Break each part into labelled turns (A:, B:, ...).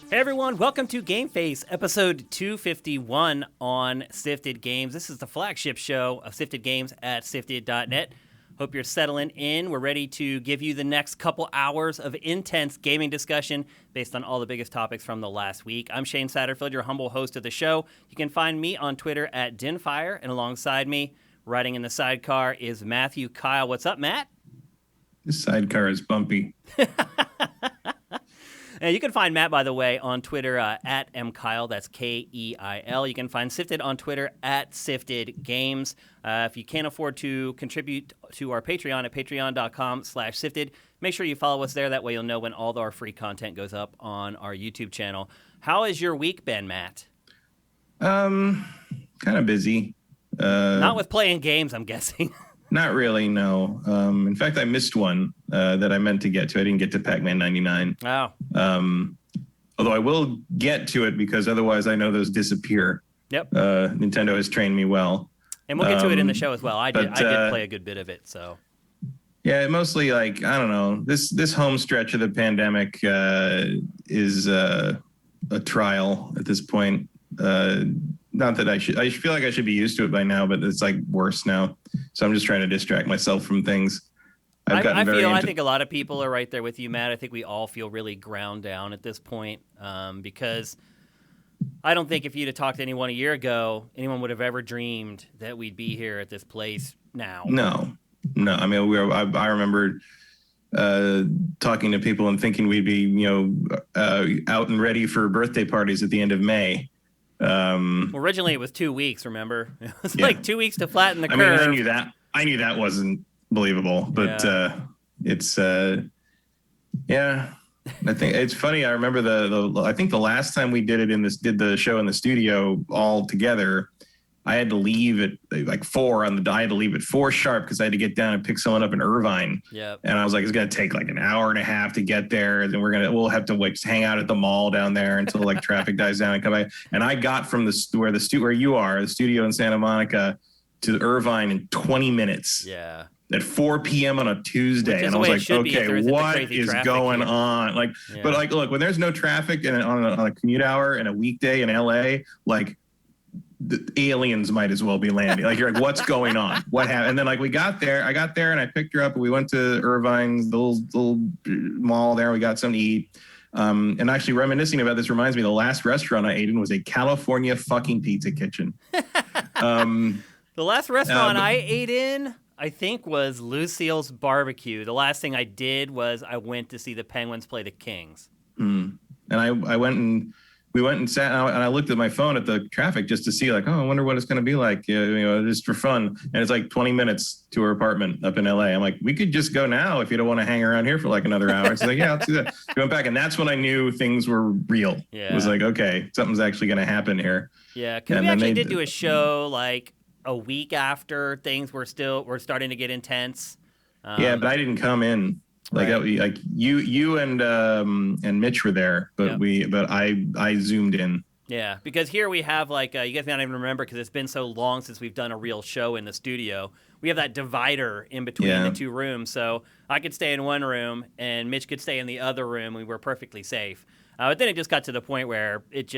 A: Hey everyone, welcome to GameFace, episode 251 on Sifted Games. This is the flagship show of Sifted Games at sifted.net. Hope you're settling in. We're ready to give you the next couple hours of intense gaming discussion based on all the biggest topics from the last week. I'm Shane Satterfield, your humble host of the show. You can find me on Twitter at Dinfire, and alongside me, riding in the sidecar, is Matthew Kyle. What's up, Matt?
B: The sidecar is bumpy.
A: And you can find Matt, by the way, on Twitter at mkyle. That's Keil. You can find Sifted on Twitter at Sifted Games. If you can't afford to contribute to our Patreon at patreon.com/Sifted, make sure you follow us there. That way you'll know when all our free content goes up on our YouTube channel. How has your week been, Matt?
B: Kind of busy.
A: Not with playing games, I'm guessing.
B: Not really, no. In fact, I missed one that I meant to get to. I didn't get to Pac-Man 99.
A: Oh.
B: Although I will get to it because otherwise I know those disappear.
A: Yep.
B: Nintendo has trained me well.
A: And we'll get to it in the show as well. I did play a good bit of it, so.
B: Yeah, mostly like, I don't know. This home stretch of the pandemic is a trial at this point. Not that I feel like I should be used to it by now, but it's like worse now. So I'm just trying to distract myself from things.
A: I think a lot of people are right there with you, Matt. I think we all feel really ground down at this point because I don't think if you'd have talked to anyone a year ago, anyone would have ever dreamed that we'd be here at this place now.
B: No. I mean, I remember talking to people and thinking we'd be, out and ready for birthday parties at the end of May.
A: Well, originally it was 2 weeks, remember? It was like 2 weeks to flatten the curve.
B: I mean, I knew that wasn't believable, but it's I think it's funny. I remember I think the last time we did the show in the studio all together, I had to leave at like 4 I had to leave at 4 sharp because I had to get down and pick someone up in Irvine.
A: Yep.
B: And I was like, it's gonna take like an hour and a half to get there. And then we'll have to like hang out at the mall down there until like traffic dies down and come back. And I got from where you are, the studio in Santa Monica, to Irvine in 20 minutes.
A: Yeah.
B: At 4 p.m. on a Tuesday, and I was like, okay, what is going on? Like, but like, look, when there's no traffic and on a commute hour and a weekday in LA, like. The aliens might as well be landing. Like, you're like, what's going on? What happened? And then like I got there and I picked her up and we went to Irvine's, the little mall there. We got something to eat. And actually reminiscing about this reminds me, the last restaurant I ate in was a California fucking pizza kitchen.
A: The last restaurant I ate in, I think, was Lucille's Barbecue. The last thing I did was I went to see the Penguins play the Kings.
B: And we went and sat and I looked at my phone at the traffic just to see like, oh, I wonder what it's going to be like, just for fun. And it's like 20 minutes to her apartment up in LA. I'm like, we could just go now if you don't want to hang around here for like another hour. It's like, yeah, let's do that. We went back and that's when I knew things were real.
A: Yeah.
B: It was like, okay, something's actually going to happen here.
A: Yeah, because we actually did do a show like a week after things were starting to get intense.
B: Yeah, but I didn't come in. Like you and Mitch were there, but I zoomed in.
A: Yeah, because here we have like you guys may not even remember because it's been so long since we've done a real show in the studio. We have that divider in between the two rooms, so I could stay in one room and Mitch could stay in the other room. We were perfectly safe. But then it just got to the point where it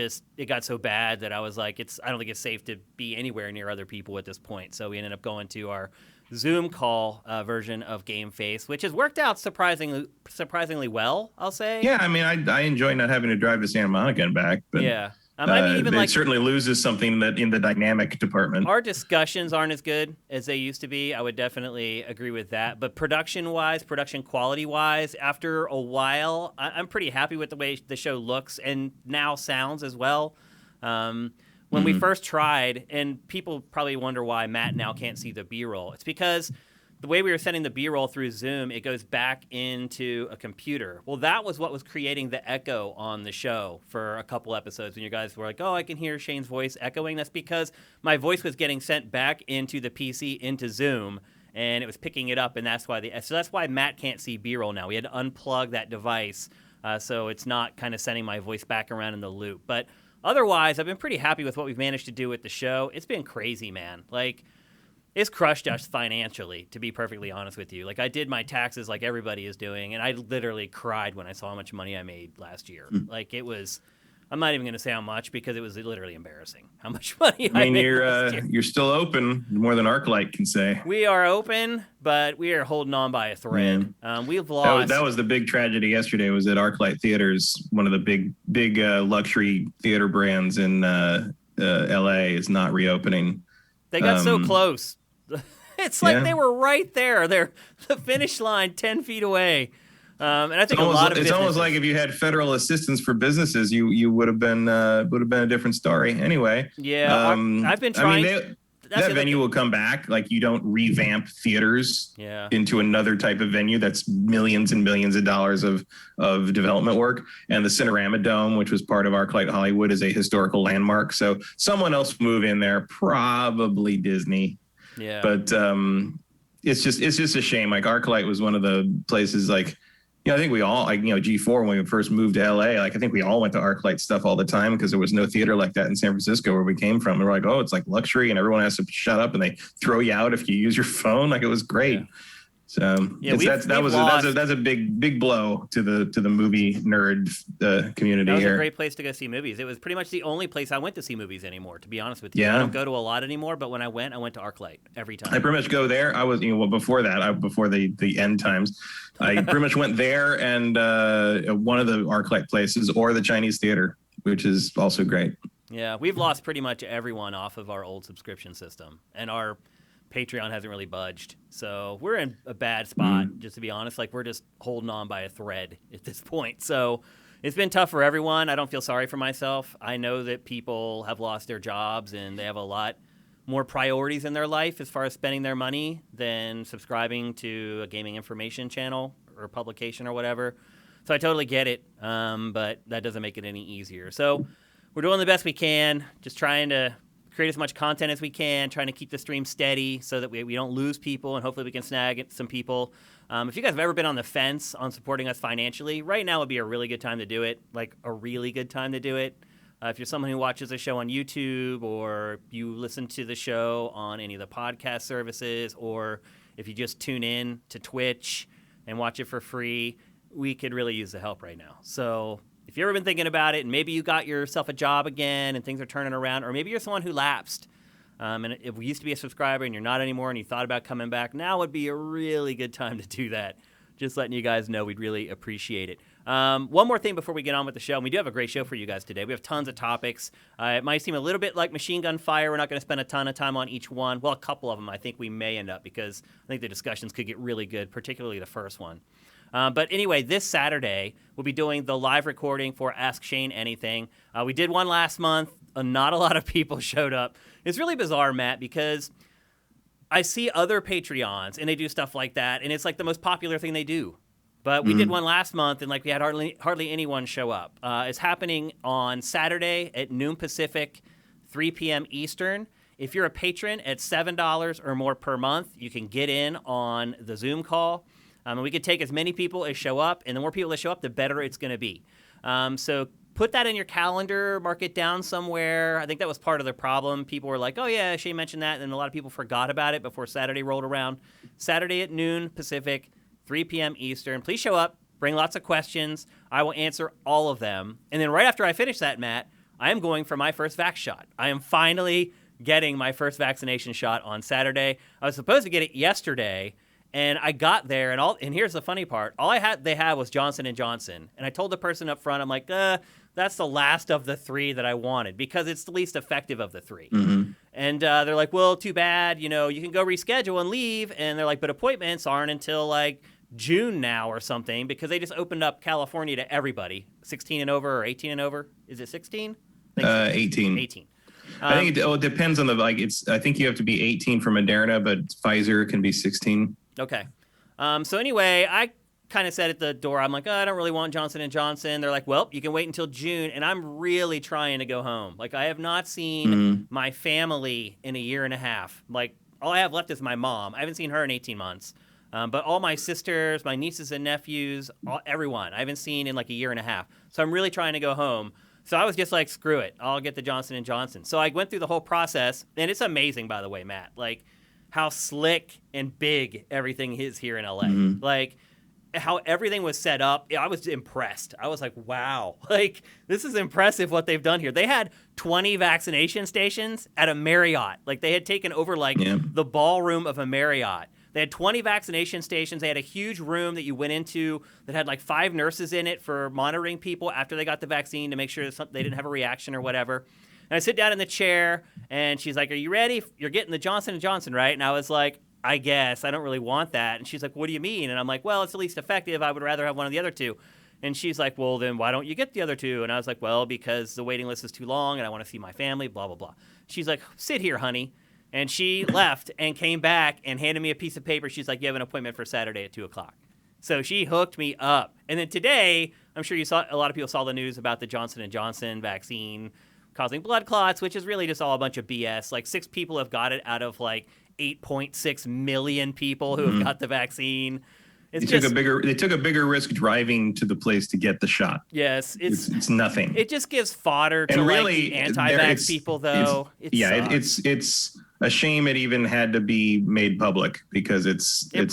A: got so bad that I was like, I don't think it's safe to be anywhere near other people at this point. So we ended up going to our Zoom call version of GameFace, which has worked out surprisingly well, I'll say.
B: Yeah, I mean, I enjoy not having to drive to Santa Monica and back. But
A: yeah. I mean, even
B: it certainly loses something that in the dynamic department.
A: Our discussions aren't as good as they used to be. I would definitely agree with that. But production quality-wise, after a while, I'm pretty happy with the way the show looks and now sounds as well. When we first tried, and people probably wonder why Matt now can't see the B-roll. It's because the way we were sending the B-roll through Zoom, it goes back into a computer. Well, that was what was creating the echo on the show for a couple episodes when you guys were like, oh, I can hear Shane's voice echoing. That's because my voice was getting sent back into the PC, into Zoom, and it was picking it up, and that's why Matt can't see B-roll now. We had to unplug that device, so it's not kind of sending my voice back around in the loop. But otherwise, I've been pretty happy with what we've managed to do with the show. It's been crazy, man. Like, it's crushed us financially, to be perfectly honest with you. Like, I did my taxes like everybody is doing, and I literally cried when I saw how much money I made last year. Like, it was I'm not even going to say how much because it was literally embarrassing how much money
B: I mean, you're still open, more than ArcLight can say.
A: We are open, but we are holding on by a thread. We've lost.
B: That was the big tragedy yesterday. Was at ArcLight Theaters, one of the big luxury theater brands in LA, is not reopening.
A: They got so close. It's like they were right there. They're the finish line, 10 feet away. And I think it's
B: almost like if you had federal assistance for businesses, you would have been a different story. Anyway,
A: I've been trying.
B: That venue will come back. Like, you don't revamp theaters into another type of venue that's millions and millions of dollars of development work. And the Cinerama Dome, which was part of ArcLight Hollywood, is a historical landmark. So someone else move in there, probably Disney.
A: Yeah.
B: But it's just a shame. Like, ArcLight was one of the places, like, I think we all, G4, when we first moved to LA, like, I think we all went to ArcLight stuff all the time because there was no theater like that in San Francisco where we came from. And we're like, oh, it's like luxury and everyone has to shut up and they throw you out if you use your phone. Like, it was great. Yeah. So that's a big blow to the movie nerd community.
A: That was
B: here.
A: A great place to go see movies. It was pretty much the only place I went to see movies anymore, to be honest with you. I don't go to a lot anymore, but when I went to ArcLight every time.
B: I pretty much go there. I was, before that, before the end times, I pretty much went there and one of the ArcLight places or the Chinese theater, which is also great.
A: Yeah, we've lost pretty much everyone off of our old subscription system, and our Patreon hasn't really budged. So we're in a bad spot, just to be honest. Like, we're just holding on by a thread at this point. So it's been tough for everyone. I don't feel sorry for myself. I know that people have lost their jobs and they have a lot more priorities in their life as far as spending their money than subscribing to a gaming information channel or publication or whatever. So I totally get it, but that doesn't make it any easier. So we're doing the best we can, just trying to create as much content as we can, trying to keep the stream steady so that we don't lose people, and hopefully we can snag some people. If you guys have ever been on the fence on supporting us financially, right now would be a really good time to do it, like a really good time to do it. If you're someone who watches the show on YouTube, or you listen to the show on any of the podcast services, or if you just tune in to Twitch and watch it for free, we could really use the help right now. So if you've ever been thinking about it, and maybe you got yourself a job again and things are turning around, or maybe you're someone who lapsed and if we used to be a subscriber and you're not anymore and you thought about coming back, now would be a really good time to do that. Just letting you guys know, we'd really appreciate it. One more thing before we get on with the show, and we do have a great show for you guys today. We have tons of topics. It might seem a little bit like machine gun fire. We're not going to spend a ton of time on each one. Well, a couple of them I think we may end up, because I think the discussions could get really good, particularly the first one. But anyway, this Saturday, we'll be doing the live recording for Ask Shane Anything. We did one last month. Not a lot of people showed up. It's really bizarre, Matt, because I see other Patreons, and they do stuff like that, and it's like the most popular thing they do. But we did one last month, and like we had hardly anyone show up. It's happening on Saturday at noon Pacific, 3 p.m. Eastern. If you're a patron at $7 or more per month, you can get in on the Zoom call. And we could take as many people as show up, and the more people that show up, the better it's going to be. So put that in your calendar, mark it down somewhere. I think that was part of the problem. People were like, oh, yeah, Shane mentioned that, and a lot of people forgot about it before Saturday rolled around. Saturday at noon Pacific, 3 p.m. Eastern. Please show up. Bring lots of questions. I will answer all of them. And then right after I finish that, Matt, I am going for my first vax shot. I am finally getting my first vaccination shot on Saturday. I was supposed to get it yesterday, and I got there, and here's the funny part. All they had was Johnson & Johnson. And I told the person up front, I'm like, that's the last of the three that I wanted, because it's the least effective of the three. Mm-hmm. And they're like, well, too bad. You can go reschedule and leave. And they're like, but appointments aren't until like June now or something, because they just opened up California to everybody, 16 and over or 18 and over. Is it 16?
B: 18.
A: 18.
B: I think it depends on I think you have to be 18 for Moderna, but Pfizer can be 16.
A: Okay. So anyway, I kind of said at the door, I'm like, I don't really want Johnson & Johnson. They're like, well, you can wait until June. And I'm really trying to go home. Like, I have not seen my family in a year and a half. Like, all I have left is my mom. I haven't seen her in 18 months. But all my sisters, my nieces and nephews, everyone, I haven't seen in like a year and a half. So I'm really trying to go home. So I was just like, screw it. I'll get the Johnson & Johnson. So I went through the whole process. And it's amazing, by the way, Matt, like how slick and big everything is here in LA. Mm-hmm. Like, how everything was set up, I was impressed. I was like, wow, like, this is impressive what they've done here. They had 20 vaccination stations at a Marriott. Like, they had taken over, like, the ballroom of a Marriott. They had 20 vaccination stations. They had a huge room that you went into that had, like, 5 nurses in it for monitoring people after they got the vaccine to make sure that they didn't have a reaction or whatever. And I sit down in the chair, and she's like, are you ready? You're getting the Johnson & Johnson, right? And I was like, I guess. I don't really want that. And she's like, what do you mean? And I'm like, well, it's the least effective. I would rather have one of the other two. And she's like, well, then why don't you get the other two? And I was like, well, because the waiting list is too long and I want to see my family, blah, blah, blah. She's like, sit here, honey. And she left and came back and handed me a piece of paper. She's like, you have an appointment for Saturday at 2 o'clock. So she hooked me up. And then today, I'm sure a lot of people saw the news about the Johnson & Johnson vaccine causing blood clots, which is really just all a bunch of BS. Like 6 people have got it out of like 8.6 million people who have got the vaccine. They took a bigger risk driving to the place to get the shot. Yes, it's nothing. It just gives fodder to really, like the anti-vax people, though. It's a shame it even had to be made public because it's a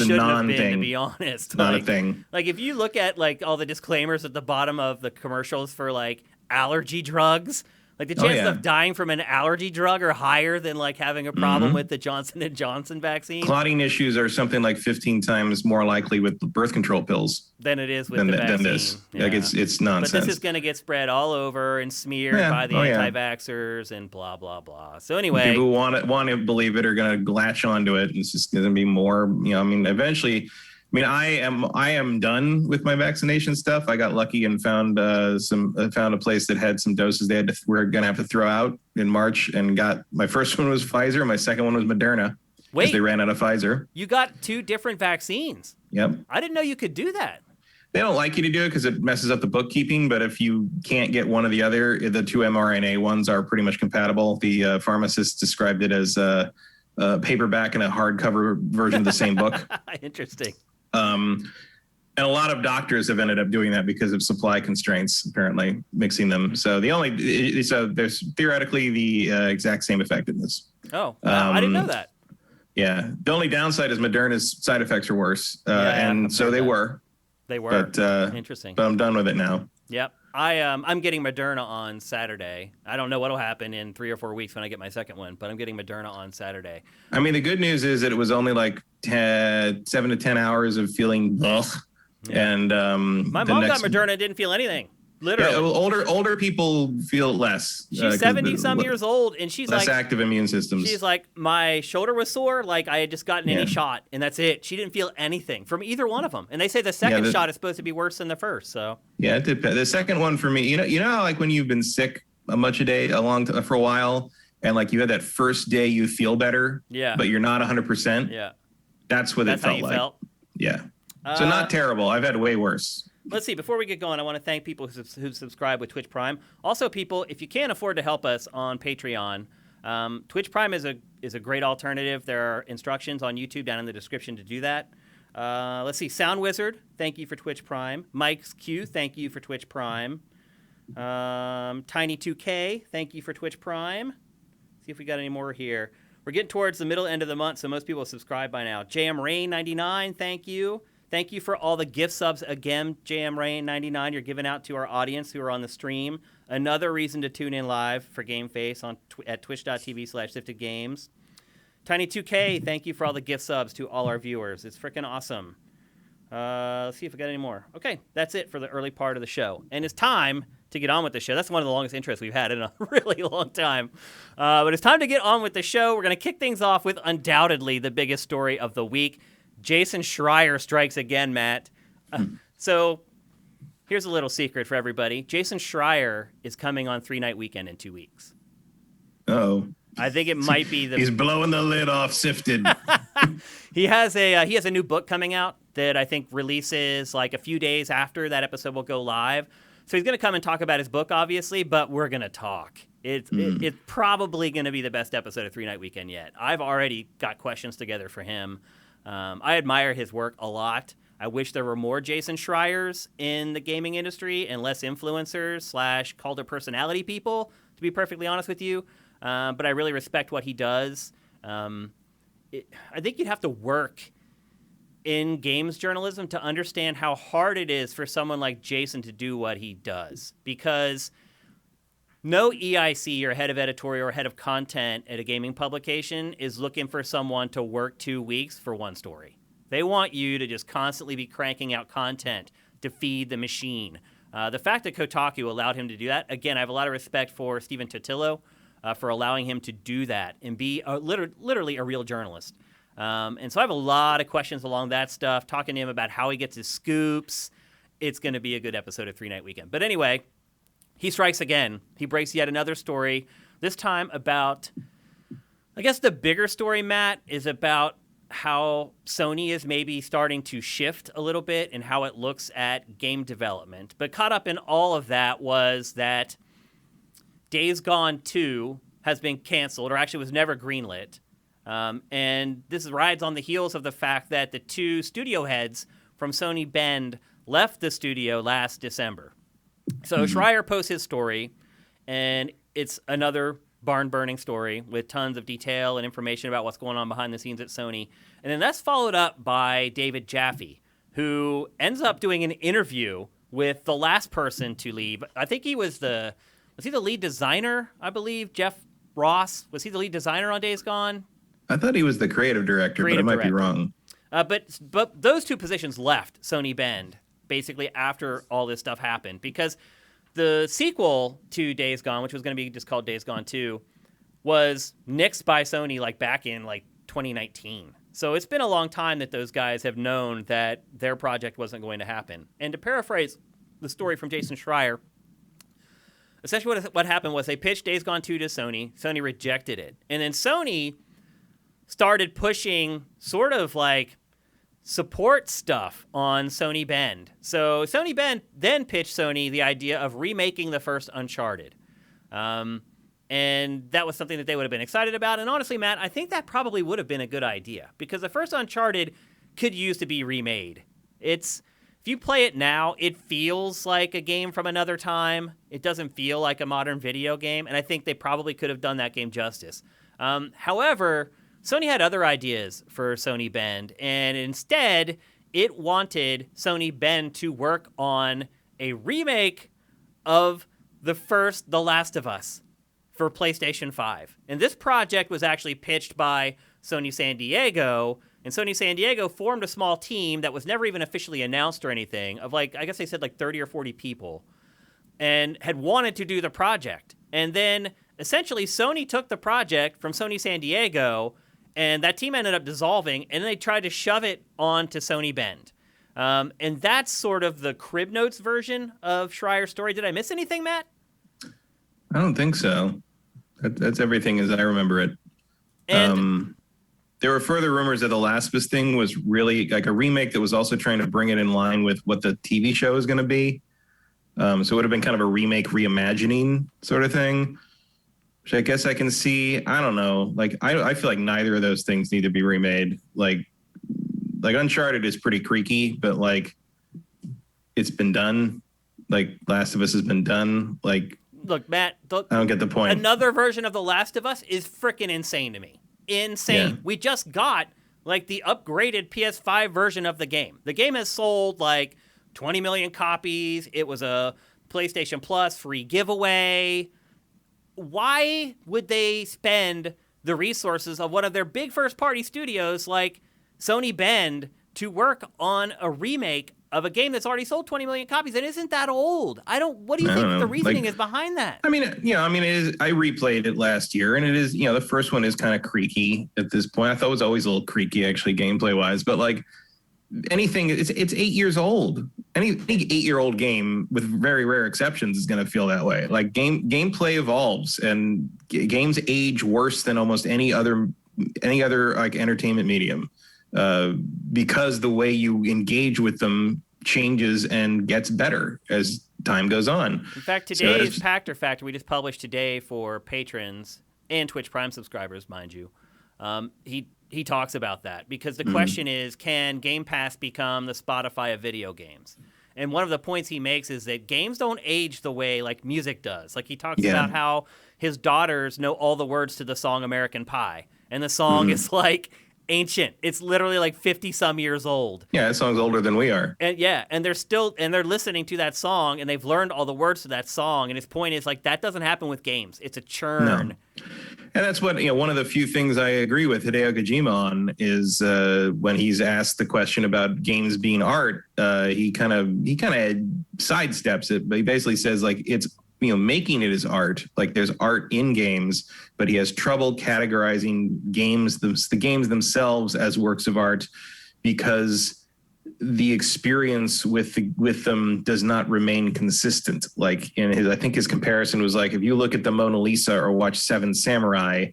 A: non-thing. To be honest, not a thing. Like if you look at like all the disclaimers at the bottom of the commercials for like allergy drugs. Like the chances of dying from an allergy drug are higher than like having a problem with the Johnson & Johnson vaccine. Clotting issues are something like 15 times more likely with birth control pills than it is with the vaccine. Than this. Yeah. Like it's nonsense. But this is going to get spread all over and smeared by the anti-vaxxers and blah, blah, blah. So anyway. People who want to believe it are going to latch onto it. It's just going to be more, eventually. I am done with my vaccination stuff. I got lucky and found a place that had some doses we're gonna have to throw out in March, and got my first one was Pfizer, my second one was Moderna. Wait, they ran out of Pfizer. You got 2 different vaccines? Yep. I didn't know you could do that. They don't like you to do it because it messes up the bookkeeping. But if you can't get one or the other, the 2 mRNA ones are pretty much compatible. The pharmacist described it as a paperback and a hardcover version of the same book. Interesting. And a lot of doctors have ended up doing that because of supply constraints, apparently, mixing them. So there's theoretically the exact same effectiveness. Oh, I didn't know that. Yeah. The only downside is Moderna's side effects are worse. And so they were. They were. But, interesting. But I'm done with it now. Yep. I'm getting Moderna on Saturday. I don't know what'll happen in 3 or 4 weeks when I get my second one, but I'm getting Moderna on Saturday. The good news is that it was only like 7 to 10 hours of feeling ugh. Yeah. And my mom got Moderna and didn't feel anything. Literally. Yeah, older people feel less. She's 70-some years old, and she's less active immune systems. She's like, my shoulder was sore, like I had just gotten any shot, and that's it. She didn't feel anything from either one of them. And they say the second shot is supposed to be worse than the first. So yeah, it depends. The second one for me, you know, like when you've been sick for a while, and like you had that first day you feel better, but you're not 100%. Yeah, that's what it felt like. Yeah, so not terrible. I've had way worse. Let's see. Before we get going, I want to thank people who subscribe with Twitch Prime. Also, people, if you can't afford to help us on Patreon, Twitch Prime is a great alternative. There are instructions on YouTube down in the description to do that. Let's see. Sound Wizard, thank you for Twitch Prime. Mike's Q, thank you for Twitch Prime. Tiny2K, thank you for Twitch Prime. See if we got any more here. We're getting towards the middle end of the month, so most people have subscribed by now. JM Rain 99, thank you. Thank you for all the gift subs again, JM Rain 99. You're giving out to our audience who are on the stream. Another reason to tune in live for GameFace at twitch.tv/SiftedGames. Tiny2K, thank you for all the gift subs to all our viewers. It's freaking awesome. Let's see if we got any more. Okay, that's it for the early part of the show. And it's time to get on with the show. That's one of the longest intros we've had in a really long time. But it's time to get on with the show. We're going to kick things off with undoubtedly the biggest story of the week. Jason Schreier strikes again, Matt. So here's a little secret for everybody. Jason Schreier is coming on 3-Night Weekend in 2 weeks. Oh. I think it might be He's blowing the lid off Sifted. He has a new book coming out that I think releases like a few days after that episode will go live. So he's going to come and talk about his book, obviously, but we're going to talk. It's probably going to be the best episode of 3-Night Weekend yet. I've already got questions together for him. I admire his work a lot. I wish there were more Jason Schreiers in the gaming industry and less influencers / cult of personality people, to be perfectly honest with you. But I really respect what he does. I think you'd have to work in games journalism to understand how hard it is for someone like Jason to do what he does, because no EIC or head of editorial or head of content at a gaming publication is looking for someone to work 2 weeks for one story. They want you to just constantly be cranking out content to feed the machine. The fact that Kotaku allowed him to do that, again, I have a lot of respect for Stephen Totillo for allowing him to do that and be literally a real journalist. And so I have a lot of questions along that stuff, talking to him about how he gets his scoops. It's going to be a good episode of 3 Night Weekend. But anyway, he strikes again. He breaks yet another story, this time about, I guess the bigger story, Matt, is about how Sony is maybe starting to shift a little bit in how it looks at game development. But caught up in all of that was that Days Gone 2 has been canceled, or actually was never greenlit. And this rides on the heels of the fact that the 2 studio heads from Sony Bend left the studio last December. So Schreier posts his story, and it's another barn-burning story with tons of detail and information about what's going on behind the scenes at Sony. And then that's followed up by David Jaffe, who ends up doing an interview with the last person to leave. I think was he the lead designer, I believe? Jeff Ross? Was he the lead designer on Days Gone?
B: I thought he was the creative director, but I might be wrong.
A: But those 2 positions left Sony Bend basically after all this stuff happened, because the sequel to Days Gone, which was going to be just called Days Gone 2, was nixed by Sony back in 2019. So it's been a long time that those guys have known that their project wasn't going to happen. And to paraphrase the story from Jason Schreier, essentially what happened was they pitched Days Gone 2 to Sony. Sony rejected it. And then Sony started pushing sort of support stuff on Sony Bend. So Sony Bend then pitched Sony the idea of remaking the first Uncharted. And that was something that they would have been excited about. And honestly, Matt, I think that probably would have been a good idea, because the first Uncharted could use to be remade. If you play it now, it feels like a game from another time. It doesn't feel like a modern video game. And I think they probably could have done that game justice. However, Sony had other ideas for Sony Bend, and instead, it wanted Sony Bend to work on a remake of the first The Last of Us for PlayStation 5. And this project was actually pitched by Sony San Diego, and Sony San Diego formed a small team that was never even officially announced or anything, of I guess they said 30 or 40 people, and had wanted to do the project. And then, essentially, Sony took the project from Sony San Diego, and that team ended up dissolving, and they tried to shove it onto Sony Bend. And that's sort of the Crib Notes version of Schreier's story. Did I miss anything, Matt?
B: I don't think so. That's everything as I remember it.
A: And
B: there were further rumors that the Last of Us thing was really a remake that was also trying to bring it in line with what the TV show is going to be. So it would have been kind of a remake reimagining sort of thing, which I guess I can see. I don't know. I feel like neither of those things need to be remade. Like Uncharted is pretty creaky, but it's been done. Last of Us has been done.
A: Look, Matt,
B: I don't get the point.
A: Another version of The Last of Us is freaking insane to me. Insane. Yeah. We just got the upgraded PS5 version of the game. The game has sold 20 million copies. It was a PlayStation Plus free giveaway. Why would they spend the resources of one of their big first-party studios like Sony Bend to work on a remake of a game that's already sold 20 million copies and isn't that old? What do you think the reasoning is behind that?
B: I mean, it is. I replayed it last year, and it is. The first one is kind of creaky at this point. I thought it was always a little creaky, actually, gameplay-wise. But anything, it's 8 years old. Any 8-year-old game, with very rare exceptions, is going to feel that way. Gameplay evolves, and games age worse than almost any other entertainment medium, because the way you engage with them changes and gets better as time goes on.
A: In fact, today's Pactor Factor we just published today for patrons and Twitch Prime subscribers, mind you. He talks about that, because the question is, can Game Pass become the Spotify of video games? And one of the points he makes is that games don't age the way music does. He talks about how his daughters know all the words to the song American Pie, and the song is ancient. It's literally like 50 some years old.
B: Yeah, that song's older than we are.
A: And they're listening to that song, and they've learned all the words to that song. And his point is like, that doesn't happen with games. It's a churn.
B: No. And that's what, one of the few things I agree with Hideo Kojima on is when he's asked the question about games being art, he kind of sidesteps it, but he basically says like it's, making it is art. Like there's art in games, but he has trouble categorizing the games themselves as works of art because the experience with them does not remain consistent. Like I think his comparison was like, if you look at the Mona Lisa or watch Seven Samurai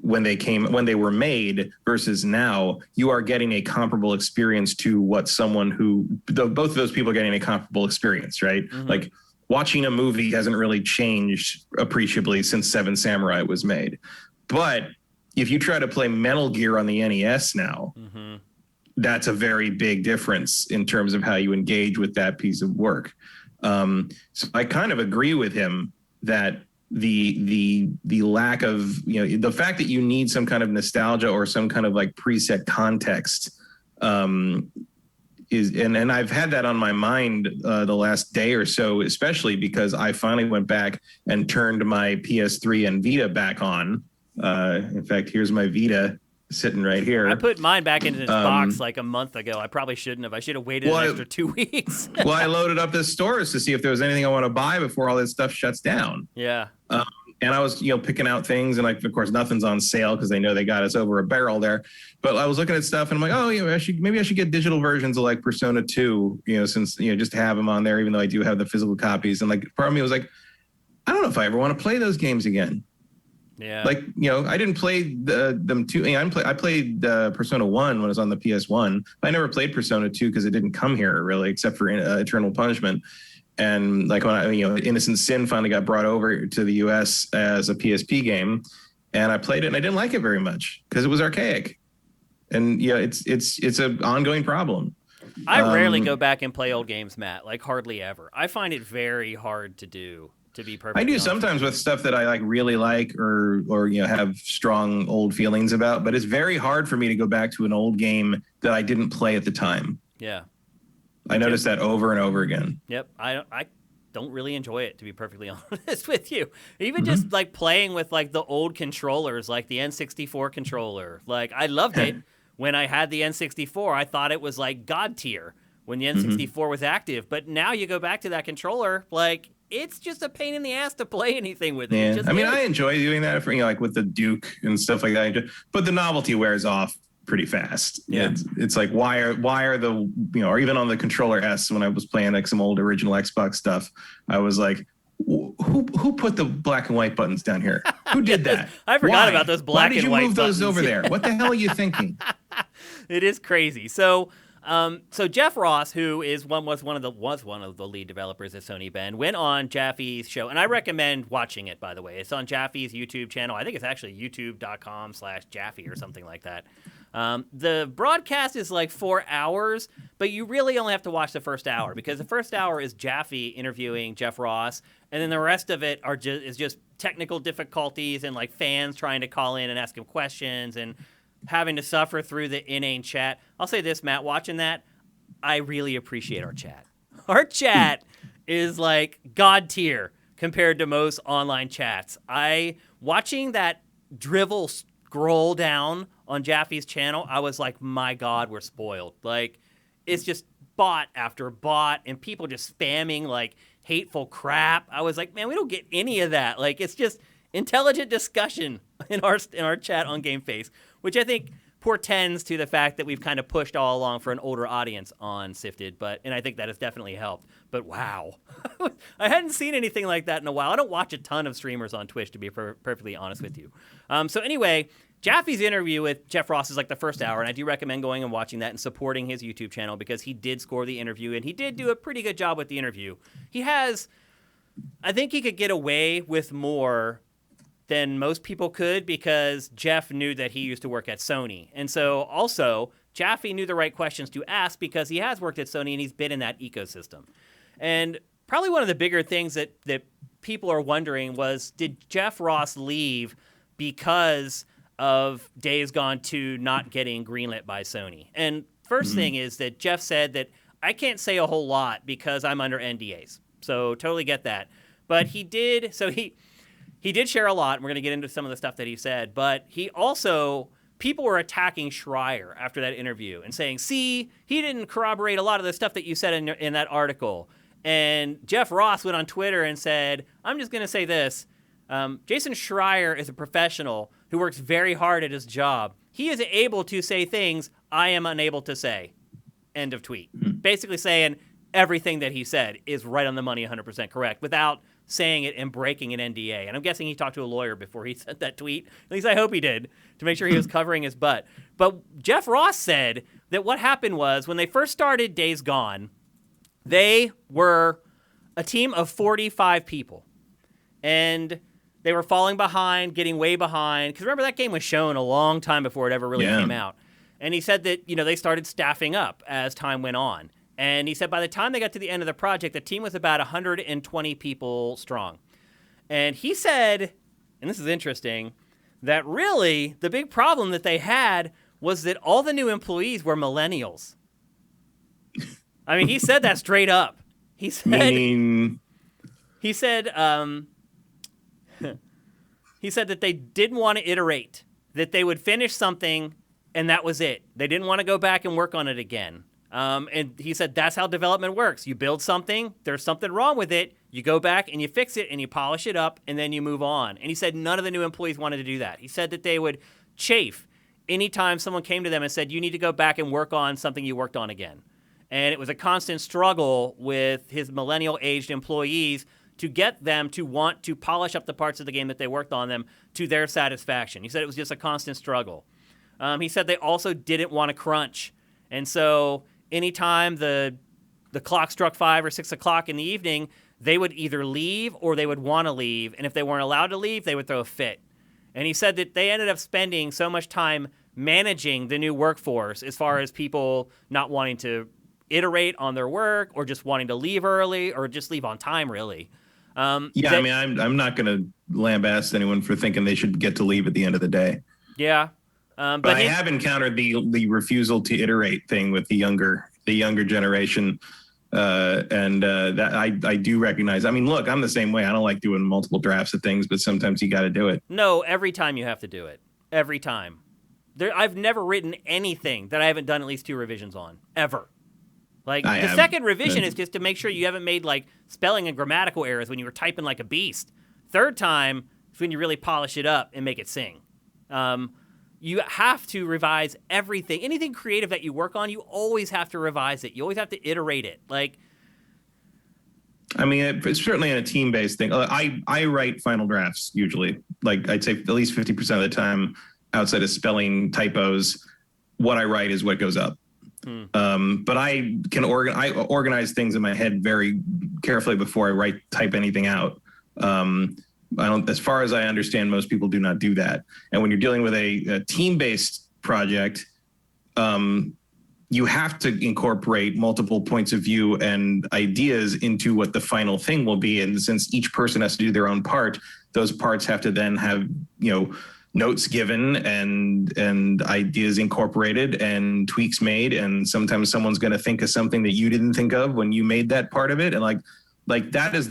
B: when they were made versus now, you are getting a comparable experience to what both of those people are getting a comparable experience, right? Mm-hmm. Like watching a movie hasn't really changed appreciably since Seven Samurai was made. But if you try to play Metal Gear on the NES now, mm-hmm. that's a very big difference in terms of how you engage with that piece of work. So I kind of agree with him that the lack of, the fact that you need some kind of nostalgia or some kind of like preset context and I've had that on my mind the last day or so, especially because I finally went back and turned my PS3 and Vita back on. In fact, here's my Vita sitting right here.
A: I put mine back into its box like a month ago. I probably shouldn't have. I should have waited an extra 2 weeks.
B: Well, I loaded up the stores to see if there was anything I want to buy before all this stuff shuts down.
A: Yeah.
B: And I was, picking out things, and like, of course, nothing's on sale because they know they got us over a barrel there. But I was looking at stuff, and I'm like, oh, maybe I should get digital versions of like Persona 2, since just to have them on there, even though I do have the physical copies. And like, part of me was like, I don't know if I ever want to play those games again.
A: Yeah.
B: Like, I didn't play them too. I played Persona 1 when I was on the PS1. I never played Persona 2 because it didn't come here really, except for Eternal Punishment. And like when Innocent Sin finally got brought over to the US as a PSP game, and I played it and I didn't like it very much because it was archaic. And it's an ongoing problem.
A: I rarely go back and play old games, Matt, like hardly ever. I find it very hard to do, to be perfectly honest.
B: Sometimes with stuff that I really like or have strong old feelings about, but it's very hard for me to go back to an old game that I didn't play at the time.
A: Yeah.
B: I noticed that over and over again.
A: Yep. I don't really enjoy it, to be perfectly honest with you. Even just like playing with like the old controllers, like the N64 controller. Like I loved it when I had the N64. I thought it was like God tier when the N64 was active. But now you go back to that controller, like it's just a pain in the ass to play anything with it.
B: Yeah. I enjoy doing that for like with the Duke and stuff like that. But the novelty wears off pretty fast.
A: Yeah.
B: It's like why are the or even on the controller S when I was playing like some old original Xbox stuff, I was like, who put the black and white buttons down here? Who did that?
A: I forgot about those black and white buttons.
B: Why did you move those over there? What the hell are you thinking?
A: It is crazy. So Jeff Ross, who was one of the lead developers at Sony, Ben, went on Jaffe's show, and I recommend watching it, by the way. It's on Jaffe's YouTube channel. I think it's actually youtube.com/Jaffe or something like that. The broadcast is like 4 hours, but you really only have to watch the first hour because the first hour is Jaffe interviewing Jeff Ross, and then the rest of it is just technical difficulties and like fans trying to call in and ask him questions and having to suffer through the inane chat. I'll say this, Matt, watching that, I really appreciate our chat. Our chat is like God tier compared to most online chats. Watching that drivel scroll down on Jaffe's channel, I was like, my God, we're spoiled. Like, it's just bot after bot and people just spamming like hateful crap. I was like, man, we don't get any of that. Like, it's just intelligent discussion in our chat on GameFace, which I think portends to the fact that we've kind of pushed all along for an older audience on Sifted, and I think that has definitely helped. But wow, I hadn't seen anything like that in a while. I don't watch a ton of streamers on Twitch, to be perfectly honest with you. So anyway, Jaffe's interview with Jeff Ross is like the first hour, and I do recommend going and watching that and supporting his YouTube channel because he did score the interview, and he did do a pretty good job with the interview. I think he could get away with more than most people could because Jeff knew that he used to work at Sony. And so also, Jaffe knew the right questions to ask because he has worked at Sony and he's been in that ecosystem. And probably one of the bigger things that people are wondering was, did Jeff Ross leave because of Days Gone 2 not getting greenlit by Sony. And first thing is that Jeff said that I can't say a whole lot because I'm under NDAs. So totally get that. But he did share a lot, and we're going to get into some of the stuff that he said, but he also, people were attacking Schreier after that interview and saying, see, he didn't corroborate a lot of the stuff that you said in that article. And Jeff Ross went on Twitter and said, I'm just going to say this. Jason Schreier is a professional who works very hard at his job. He is able to say things I am unable to say. End of tweet. Basically saying everything that he said is right on the money, 100% correct, without saying it and breaking an NDA. And I'm guessing he talked to a lawyer before he sent that tweet. At least I hope he did, to make sure he was covering his butt. But Jeff Ross said that what happened was when they first started Days Gone, they were a team of 45 people. And they were falling behind, getting way behind. Because remember, that game was shown a long time before it ever really came out. And he said that, they started staffing up as time went on. And he said by the time they got to the end of the project, the team was about 120 people strong. And he said, and this is interesting, that really the big problem that they had was that all the new employees were millennials. I mean, he said that straight up. He said, he said that they didn't want to iterate, that they would finish something and that was it. They didn't want to go back and work on it again. And he said that's how development works. You build something, there's something wrong with it, you go back and you fix it and you polish it up and then you move on. And he said none of the new employees wanted to do that. He said that they would chafe anytime someone came to them and said, you need to go back and work on something you worked on again. And it was a constant struggle with his millennial-aged employees to get them to want to polish up the parts of the game that they worked on them to their satisfaction. He said it was just a constant struggle. He said they also didn't want to crunch. And so anytime the clock struck 5 or 6 o'clock in the evening, they would either leave or they would want to leave. And if they weren't allowed to leave, they would throw a fit. And he said that they ended up spending so much time managing the new workforce as far as people not wanting to iterate on their work or just wanting to leave early or just leave on time, really.
B: I'm not going to lambaste anyone for thinking they should get to leave at the end of the day.
A: Yeah.
B: But I have encountered the refusal to iterate thing with the younger generation. That I do recognize. I mean, look, I'm the same way. I don't like doing multiple drafts of things, but sometimes you got to do it.
A: No, every time you have to do it. Every time. I've never written anything that I haven't done at least 2 revisions on, ever. Like, the second revision is just to make sure you haven't made, like, spelling and grammatical errors when you were typing like a beast. Third time is when you really polish it up and make it sing. You have to revise everything. Anything creative that you work on, you always have to revise it. You always have to iterate it. Like,
B: I mean, it's certainly a team-based thing. I write final drafts usually. Like, I'd say at least 50% of the time, outside of spelling typos, what I write is what goes up. But I can organize things in my head very carefully before I type anything out. As far as I understand, most people do not do that. And when you're dealing with a team-based project, you have to incorporate multiple points of view and ideas into what the final thing will be. And since each person has to do their own part, those parts have to then have, notes given and ideas incorporated and tweaks made. And sometimes someone's going to think of something that you didn't think of when you made that part of it. And like that is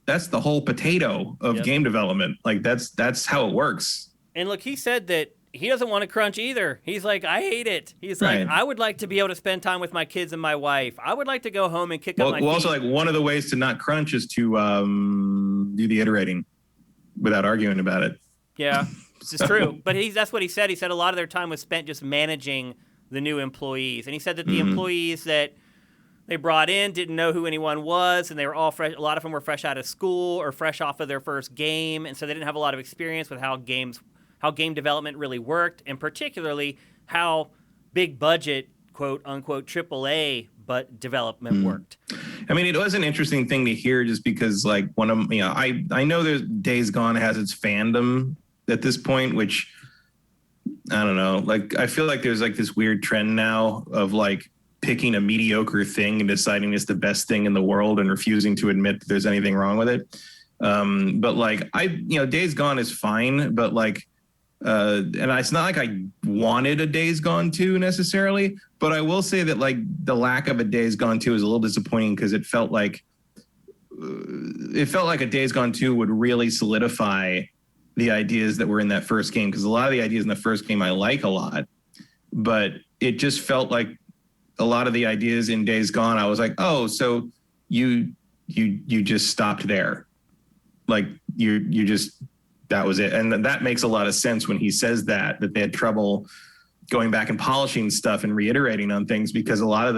B: that's the whole potato of game development. Like that's how it works.
A: And look, he said that he doesn't want to crunch either. He's like, I hate it. He's like, I would like to be able to spend time with my kids and my wife. I would like to go home and kick up my feet.
B: Also, like, one of the ways to not crunch is to do the iterating without arguing about it.
A: Yeah, this is true. But that's what he said. He said a lot of their time was spent just managing the new employees. And he said that the employees that they brought in didn't know who anyone was, and they were all fresh. A lot of them were fresh out of school or fresh off of their first game, and so they didn't have a lot of experience with how game development really worked, and particularly how big budget, quote unquote, AAA development worked.
B: I mean, it was an interesting thing to hear, just because, like, I know there's Days Gone has its fandom at this point, which I don't know. Like, I feel like there's like this weird trend now of like picking a mediocre thing and deciding it's the best thing in the world and refusing to admit that there's anything wrong with it. But like, Days Gone is fine, but like, And it's not like I wanted a Days Gone 2 necessarily, but I will say that like the lack of a Days Gone 2 is a little disappointing because it felt like a Days Gone 2 would really solidify the ideas that were in that first game, because a lot of the ideas in the first game I like a lot, but it just felt like a lot of the ideas in Days Gone, I was like, oh, so you just stopped there. Like you just, that was it. And that makes a lot of sense when he says that they had trouble going back and polishing stuff and reiterating on things, because a lot of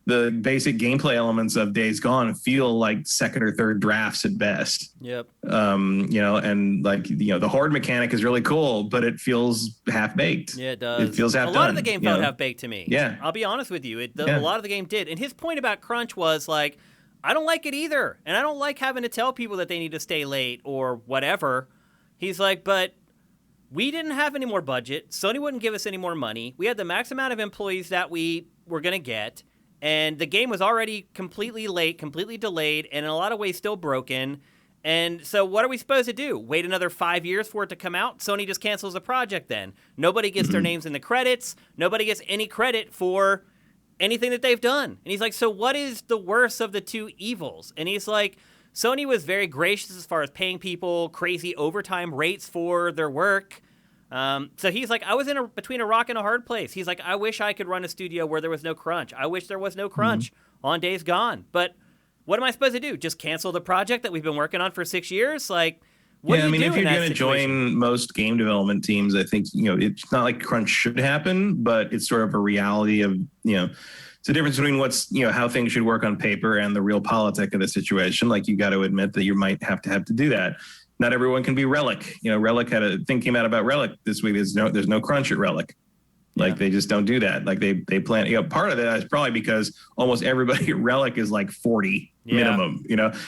B: the basic gameplay elements of Days Gone feel like second or third drafts at best.
A: Yep.
B: And like, the horde mechanic is really cool, but it feels half baked.
A: Yeah, it does.
B: It feels half done.
A: A lot of the game felt half baked to me.
B: Yeah.
A: I'll be honest with you. A lot of the game did. And his point about crunch was like, I don't like it either. And I don't like having to tell people that they need to stay late or whatever. He's like, but we didn't have any more budget. Sony wouldn't give us any more money. We had the max amount of employees that we were going to get. And the game was already completely late, completely delayed, and in a lot of ways still broken. And so what are we supposed to do? Wait another 5 years for it to come out? Sony just cancels the project then. Nobody gets their names in the credits. Nobody gets any credit for anything that they've done. And he's like, so what is the worst of the two evils? And he's like, Sony was very gracious as far as paying people crazy overtime rates for their work. So he's like, I was between a rock and a hard place. He's like, I wish I could run a studio where there was no crunch. I wish there was no crunch on Days Gone. But what am I supposed to do? Just cancel the project that we've been working on for 6 years? Like, what do you do
B: if you're going to join most game development teams, I think, it's not like crunch should happen, but it's sort of a reality of, it's a difference between what's, how things should work on paper and the real politic of the situation. Like, you got to admit that you might have to do that. Not everyone can be Relic. Relic had a thing came out about Relic this week. There's no crunch at Relic. Like, they just don't do that. Like, they plan, part of that is probably because almost everybody at Relic is like 40 minimum,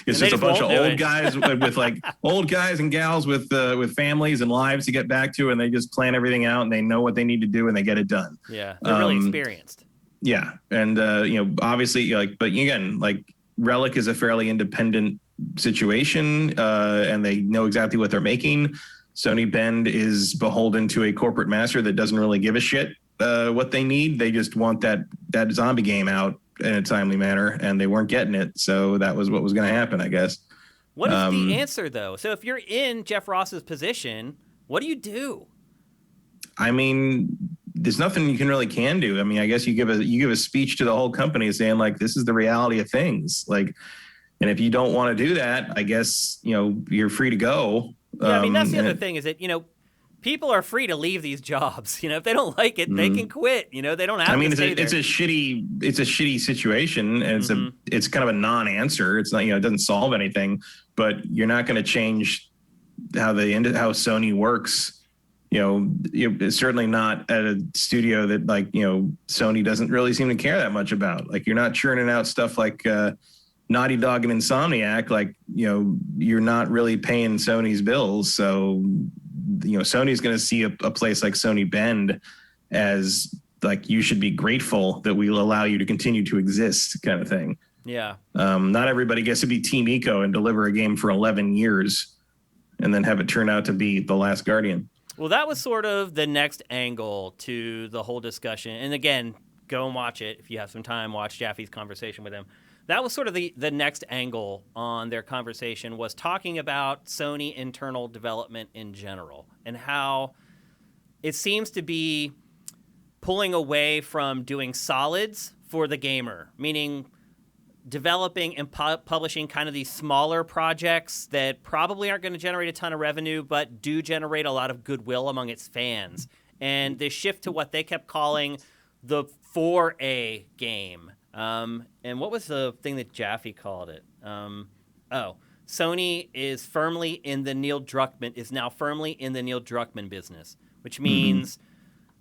B: it's just a bunch of old guys with like old guys and gals with families and lives to get back to, and they just plan everything out and they know what they need to do and they get it done.
A: Yeah. They're really experienced.
B: Yeah. And, obviously, but again, like, Relic is a fairly independent situation, and they know exactly what they're making. Sony Bend is beholden to a corporate master that doesn't really give a shit what they need. They just want that zombie game out in a timely manner, and they weren't getting it. So that was what was going to happen, I guess.
A: What is the answer, though? So if you're in Jeff Ross's position, what do you do?
B: I mean, there's nothing you can do. I mean, I guess you give a speech to the whole company saying, like, this is the reality of things. Like, and if you don't want to do that, I guess, you're free to go.
A: Yeah, I mean, that's the other thing is that, people are free to leave these jobs. If they don't like it, they can quit. They don't have to stay there.
B: It's a shitty situation, and it's kind of a non-answer. It's not, it doesn't solve anything, but you're not going to change how Sony works. It's certainly not at a studio that, like, Sony doesn't really seem to care that much about. Like, you're not churning out stuff like Naughty Dog and Insomniac. Like, you're not really paying Sony's bills. So, Sony's going to see a place like Sony Bend as, like, you should be grateful that we'll allow you to continue to exist, kind of thing.
A: Yeah.
B: Not everybody gets to be Team Eco and deliver a game for 11 years and then have it turn out to be The Last Guardian.
A: Well, that was sort of the next angle to the whole discussion. And again, go and watch it. If you have some time, watch Jaffe's conversation with him. That was sort of the next angle on their conversation, was talking about Sony internal development in general and how it seems to be pulling away from doing solids for the gamer, meaning developing and publishing kind of these smaller projects that probably aren't going to generate a ton of revenue, but do generate a lot of goodwill among its fans. And this shift to what they kept calling the 4A game. And what was the thing that Jaffe called it? Sony is firmly in the Neil Druckmann business, which means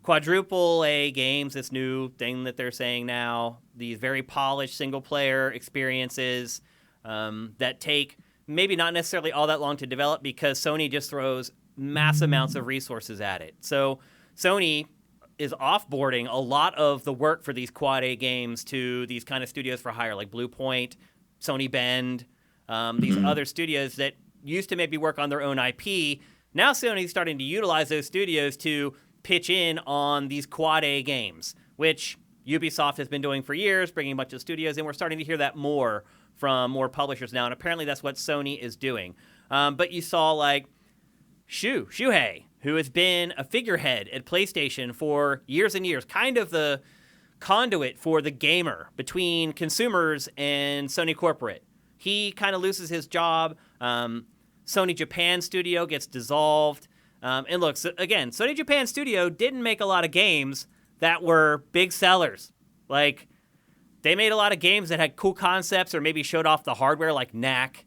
A: quadruple A games, this new thing that they're saying now, these very polished single-player experiences that take maybe not necessarily all that long to develop because Sony just throws mass amounts of resources at it. So Sony is offboarding a lot of the work for these quad A games to these kind of studios for hire, like Blue Point, Sony Bend, these other studios that used to maybe work on their own IP. Now Sony's starting to utilize those studios to pitch in on these quad A games, which Ubisoft has been doing for years, bringing a bunch of studios, and we're starting to hear that more from more publishers now, and apparently that's what Sony is doing. But you saw, like, Shuhei, who has been a figurehead at PlayStation for years and years, kind of the conduit for the gamer between consumers and Sony corporate. He kind of loses his job. Sony Japan studio gets dissolved. And look, so again, Sony Japan studio didn't make a lot of games that were big sellers. Like, they made a lot of games that had cool concepts or maybe showed off the hardware, like Knack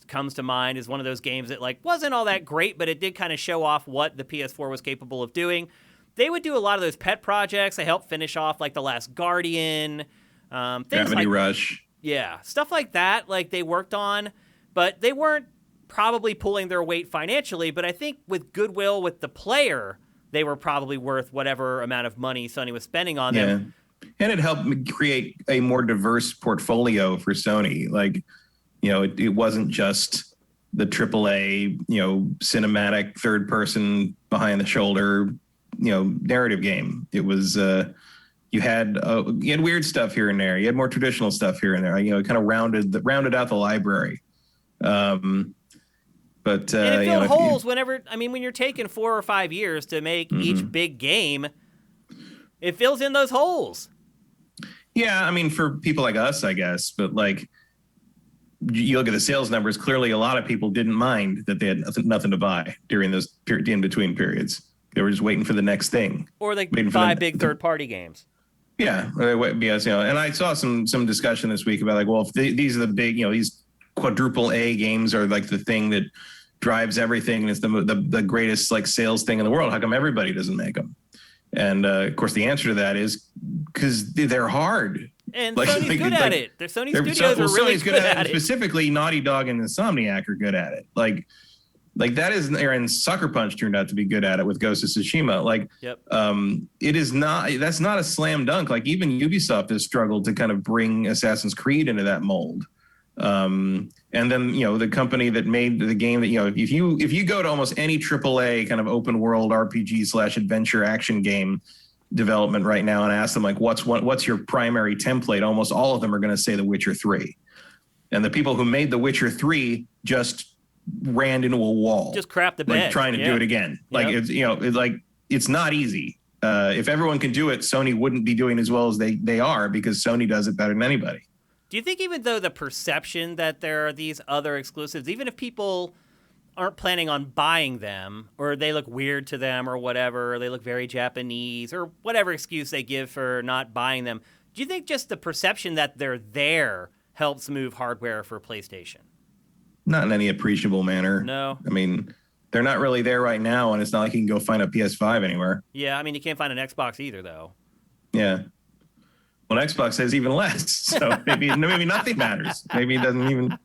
A: comes to mind as one of those games that, like, wasn't all that great, but it did kind of show off what the PS4 was capable of doing. They would do a lot of those pet projects. They helped finish off, like, The Last Guardian. Things
B: Gravity Rush.
A: Yeah, stuff like that, like, they worked on, but they weren't probably pulling their weight financially, but I think with goodwill with the player, they were probably worth whatever amount of money Sony was spending on them.
B: And it helped create a more diverse portfolio for Sony. Like, you know, it wasn't just the AAA, you know, cinematic third person behind the shoulder, you know, narrative game. It was, you had weird stuff here and there. You had more traditional stuff here and there. You know, it kind of rounded out the library. But
A: and it filled holes when you're taking 4 or 5 years to make each big game, it fills in those holes. Yeah,
B: I mean, for people like us, I guess, but like, you look at the sales numbers, clearly a lot of people didn't mind that they had nothing to buy during those in-between periods. They were just waiting for the next thing.
A: Or they buy big third-party games.
B: Yeah, because, you know, and I saw some discussion this week about, like, well, if these are the big, you know, these quadruple A games are like the thing that drives everything and it's the greatest, like, sales thing in the world, how come everybody doesn't make them? And of course the answer to that is because they're hard.
A: And like, Sony's good at it. Sony studios are really
B: good at it. Specifically, Naughty Dog and Insomniac are good at it. Like that is, and Sucker Punch turned out to be good at it with Ghost of Tsushima. Like, it is not, that's not a slam dunk. Like, even Ubisoft has struggled to kind of bring Assassin's Creed into that mold. And then, you know, the company that made the game that, you know, if you go to almost any AAA kind of open world RPG / adventure action game development right now and ask them, like, what's your primary template, almost all of them are going to say The Witcher 3. And the people who made The Witcher 3 just ran into a wall,
A: just crapped the bed,
B: like, trying to do it again. Like, it's, you know, it's not easy. If everyone can do it, Sony wouldn't be doing as well as they are, because Sony does it better than anybody.
A: Do you think even though the perception that there are these other exclusives, even if people aren't planning on buying them, or they look weird to them or whatever, or they look very Japanese, or whatever excuse they give for not buying them, do you think just the perception that they're there helps move hardware for PlayStation?
B: Not in any appreciable manner.
A: No.
B: I mean, they're not really there right now, and it's not like you can go find a PS5 anywhere.
A: Yeah, I mean, you can't find an Xbox either, though.
B: Yeah. Well, Xbox says even less, so maybe nothing matters. Maybe it doesn't even.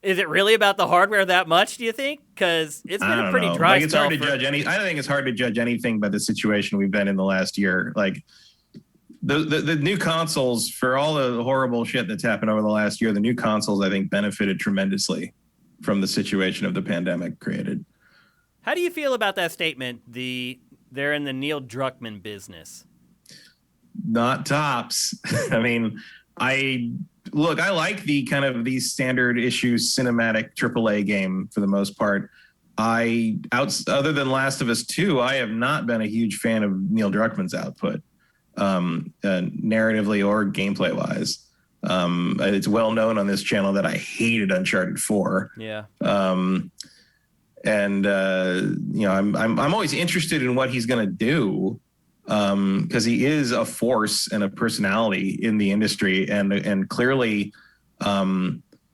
A: Is it really about the hardware that much, do you think? Because it's been a pretty dry
B: spell. It's hard to judge I think it's hard to judge anything by the situation we've been in the last year. Like, the new consoles, for all the horrible shit that's happened over the last year, the new consoles, I think, benefited tremendously from the situation of the pandemic created.
A: How do you feel about that statement? They're in the Neil Druckmann business.
B: Not tops. I mean, I like the kind of these standard issues cinematic AAA game for the most part. Other than Last of Us 2, I have not been a huge fan of Neil Druckmann's output, narratively or gameplay wise. It's well known on this channel that I hated Uncharted 4.
A: Yeah.
B: You know, I'm always interested in what he's going to do. Because he is a force and a personality in the industry, and clearly,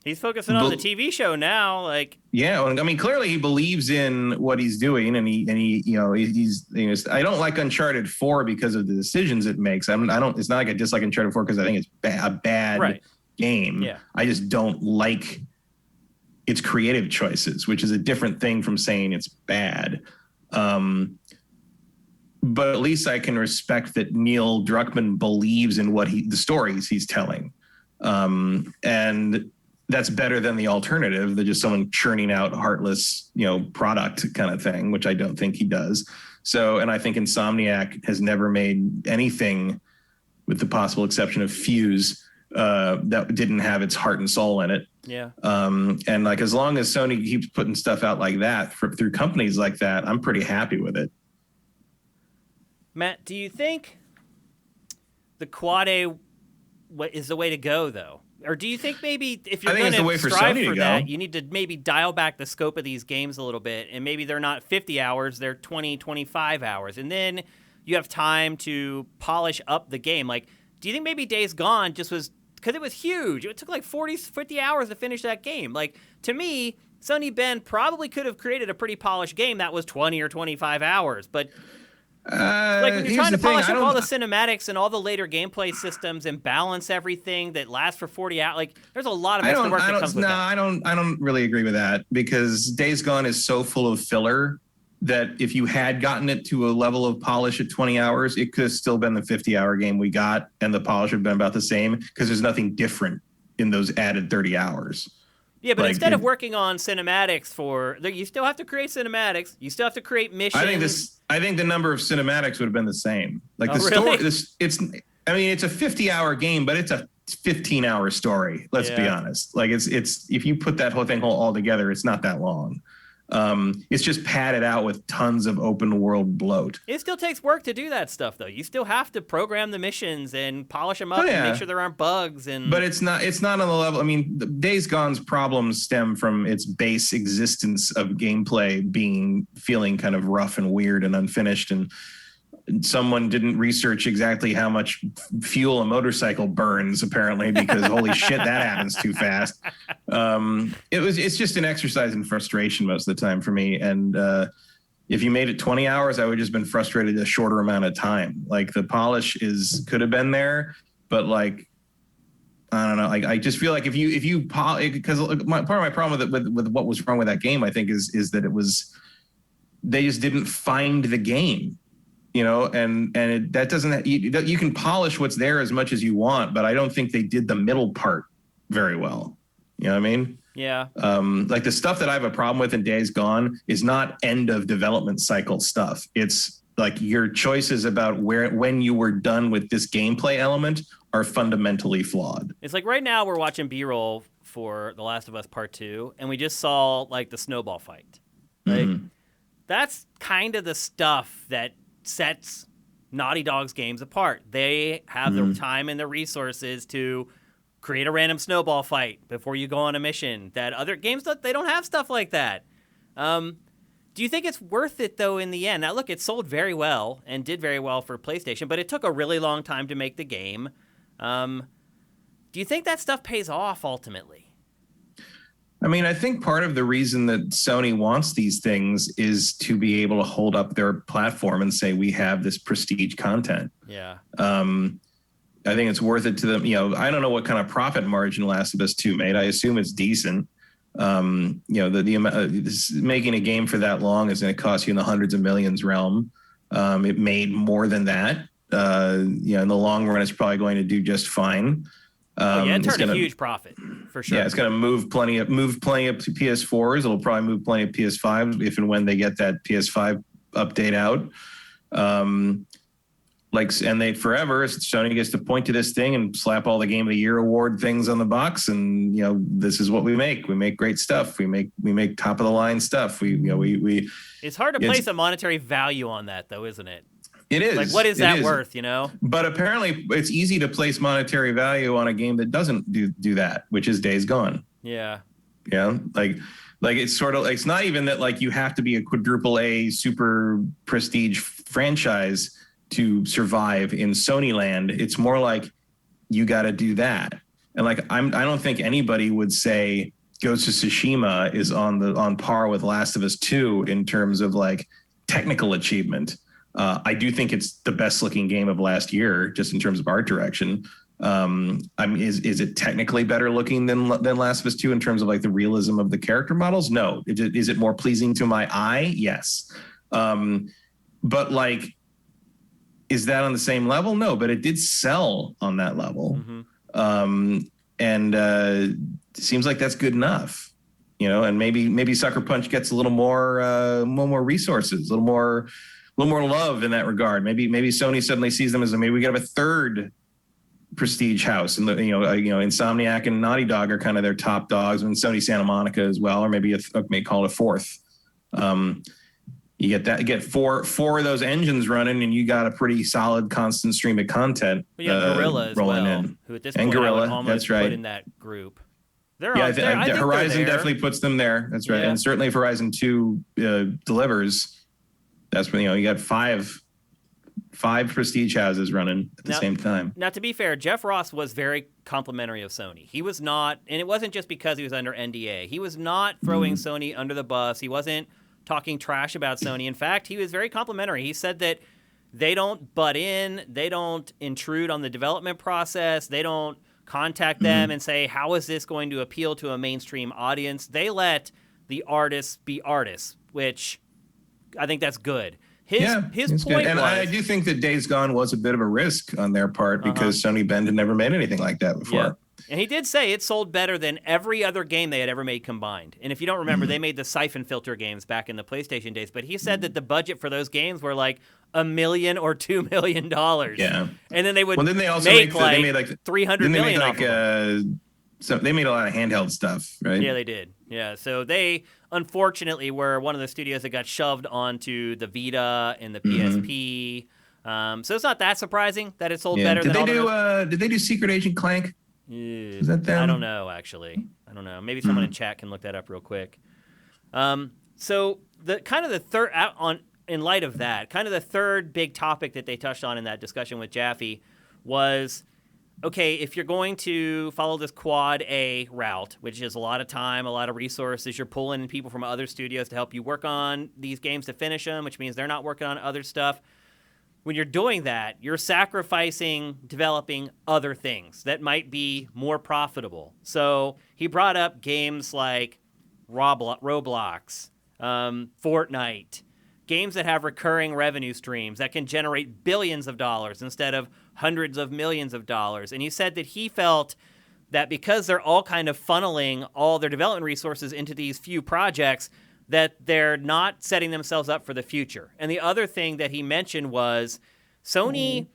A: he's focusing on the TV show now. Like,
B: yeah, I mean, clearly he believes in what he's doing, and he, you know, he's. You know, I don't like Uncharted 4 because of the decisions it makes. I don't. It's not like I dislike Uncharted 4 because I think it's a bad game.
A: Yeah.
B: I just don't like its creative choices, which is a different thing from saying it's bad. But at least I can respect that Neil Druckmann believes in the stories he's telling. And that's better than the alternative. They're just someone churning out heartless, product kind of thing, which I don't think he does. So, and I think Insomniac has never made anything, with the possible exception of Fuse, that didn't have its heart and soul in it.
A: Yeah.
B: And like, as long as Sony keeps putting stuff out like that through companies like that, I'm pretty happy with it.
A: Matt, do you think the Quad A is the way to go, though? Or do you think maybe if you're going to strive for that, you need to maybe dial back the scope of these games a little bit, and maybe they're not 50 hours, they're 20, 25 hours, and then you have time to polish up the game? Like, do you think maybe Days Gone just was, because it was huge, it took like 40, 50 hours to finish that game? Like, to me, Sony Bend probably could have created a pretty polished game that was 20 or 25 hours, but like when you're trying to polish up all the cinematics and all the later gameplay systems and balance everything that lasts for 40 hours, like there's a lot of extra work that comes with that.
B: I don't really agree with that, because Days Gone is so full of filler that if you had gotten it to a level of polish at 20 hours, it could have still been the 50-hour game we got, and the polish would have been about the same, because there's nothing different in those added 30 hours.
A: Yeah, but instead of working on cinematics you still have to create cinematics. You still have to create missions.
B: I think the number of cinematics would have been the same. Like story, it's a 50-hour game, but it's a 15-hour story. Let's be honest. Like it's if you put that whole thing all together, it's not that long. It's just padded out with tons of open world bloat.
A: It still takes work to do that stuff, though. You still have to program the missions and polish them up and make sure there aren't bugs.
B: But it's not on the level. I mean, Days Gone's problems stem from its base existence of gameplay feeling kind of rough and weird and unfinished, and someone didn't research exactly how much fuel a motorcycle burns, apparently, because holy shit, that happens too fast. It's just an exercise in frustration most of the time for me. And if you made it 20 hours, I would just been frustrated a shorter amount of time. Like the polish could have been there, but like, I don't know. I just feel like because part of my problem with what was wrong with that game, I think is that they just didn't find the game. That doesn't, you can polish what's there as much as you want, but I don't think they did the middle part very well. You know what I mean?
A: Yeah.
B: Like the stuff that I have a problem with in Days Gone is not end of development cycle stuff. It's like your choices about when you were done with this gameplay element are fundamentally flawed.
A: It's like right now we're watching B-roll for The Last of Us Part 2, and we just saw like the snowball fight. Like that's kind of the stuff that sets Naughty Dog's games apart. They have the time and the resources to create a random snowball fight before you go on a mission that other games, they don't have stuff like that. Do you think it's worth it, though, in the end? Now, look, it sold very well and did very well for PlayStation, but it took a really long time to make the game. Do you think that stuff pays off ultimately?
B: I mean, I think part of the reason that Sony wants these things is to be able to hold up their platform and say, we have this prestige content.
A: Yeah.
B: I think it's worth it to them. I don't know what kind of profit margin Last of Us 2 made. I assume it's decent. Making a game for that long is going to cost you in the hundreds of millions realm. It made more than that. In the long run, it's probably going to do just fine.
A: It turned a huge profit for sure.
B: Yeah, it's going to move plenty of PS4s. It'll probably move plenty of PS5s if and when they get that PS5 update out. Sony gets to point to this thing and slap all the Game of the Year award things on the box, and this is what we make. We make great stuff. We make top of the line stuff.
A: It's hard to place a monetary value on that, though, isn't it?
B: It is.
A: Like, what is that worth,
B: But apparently it's easy to place monetary value on a game that doesn't do that, which is Days Gone.
A: Yeah.
B: Yeah. Like it's sort of, it's not even that like you have to be a quadruple A super prestige franchise to survive in Sony land. It's more like you got to do that. And like, I don't think anybody would say Ghost of Tsushima is on par with Last of Us 2 in terms of like technical achievement. I do think it's the best looking game of last year, just in terms of art direction. Is it technically better looking than Last of Us 2 in terms of like the realism of the character models? No. Is it more pleasing to my eye? Yes. But like, is that on the same level? No, but it did sell on that level. seems like that's good enough, and maybe Sucker Punch gets a little more resources, a little more love in that regard. Maybe Sony suddenly sees them as maybe we have a third prestige house, and Insomniac and Naughty Dog are kind of their top dogs, and Sony Santa Monica as well, or maybe may call it a fourth. You get four of those engines running, and you got a pretty solid constant stream of content.
A: We have Gorilla as well, who at this point I would almost put in that group.
B: I think Horizon definitely puts them there. That's right, and certainly if Horizon 2 delivers, that's when you got five prestige houses running at the same time.
A: Now, to be fair, Jeff Ross was very complimentary of Sony. He was not, and it wasn't just because he was under NDA. He was not throwing Sony under the bus. He wasn't talking trash about Sony. In fact, he was very complimentary. He said that they don't butt in, they don't intrude on the development process, they don't contact them and say, how is this going to appeal to a mainstream audience? They let the artists be artists, which I think that's good. His point
B: and I do think that Days Gone was a bit of a risk on their part because Sony Bend had never made anything like that before.
A: Yeah. And he did say it sold better than every other game they had ever made combined. And if you don't remember, they made the Siphon Filter games back in the PlayStation days. But he said that the budget for those games were like $1 million or $2 million.
B: Yeah.
A: And then they would
B: they also
A: make
B: $300 million off of it. So they made a lot of handheld stuff, right?
A: Yeah, they did. Yeah, so they unfortunately were one of the studios that got shoved onto the Vita and the PSP. So it's not that surprising that it sold better.
B: Did they do Secret Agent Clank? Is that them?
A: I don't know, actually. I don't know. Maybe someone in chat can look that up real quick. So in light of that, kind of the third big topic that they touched on in that discussion with Jaffe was, okay, if you're going to follow this quad A route, which is a lot of time, a lot of resources, you're pulling in people from other studios to help you work on these games to finish them, which means they're not working on other stuff. When you're doing that, you're sacrificing developing other things that might be more profitable. So he brought up games like Roblox, Fortnite, games that have recurring revenue streams that can generate billions of dollars instead of hundreds of millions of dollars. And he said that he felt that because they're all kind of funneling all their development resources into these few projects, that they're not setting themselves up for the future. And the other thing that he mentioned was Sony,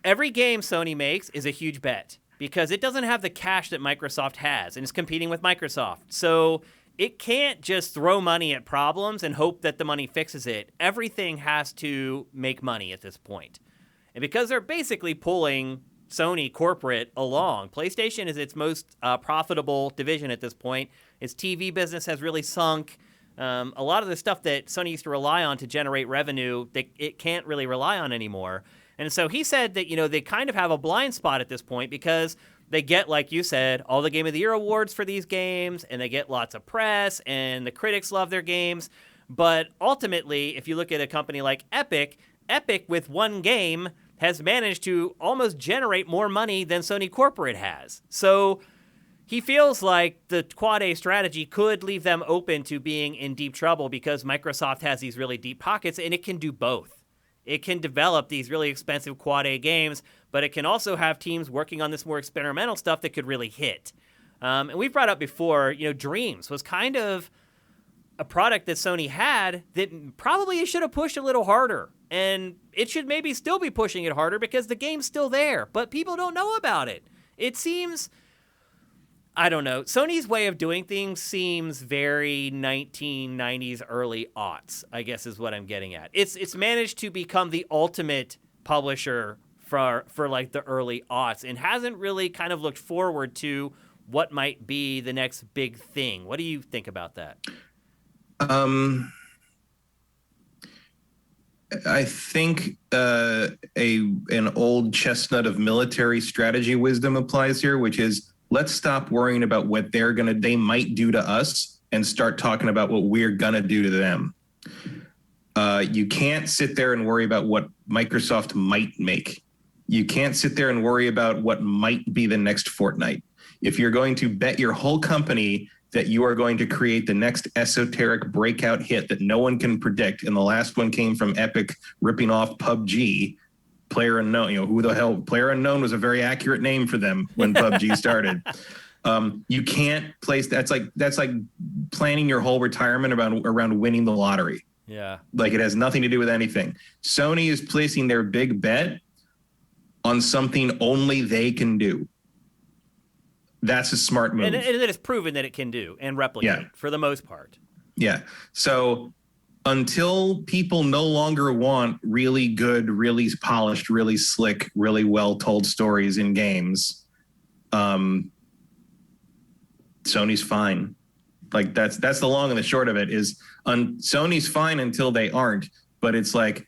A: every game Sony makes is a huge bet because it doesn't have the cash that Microsoft has and is competing with Microsoft. So it can't just throw money at problems and hope that the money fixes it. Everything has to make money at this point. And because they're basically pulling Sony corporate along, PlayStation is its most profitable division at this point. Its TV business has really sunk. A lot of the stuff that Sony used to rely on to generate revenue, it can't really rely on anymore. And so he said that, they kind of have a blind spot at this point because they get, like you said, all the Game of the Year awards for these games, and they get lots of press, and the critics love their games. But ultimately, if you look at a company like Epic with one game has managed to almost generate more money than Sony corporate has. So he feels like the Quad A strategy could leave them open to being in deep trouble because Microsoft has these really deep pockets, and it can do both. It can develop these really expensive Quad A games, but it can also have teams working on this more experimental stuff that could really hit. And we've brought up before, Dreams was kind of a product that Sony had that probably it should have pushed a little harder. And it should maybe still be pushing it harder because the game's still there, but people don't know about it. It seems, I don't know, Sony's way of doing things seems very 1990s, early aughts, I guess is what I'm getting at. It's managed to become the ultimate publisher for like the early aughts and hasn't really kind of looked forward to what might be the next big thing. What do you think about that?
B: I think an old chestnut of military strategy wisdom applies here, which is let's stop worrying about what they might do to us and start talking about what we're gonna do to them. You can't sit there and worry about what Microsoft might make. You can't sit there and worry about what might be the next Fortnite. If you're going to bet your whole company that you are going to create the next esoteric breakout hit that no one can predict, and the last one came from Epic ripping off PUBG, Player Unknown, who the hell, Player Unknown was a very accurate name for them when PUBG started. You can't place that's like planning your whole retirement around winning the lottery.
A: Yeah.
B: Like it has nothing to do with anything. Sony is placing their big bet on something only they can do. That's a smart move.
A: And it is proven that it can do and replicate for the most part.
B: Yeah. So until people no longer want really good, really polished, really slick, really well told stories in games, Sony's fine. Like that's the long and the short of it is Sony's fine until they aren't. But it's like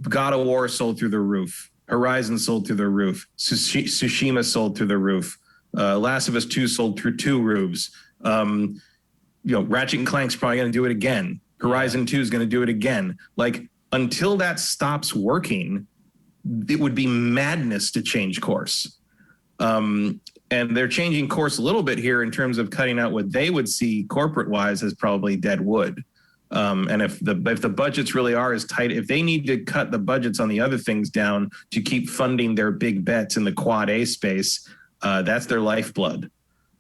B: God of War sold through the roof. Horizon sold through the roof. Tsushima sold through the roof. Last of Us 2 sold through 2 roofs. Ratchet and Clank's probably going to do it again. Horizon 2 is going to do it again. Like until that stops working, it would be madness to change course. And they're changing course a little bit here in terms of cutting out what they would see corporate wise as probably dead wood. And if the budgets really are as tight, if they need to cut the budgets on the other things down to keep funding their big bets in the quad A space, that's their lifeblood.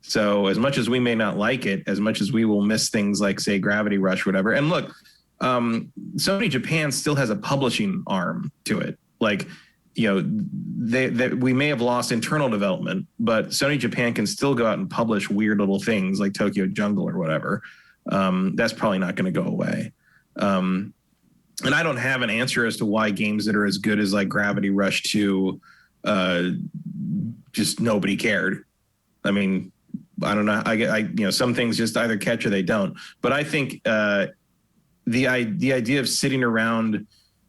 B: So as much as we may not like it, as much as we will miss things like, say, Gravity Rush, whatever. And look, Sony Japan still has a publishing arm to it. Like, we may have lost internal development, but Sony Japan can still go out and publish weird little things like Tokyo Jungle or whatever. That's probably not going to go away. And I don't have an answer as to why games that are as good as like Gravity Rush 2, just nobody cared. I mean, I don't know. I some things just either catch or they don't. But I think the idea of sitting around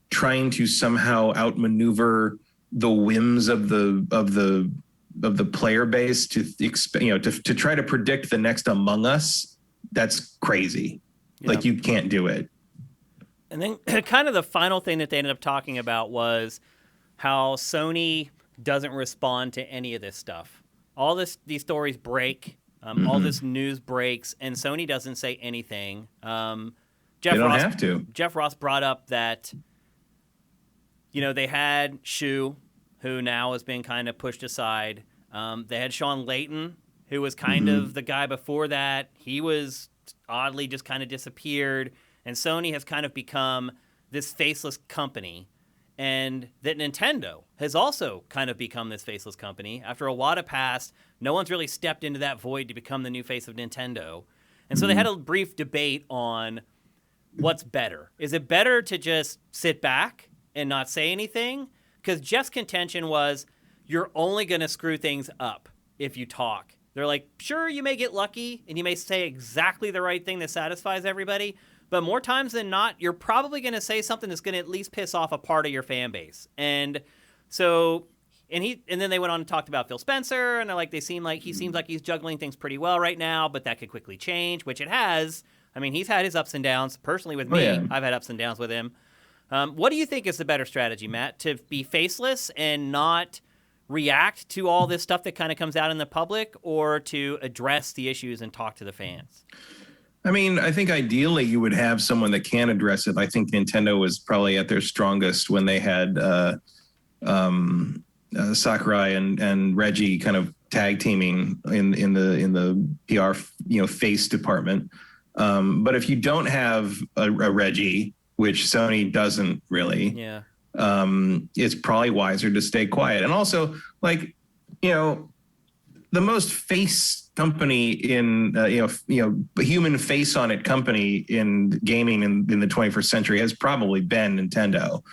B: trying to somehow outmaneuver the whims of the player base to try to predict the next Among Us, that's crazy. Yeah. Like you can't do it.
A: And then kind of the final thing that they ended up talking about was how Sony doesn't respond to any of this stuff. All these stories break, all this news breaks, and Sony doesn't say anything. Jeff Ross brought up that, they had Shu, who now has been kind of pushed aside. They had Sean Layton, who was kind of the guy before that. He was oddly just kind of disappeared, and Sony has kind of become this faceless company. And that Nintendo has also kind of become this faceless company. After a lot of past, no one's really stepped into that void to become the new face of Nintendo. And so they had a brief debate on what's better. Is it better to just sit back and not say anything? Because Jeff's contention was, you're only going to screw things up if you talk. They're like, sure, you may get lucky and you may say exactly the right thing that satisfies everybody, but more times than not, you're probably going to say something that's going to at least piss off a part of your fan base. And so, and then they went on and talked about Phil Spencer, and he seems like he's juggling things pretty well right now, but that could quickly change, which it has. I mean, he's had his ups and downs. Personally with me, I've had ups and downs with him. What do you think is the better strategy, Matt? To be faceless and not react to all this stuff that kind of comes out in the public, or to address the issues and talk to the fans?
B: I mean, I think ideally you would have someone that can address it. I think Nintendo was probably at their strongest when they had Sakurai and Reggie kind of tag teaming in the PR face department. But if you don't have a Reggie, which Sony doesn't really, it's probably wiser to stay quiet. And also, the most face company in human face on it company in gaming in the 21st century has probably been Nintendo,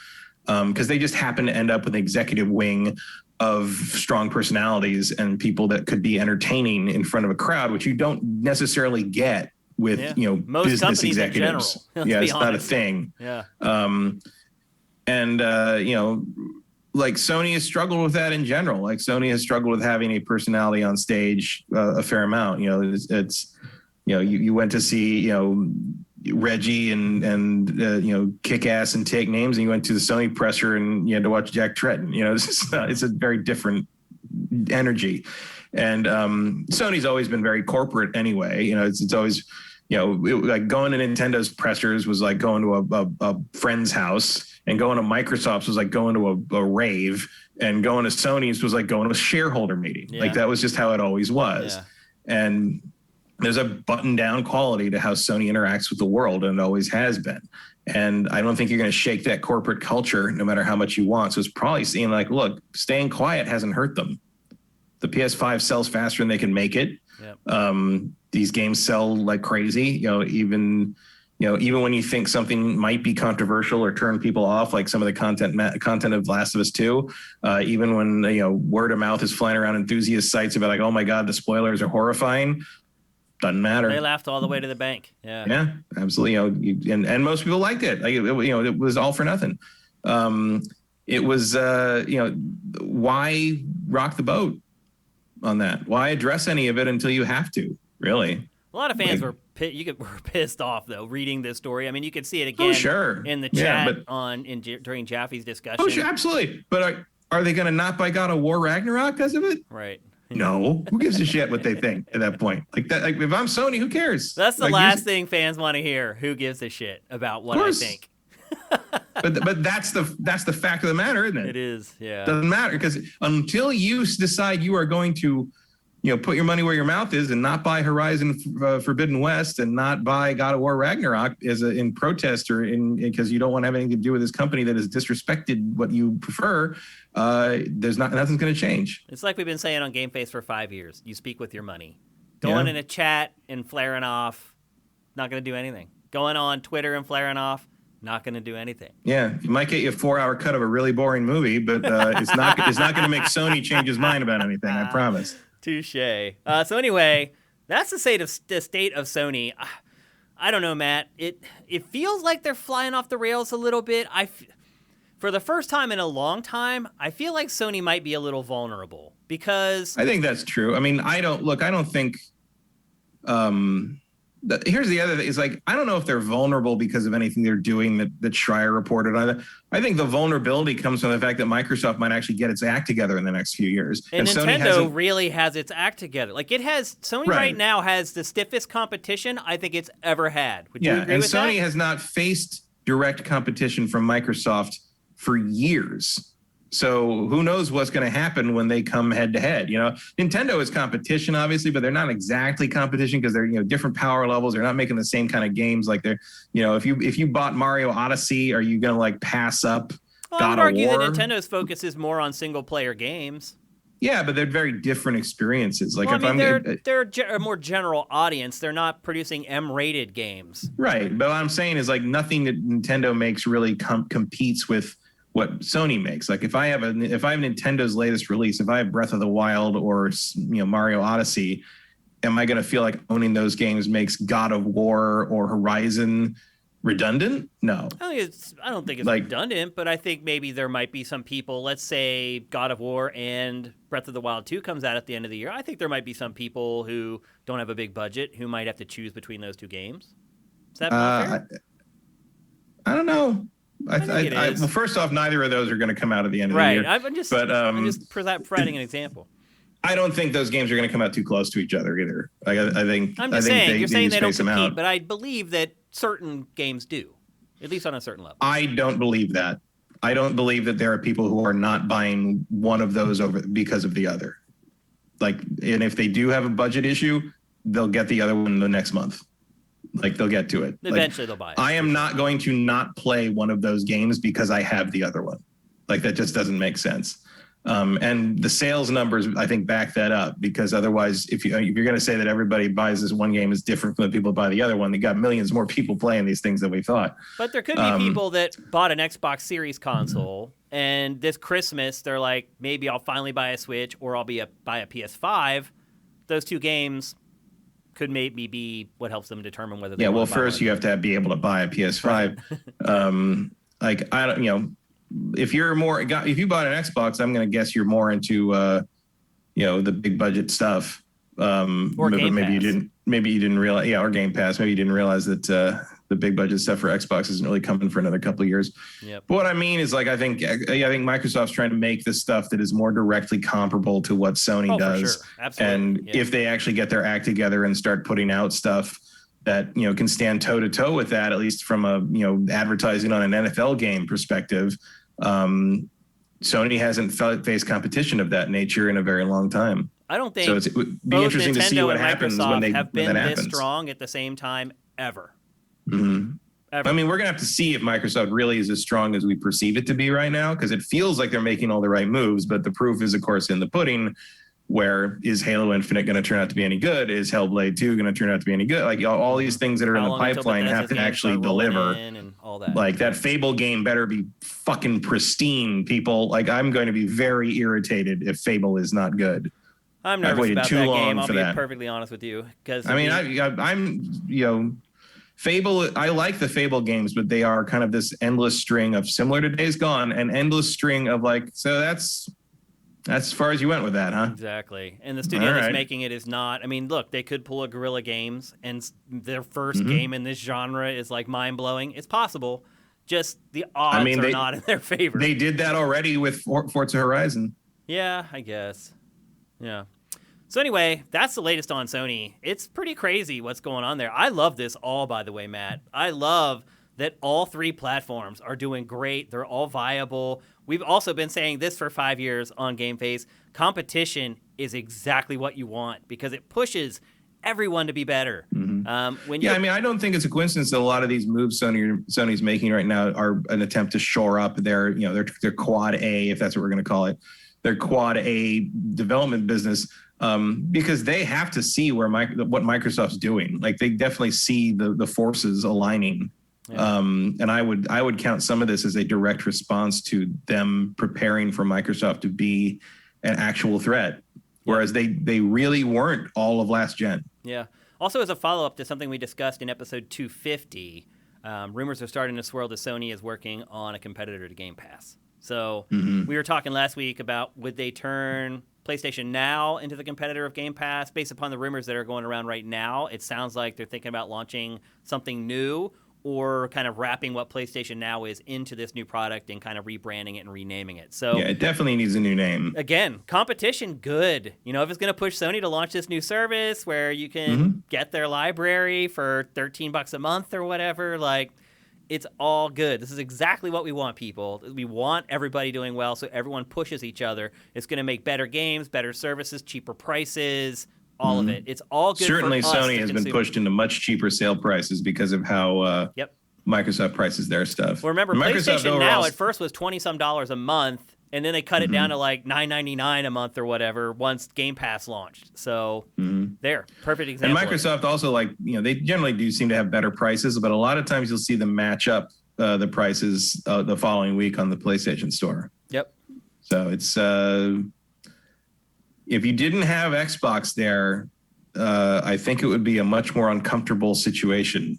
B: because they just happen to end up with an executive wing of strong personalities and people that could be entertaining in front of a crowd, which you don't necesserally get with
A: most
B: business executives. It's not a thing. Like Sony has struggled with that in general. Like Sony has struggled with having a personality on stage a fair amount. You went to see Reggie and kick ass and take names, and you went to the Sony presser and you had to watch Jack Tretton. It's a very different energy. And Sony's always been very corporate anyway. It's always like going to Nintendo's pressers was like going to a friend's house. and going to Microsoft's was like going to a rave, and going to Sony's was like going to a shareholder meeting. Yeah. Like that was just how it always was. Yeah. And there's a button down quality to how Sony interacts with the world, and it always has been. And I don't think you're going to shake that corporate culture no matter how much you want. So it's probably seeing like, look, staying quiet hasn't hurt them. The PS5 sells faster than they can make it. Yep. These games sell like crazy. Even when you think something might be controversial or turn people off, like some of the content of Last of Us 2, even when word of mouth is flying around enthusiast sites about like, oh my God, the spoilers are horrifying. Doesn't matter.
A: They laughed all the way to the bank. Yeah.
B: Yeah, absolutely. And most people liked it. Like it was all for nothing. It was why rock the boat on that? Why address any of it until you have to? Really.
A: A lot of fans were pissed off though reading this story. I mean, you could see it again in the chat during Jaffe's discussion.
B: Oh, sure, absolutely. But are they going to not buy God of War Ragnarok because of it?
A: Right.
B: No, who gives a shit what they think at that point? Like that, like if I'm Sony, who cares?
A: That's the last thing fans want to hear. Who gives a shit about what I think?
B: but that's the fact of the matter, isn't it?
A: It is, yeah.
B: Doesn't matter because until you decide you are going to, put your money where your mouth is and not buy Horizon Forbidden West and not buy God of War Ragnarok in protest or because you don't want to have anything to do with this company that has disrespected what you prefer. Nothing's going to change.
A: It's like we've been saying on GameFace for 5 years. You speak with your money. Going in a chat and flaring off, not going to do anything. Going on Twitter and flaring off, not going to do anything.
B: Yeah, you might get you a 4-hour cut of a really boring movie, but it's not going to make Sony change his mind about anything. I promise.
A: Touche. So anyway, that's the state of Sony. I don't know, Matt. It feels like they're flying off the rails a little bit. For the first time in a long time, I feel like Sony might be a little vulnerable because
B: I think that's true. I mean, I don't think. Here's the other thing: is like I don't know if they're vulnerable because of anything they're doing that Schreier reported on. I think the vulnerability comes from the fact that Microsoft might actually get its act together in the next few years,
A: and Nintendo really has its act together. Like Sony right now has the stiffest competition I think it's ever had. Would you agree with that?
B: And Sony has not faced direct competition from Microsoft for years. So who knows what's going to happen when they come head to head? Nintendo is competition, obviously, but they're not exactly competition because they're different power levels. They're not making the same kind of games. Like they're if you bought Mario Odyssey, are you going to like pass up God of War? I would
A: argue that Nintendo's focus is more on single player games.
B: Yeah, but they're very different experiences. Like
A: they're a more general audience. They're not producing M-rated games.
B: Right, but what I'm saying is like nothing that Nintendo makes really competes with what Sony makes. Like if I have Nintendo's latest release, if I have Breath of the Wild or Mario Odyssey, am I going to feel like owning those games makes God of War or Horizon redundant? No.
A: I don't think it's redundant, but I think maybe there might be some people, let's say God of War and Breath of the Wild 2 comes out at the end of the year. I think there might be some people who don't have a big budget who might have to choose between those two games. Is that fair?
B: I don't know. Well, first off, neither of those are going to come out at the end of the year.
A: Right. I'm just providing an example.
B: I don't think those games are going to come out too close to each other either. Like I think
A: I'm just saying you're saying they don't compete, but I believe that certain games do, at least on a certain level.
B: I don't believe that. I don't believe that there are people who are not buying one of those over because of the other. Like, and if they do have a budget issue, they'll get the other one the next month. Like they'll get to it.
A: Eventually they'll buy it.
B: I am not going to not play one of those games because I have the other one. Like that just doesn't make sense. And the sales numbers, I think, back that up because otherwise, if you're going to say that everybody buys this one game is different from the people who buy the other one, they got millions more people playing these things than we thought.
A: But there could be people that bought an Xbox Series console and this Christmas they're like, maybe I'll finally buy a Switch or I'll buy a PS5. Those two games could maybe be what helps them determine whether they want to buy
B: first you have to be able to buy a PS5. Right. Like I don't, if you bought an Xbox, I'm going to guess you're more into the big budget stuff.
A: Or Game Pass.
B: Maybe you didn't realize, or Game Pass. Maybe you didn't realize that the big budget stuff for Xbox isn't really coming for another couple of years.
A: Yep.
B: But what I mean is, like, I think Microsoft's trying to make this stuff that is more directly comparable to what Sony does.
A: For sure. Absolutely.
B: And if they actually get their act together and start putting out stuff that, can stand toe to toe with that, at least from a, advertising on an NFL game perspective. Sony hasn't faced competition of that nature in a very long time.
A: I don't think
B: so. It would be interesting Nintendo to see what happens
A: Microsoft
B: when they
A: have been
B: when that
A: this
B: happens.
A: strong at the same time ever.
B: Mm-hmm. Ever. I mean, we're gonna have to see if Microsoft really is as strong as we perceive it to be right now, because it feels like they're making all the right moves, but the proof is, of course, in the pudding. Where is Halo Infinite going to turn out to be any good? Is Hellblade 2 going to turn out to be any good? Like all these things that are in the pipeline have to actually deliver.
A: And all that.
B: Like that Fable game better be fucking pristine, people. Like I'm going to be very irritated if Fable is not good.
A: I'm nervous about that game. I'll be perfectly honest with you, because
B: I mean, I'm Fable. I like the Fable games, but they are kind of this endless string of, similar to Days Gone, an endless string of like. So that's as far as you went with that, huh?
A: Exactly. And the studio that's making it is not. I mean, look, they could pull a Guerrilla Games, and their first game in this genre is like mind blowing. It's possible. Just the odds are not in their favor.
B: They did that already with Forza Horizon.
A: Yeah, I guess. Yeah. So anyway, that's the latest on Sony. It's pretty crazy what's going on there. I love this all, by the way, Matt. I love that all three platforms are doing great. They're all viable. We've also been saying this for 5 years on GameFace. Competition is exactly what you want, because it pushes everyone to be better.
B: Mm-hmm. I mean, I don't think it's a coincidence that a lot of these moves Sony's making right now are an attempt to shore up their quad A, if that's what we're going to call it, their quad A development business, because they have to see what Microsoft's doing. Like they definitely see the forces aligning. Yeah. And I would count some of this as a direct response to them preparing for Microsoft to be an actual threat, whereas they really weren't all of last gen.
A: Yeah. Also, as a follow-up to something we discussed in episode 250, rumors are starting to swirl that Sony is working on a competitor to Game Pass. So we were talking last week about, would they turn PlayStation Now into the competitor of Game Pass? Based upon the rumors that are going around right now, it sounds like they're thinking about launching something new, or kind of wrapping what PlayStation Now is into this new product and kind of rebranding it and renaming it. So
B: yeah, it definitely needs a new name.
A: Again, competition, good. If it's going to push Sony to launch this new service where you can get their library for $13 a month or whatever, like, it's all good. This is exactly what we want, people. We want everybody doing well, so everyone pushes each other. It's going to make better games, better services, cheaper prices, all of it. It's all good.
B: Certainly,
A: for us
B: Sony has been pushed into much cheaper sale prices because of how Microsoft prices their stuff.
A: Well, remember, PlayStation Now at first was $20-some a month, and then they cut it down to like $9.99 a month or whatever once Game Pass launched. So there, perfect example.
B: And Microsoft also, they generally do seem to have better prices, but a lot of times you'll see them match up the prices the following week on the PlayStation Store.
A: Yep.
B: So it's if you didn't have Xbox there, I think it would be a much more uncomfortable situation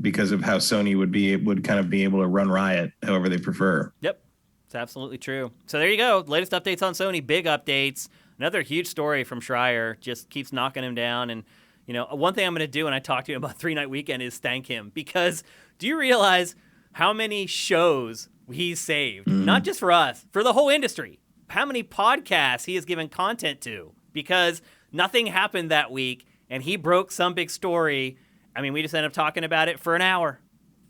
B: because of how Sony would kind of be able to run riot however they prefer.
A: Yep, it's absolutely true. So there you go. Latest updates on Sony, big updates. Another huge story from Schreier, just keeps knocking him down. And, one thing I'm going to do when I talk to him about 3 Night Weekend is thank him, because do you realize how many shows he's saved? Not just for us, for the whole industry. How many podcasts he has given content to, because nothing happened that week and he broke some big story. I mean, we just ended up talking about it for an hour,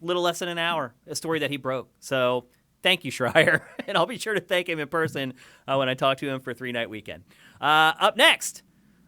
A: a little less than an hour, a story that he broke. So thank you, Schreier. And I'll be sure to thank him in person when I talk to him for 3 Night Weekend. Up next,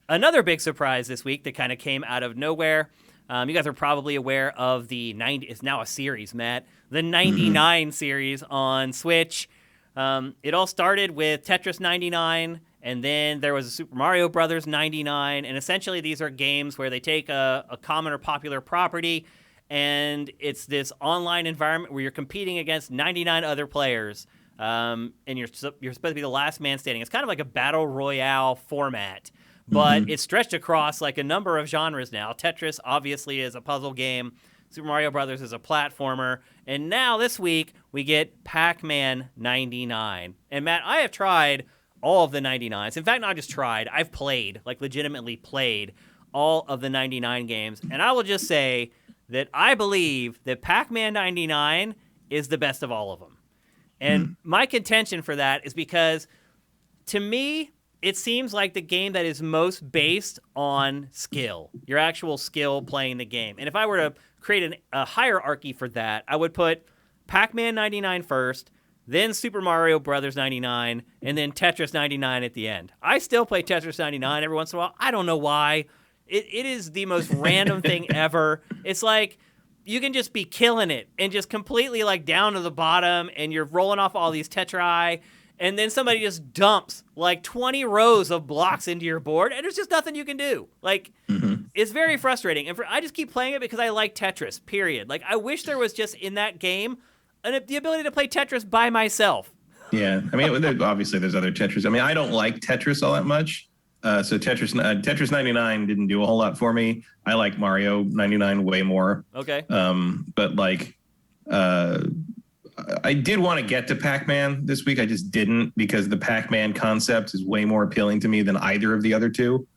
A: another big surprise this week that kind of came out of nowhere. You guys are probably aware of the 90, it's now a series, Matt, the 99 series on Switch. It all started with Tetris 99, and then there was a Super Mario Brothers 99, and essentially these are games where they take a common or popular property, and it's this online environment where you're competing against 99 other players, and you're supposed to be the last man standing. It's kind of like a battle royale format, but it's stretched across like a number of genres now. Tetris obviously is a puzzle game. Super Mario Brothers is a platformer. And now this week, we get Pac-Man 99. And Matt, I have tried all of the 99s. In fact, not just tried, I've played, like legitimately played all of the 99 games. And I will just say that I believe that Pac-Man 99 is the best of all of them. And my contention for that is because, to me, it seems like the game that is most based on skill, your actual skill playing the game. And if I were to create a hierarchy for that, I would put Pac-Man 99 first, then Super Mario Brothers 99, and then Tetris 99 at the end. I still play Tetris 99 every once in a while. I don't know why. It is the most random thing ever. It's like you can just be killing it and just completely like down to the bottom, and you're rolling off all these tetrai, and then somebody just dumps like 20 rows of blocks into your board, and there's just nothing you can do. Like, it's very frustrating. And I just keep playing it because I like Tetris, period. Like, I wish there was just in that game the ability to play Tetris by myself.
B: Yeah. I mean, obviously there's other Tetris. I mean, I don't like Tetris all that much. So Tetris 99 didn't do a whole lot for me. I like Mario 99 way more.
A: Okay.
B: But like, I did want to get to Pac-Man this week. I just didn't, because the Pac-Man concept is way more appealing to me than either of the other two.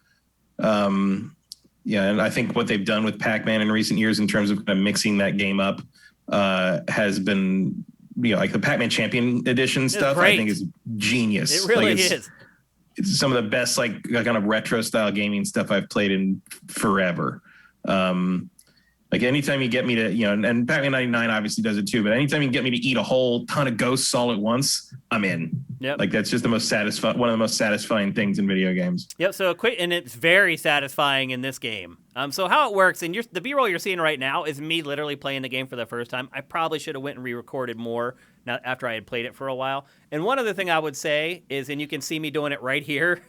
B: Yeah, and I think what they've done with Pac-Man in recent years in terms of kind of mixing that game up has been, like the Pac-Man Champion Edition stuff.
A: Great.
B: I think is genius.
A: It really is.
B: It's some of the best like kind of retro style gaming stuff I've played in forever. Like anytime you get me to, and Pac-Man 99 obviously does it too, but anytime you get me to eat a whole ton of ghosts all at once, I'm in.
A: Yep.
B: Like that's just one of the most satisfying things in video games.
A: Yep. So and it's very satisfying in this game. So how it works, and the B-roll you're seeing right now is me literally playing the game for the first time. I probably should have went and re-recorded more now after I had played it for a while. And one other thing I would say is, and you can see me doing it right here,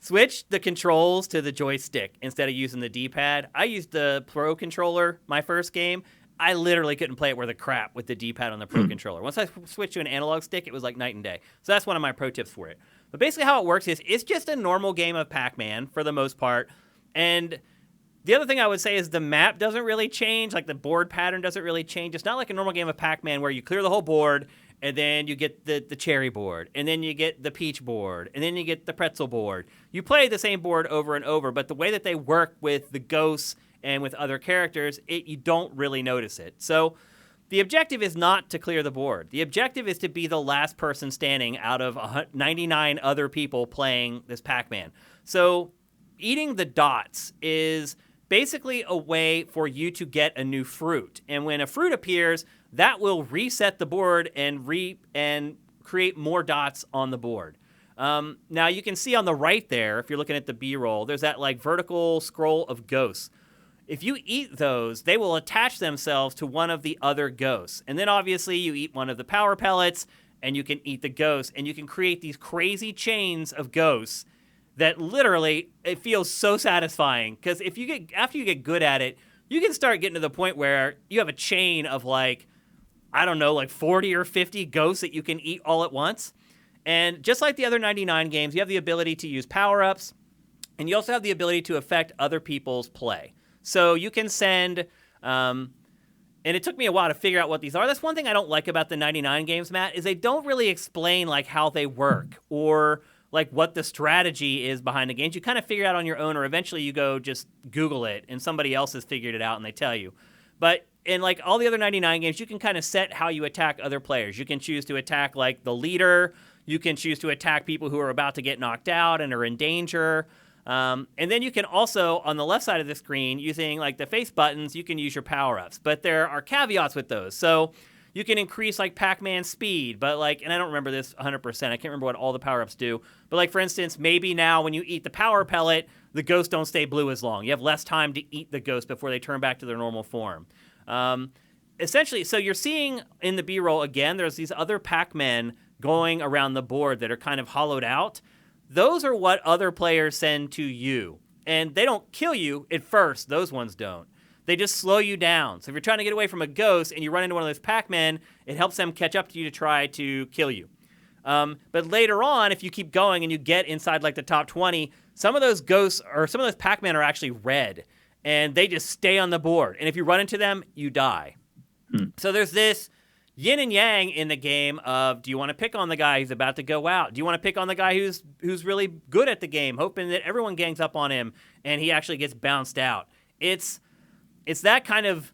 A: switch the controls to the joystick instead of using the D-pad. I used the Pro controller my first game. I literally couldn't play it worth a crap with the D-pad on the Pro controller. Once I switched to an analog stick, it was like night and day. So that's one of my pro tips for it. But basically how it works is it's just a normal game of Pac-Man for the most part. And the other thing I would say is the map doesn't really change. Like the board pattern doesn't really change. It's not like a normal game of Pac-Man where you clear the whole board and then you get the cherry board, and then you get the peach board, and then you get the pretzel board. You play the same board over and over, but the way that they work with the ghosts and with other characters, you don't really notice it. So the objective is not to clear the board. The objective is to be the last person standing out of 99 other people playing this Pac-Man. So eating the dots is basically a way for you to get a new fruit. And when a fruit appears, that will reset the board and create more dots on the board. Now you can see on the right there, if you're looking at the B-roll, there's that like vertical scroll of ghosts. If you eat those, they will attach themselves to one of the other ghosts. And then obviously you eat one of the power pellets and you can eat the ghost, and you can create these crazy chains of ghosts that literally, it feels so satisfying. Because after you get good at it, you can start getting to the point where you have a chain of like 40 or 50 ghosts that you can eat all at once. And just like the other 99 games, you have the ability to use power-ups, and you also have the ability to affect other people's play. So you can send, and it took me a while to figure out what these are. That's one thing I don't like about the 99 games, Matt, is they don't really explain like how they work or like what the strategy is behind the games. You kind of figure it out on your own, or eventually you go just Google it and somebody else has figured it out and they tell you. But in like all the other 99 games, you can kind of set how you attack other players. You can choose to attack like the leader. You can choose to attack people who are about to get knocked out and are in danger. And then you can also, on the left side of the screen, using like the face buttons, you can use your power-ups. But there are caveats with those. So you can increase like Pac-Man's speed, but like, and I don't remember this 100%. I can't remember what all the power-ups do. But like, for instance, maybe now when you eat the power pellet, the ghosts don't stay blue as long. You have less time to eat the ghost before they turn back to their normal form. Essentially, so you're seeing in the B-roll again, there's these other Pac-Men going around the board that are kind of hollowed out. Those are what other players send to you. And they don't kill you at first. Those ones don't. They just slow you down. So if you're trying to get away from a ghost and you run into one of those Pac-Men, it helps them catch up to you to try to kill you. But later on, if you keep going and you get inside like the top 20, some of those ghosts or some of those Pac-Men are actually red. And they just stay on the board. And if you run into them, you die. So there's this yin and yang in the game of, do you want to pick on the guy who's about to go out? Do you want to pick on the guy who's really good at the game, hoping that everyone gangs up on him and he actually gets bounced out? It's that kind of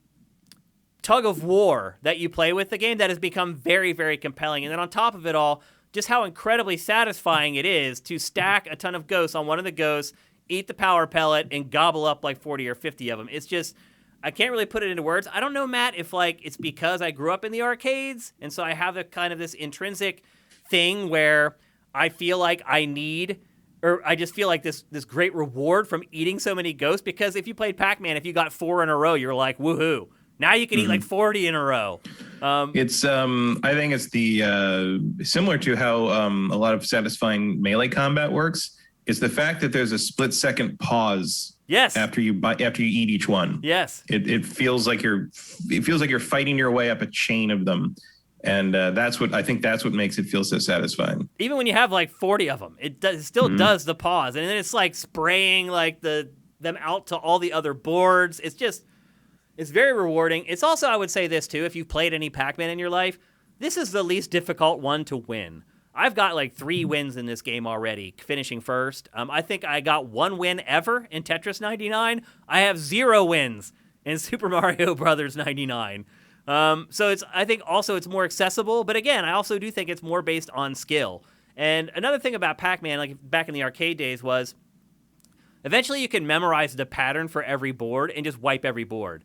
A: tug of war that you play with the game that has become very, very compelling. And then on top of it all, just how incredibly satisfying it is to stack a ton of ghosts on one of the ghosts, eat the power pellet, and gobble up like 40 or 50 of them. It's just, I can't really put it into words. I don't know, Matt, if like it's because I grew up in the arcades, and so I have a kind of this intrinsic thing where I feel like I need, or I just feel like this great reward from eating so many ghosts, because if you played Pac-Man, if you got 4 in a row, you're like, woohoo. Now you can eat like 40 in a row. I
B: think it's the similar to how a lot of satisfying melee combat works. It's the fact that there's a split-second pause.
A: Yes.
B: After you eat each one.
A: Yes.
B: It feels like you're fighting your way up a chain of them, and that's what makes it feel so satisfying.
A: Even when you have like 40 of them, it still does the pause, and then it's like spraying like them out to all the other boards. It's very rewarding. It's also, I would say this too, if you've played any Pac-Man in your life, this is the least difficult one to win. I've got like 3 wins in this game already, finishing first. I think I got 1 win ever in Tetris 99. I have 0 wins in Super Mario Brothers 99. So I think also it's more accessible, but again, I also do think it's more based on skill. And another thing about Pac-Man, like back in the arcade days, was eventually you can memorize the pattern for every board and just wipe every board.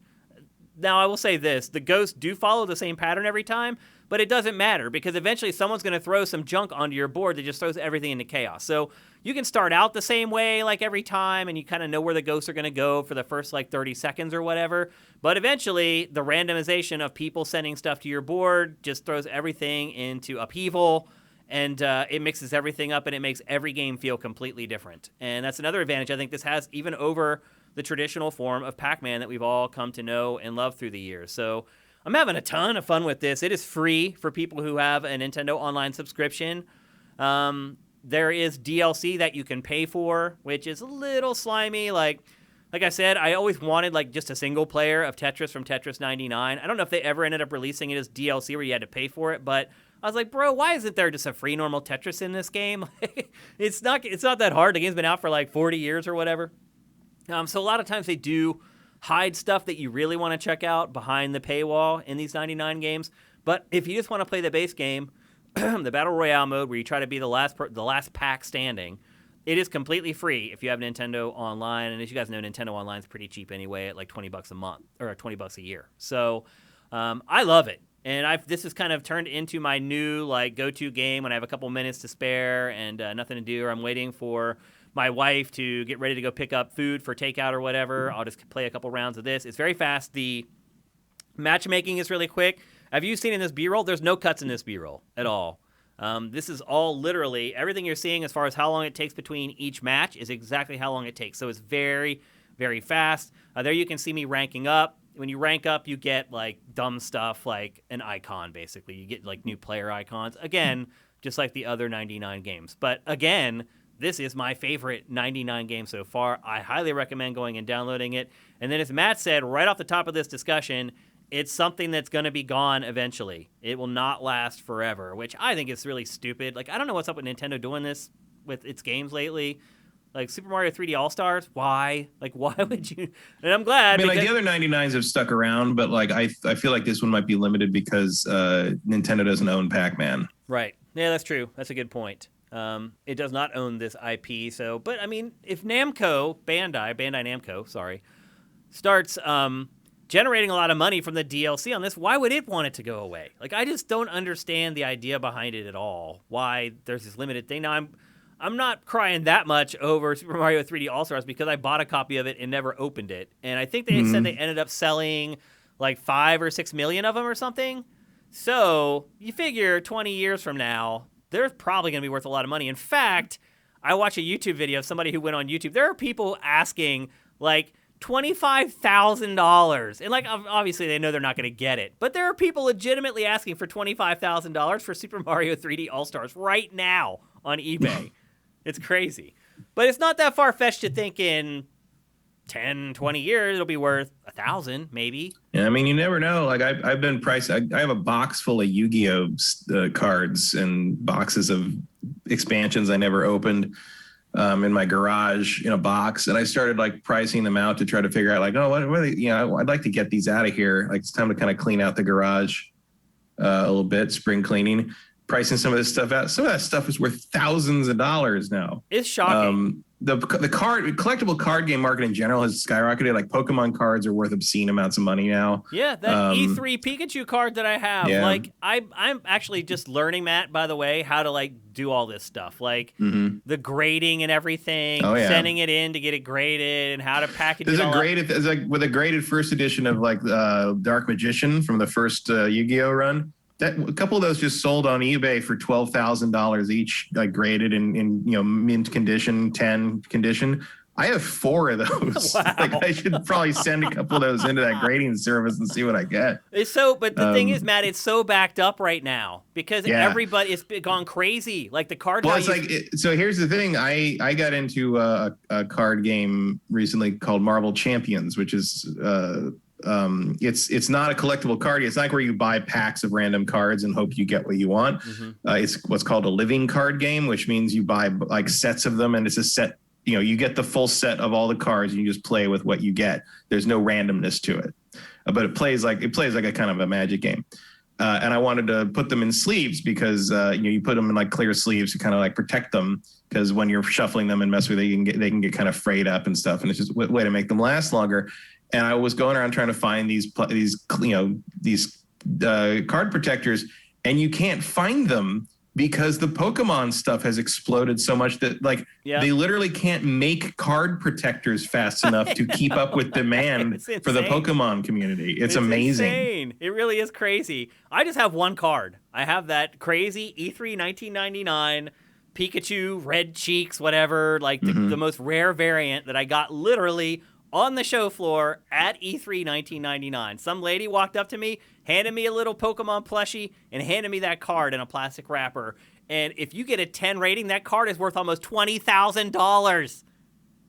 A: Now, I will say this, the ghosts do follow the same pattern every time, but it doesn't matter because eventually someone's going to throw some junk onto your board that just throws everything into chaos. So you can start out the same way like every time, and you kind of know where the ghosts are going to go for the first like 30 seconds or whatever. But eventually, the randomization of people sending stuff to your board just throws everything into upheaval, and it mixes everything up, and it makes every game feel completely different. And that's another advantage I think this has even over the traditional form of Pac-Man that we've all come to know and love through the years. So I'm having a ton of fun with this. It is free for people who have a Nintendo Online subscription. There is DLC that you can pay for, which is a little slimy. Like I said, I always wanted like just a single player of Tetris from Tetris 99. I don't know if they ever ended up releasing it as DLC where you had to pay for it, but I was like, bro, why isn't there just a free normal Tetris in this game? It's not that hard. The game's been out for like 40 years or whatever. So a lot of times they do hide stuff that you really want to check out behind the paywall in these 99 games. But if you just want to play the base game, the Battle Royale mode where you try to be the last pack standing, it is completely free if you have Nintendo Online. And as you guys know, Nintendo Online is pretty cheap anyway at like $20 a month or $20 a year. So I love it. And this has kind of turned into my new like go-to game when I have a couple minutes to spare and nothing to do, or I'm waiting for my wife to get ready to go pick up food for takeout or whatever. I'll just play a couple rounds of this. It's very fast. The matchmaking is really quick. Have you seen in this B-roll? There's no cuts in this B-roll at all. This is all literally, everything you're seeing as far as how long it takes between each match is exactly how long it takes. So it's very, very fast. There you can see me ranking up. When you rank up, you get like dumb stuff like an icon, basically. You get like new player icons. Again, just like the other 99 games. But again, this is my favorite 99 game so far. I highly recommend going and downloading it. And then as Matt said right off the top of this discussion, it's something that's going to be gone eventually. It will not last forever, which I think is really stupid. Like, I don't know what's up with Nintendo doing this with its games lately. Like Super Mario 3D All-Stars, why? Like, why would you? And I'm glad.
B: I mean, like the other 99s have stuck around, but like I feel like this one might be limited because Nintendo doesn't own Pac-Man.
A: Right. Yeah, that's true. That's a good point. It does not own this IP, but I mean, if Bandai Namco, starts generating a lot of money from the DLC on this, why would it want it to go away? Like, I just don't understand the idea behind it at all. Why there's this limited thing. Now, I'm not crying that much over Super Mario 3D All-Stars because I bought a copy of it and never opened it. And I think they said they ended up selling like 5 or 6 million of them or something. So you figure 20 years from now, they're probably going to be worth a lot of money. In fact, I watched a YouTube video of somebody who went on YouTube. There are people asking like $25,000. And like, obviously they know they're not going to get it, but there are people legitimately asking for $25,000 for Super Mario 3D All-Stars right now on eBay. It's crazy. But it's not that far-fetched to think in 10, 20 years, it'll be worth $1,000 maybe.
B: Yeah, I mean, you never know. Like I've been priced. I have a box full of Yu-Gi-Oh cards and boxes of expansions I never opened in my garage in a box, and I started like pricing them out to try to figure out like, what are they? I'd like to get these out of here. Like it's time to kind of clean out the garage a little bit, spring cleaning. pricing some of this stuff out. Some of that stuff is worth thousands of dollars now.
A: It's shocking.
B: The collectible card game market in general has skyrocketed. Like Pokemon cards are worth obscene amounts of money now.
A: Yeah, that E3 Pikachu card that I have. Yeah. Like I'm actually just learning, Matt, by the way, how to like do all this stuff. Like the grading and everything, sending it in to get it graded, and how to package it all
B: There's like with a graded first edition of like Dark Magician from the first Yu-Gi-Oh run. A couple of those just sold on eBay for $12,000 each, like graded in mint condition, 10 condition. I have 4 of those. Wow. Like I should probably send a couple of those into that grading service and see what I get.
A: But the thing is, Matt, it's so backed up right now because everybody it's gone crazy. Like the card.
B: Well, so here's the thing. I got into a card game recently called Marvel Champions, which is it's not a collectible card. It's like where you buy packs of random cards and hope you get what you want. It's what's called a living card game, which means you buy like sets of them, and it's a set. You get the full set of all the cards, and you just play with what you get. There's no randomness to it, but it plays like a kind of a Magic game. And I wanted to put them in sleeves because you put them in like clear sleeves to kind of like protect them, because when you're shuffling them and messing with it, they can get kind of frayed up and stuff, and it's just a way to make them last longer. And I was going around trying to find these card protectors, and you can't find them because the Pokemon stuff has exploded so much that they literally can't make card protectors fast enough to keep up with demand for the Pokemon community. It's amazing.
A: Insane. It really is crazy. I just have one card. I have that crazy E3 1999 Pikachu, red cheeks, whatever, like the most rare variant that I got literally on the show floor at E3 1999. Some lady walked up to me, handed me a little Pokemon plushie, and handed me that card in a plastic wrapper. And if you get a 10 rating, that card is worth almost $20,000.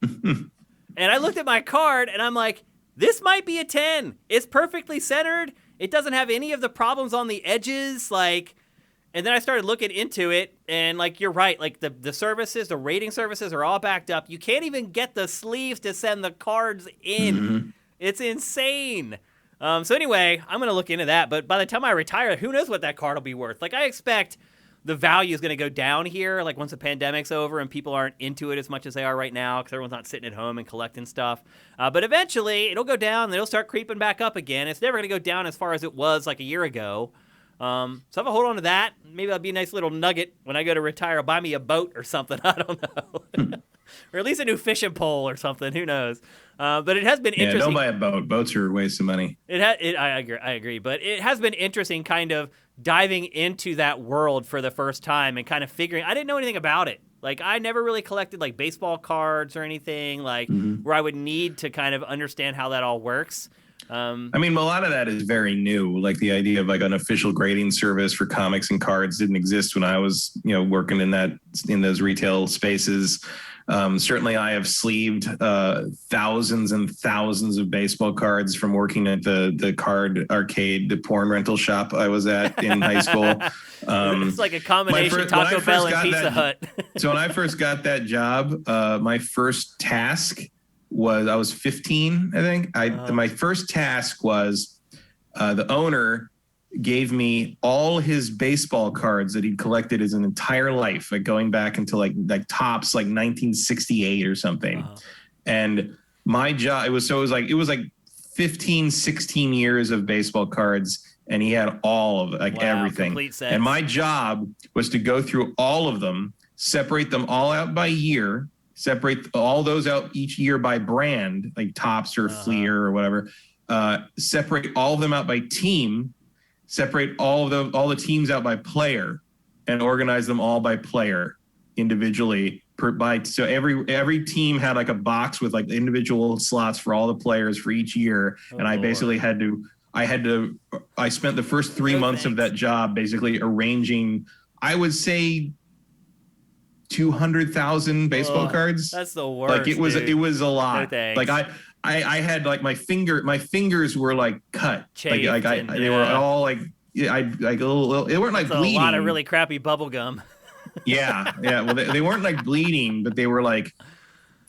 A: And I looked at my card, and I'm like, this might be a 10. It's perfectly centered. It doesn't have any of the problems on the edges, And then I started looking into it, and you're right, the services, the rating services are all backed up. You can't even get the sleeves to send the cards in. It's insane. So anyway, I'm going to look into that. But by the time I retire, who knows what that card will be worth? I expect the value is going to go down here, once the pandemic's over and people aren't into it as much as they are right now because everyone's not sitting at home and collecting stuff. But eventually, it'll go down, and it'll start creeping back up again. It's never going to go down as far as it was a year ago. So if I hold on to that, maybe that'll be a nice little nugget when I go to retire. I'll buy me a boat or something. I don't know. Or at least a new fishing pole or something. Who knows? But it has been interesting.
B: Yeah, don't buy a boat. Boats are a waste of money.
A: I agree. But it has been interesting kind of diving into that world for the first time and kind of figuring. I didn't know anything about it. I never really collected baseball cards or anything where I would need to kind of understand how that all works.
B: A lot of that is very new. The idea of an official grading service for comics and cards didn't exist when I was, working in those retail spaces. Certainly, I have sleeved thousands and thousands of baseball cards from working at the card arcade, the porn rental shop I was at in high school.
A: It's like a combination Taco Bell and Pizza Hut.
B: So when I first got that job, my first task was I was 15, I think. My first task was the owner gave me all his baseball cards that he'd collected his entire life, going back until like tops 1968 or something. And my job, it was 15, 16 years of baseball cards, and he had all of it, everything.
A: Complete sets.
B: And my job was to go through all of them, separate them all out by year, separate all those out each year by brand, like Topps or Fleer or whatever. Separate all of them out by team, separate all the teams out by player, and organize them all by player individually. So every team had a box with individual slots for all the players for each year, and I basically I spent the first 3 months of that job basically arranging, I would say, 200,000 baseball cards.
A: That's the worst.
B: It was a lot. I had my fingers were cut. They were all they weren't bleeding.
A: A lot of really crappy bubble gum.
B: yeah. Well, they weren't bleeding, but they were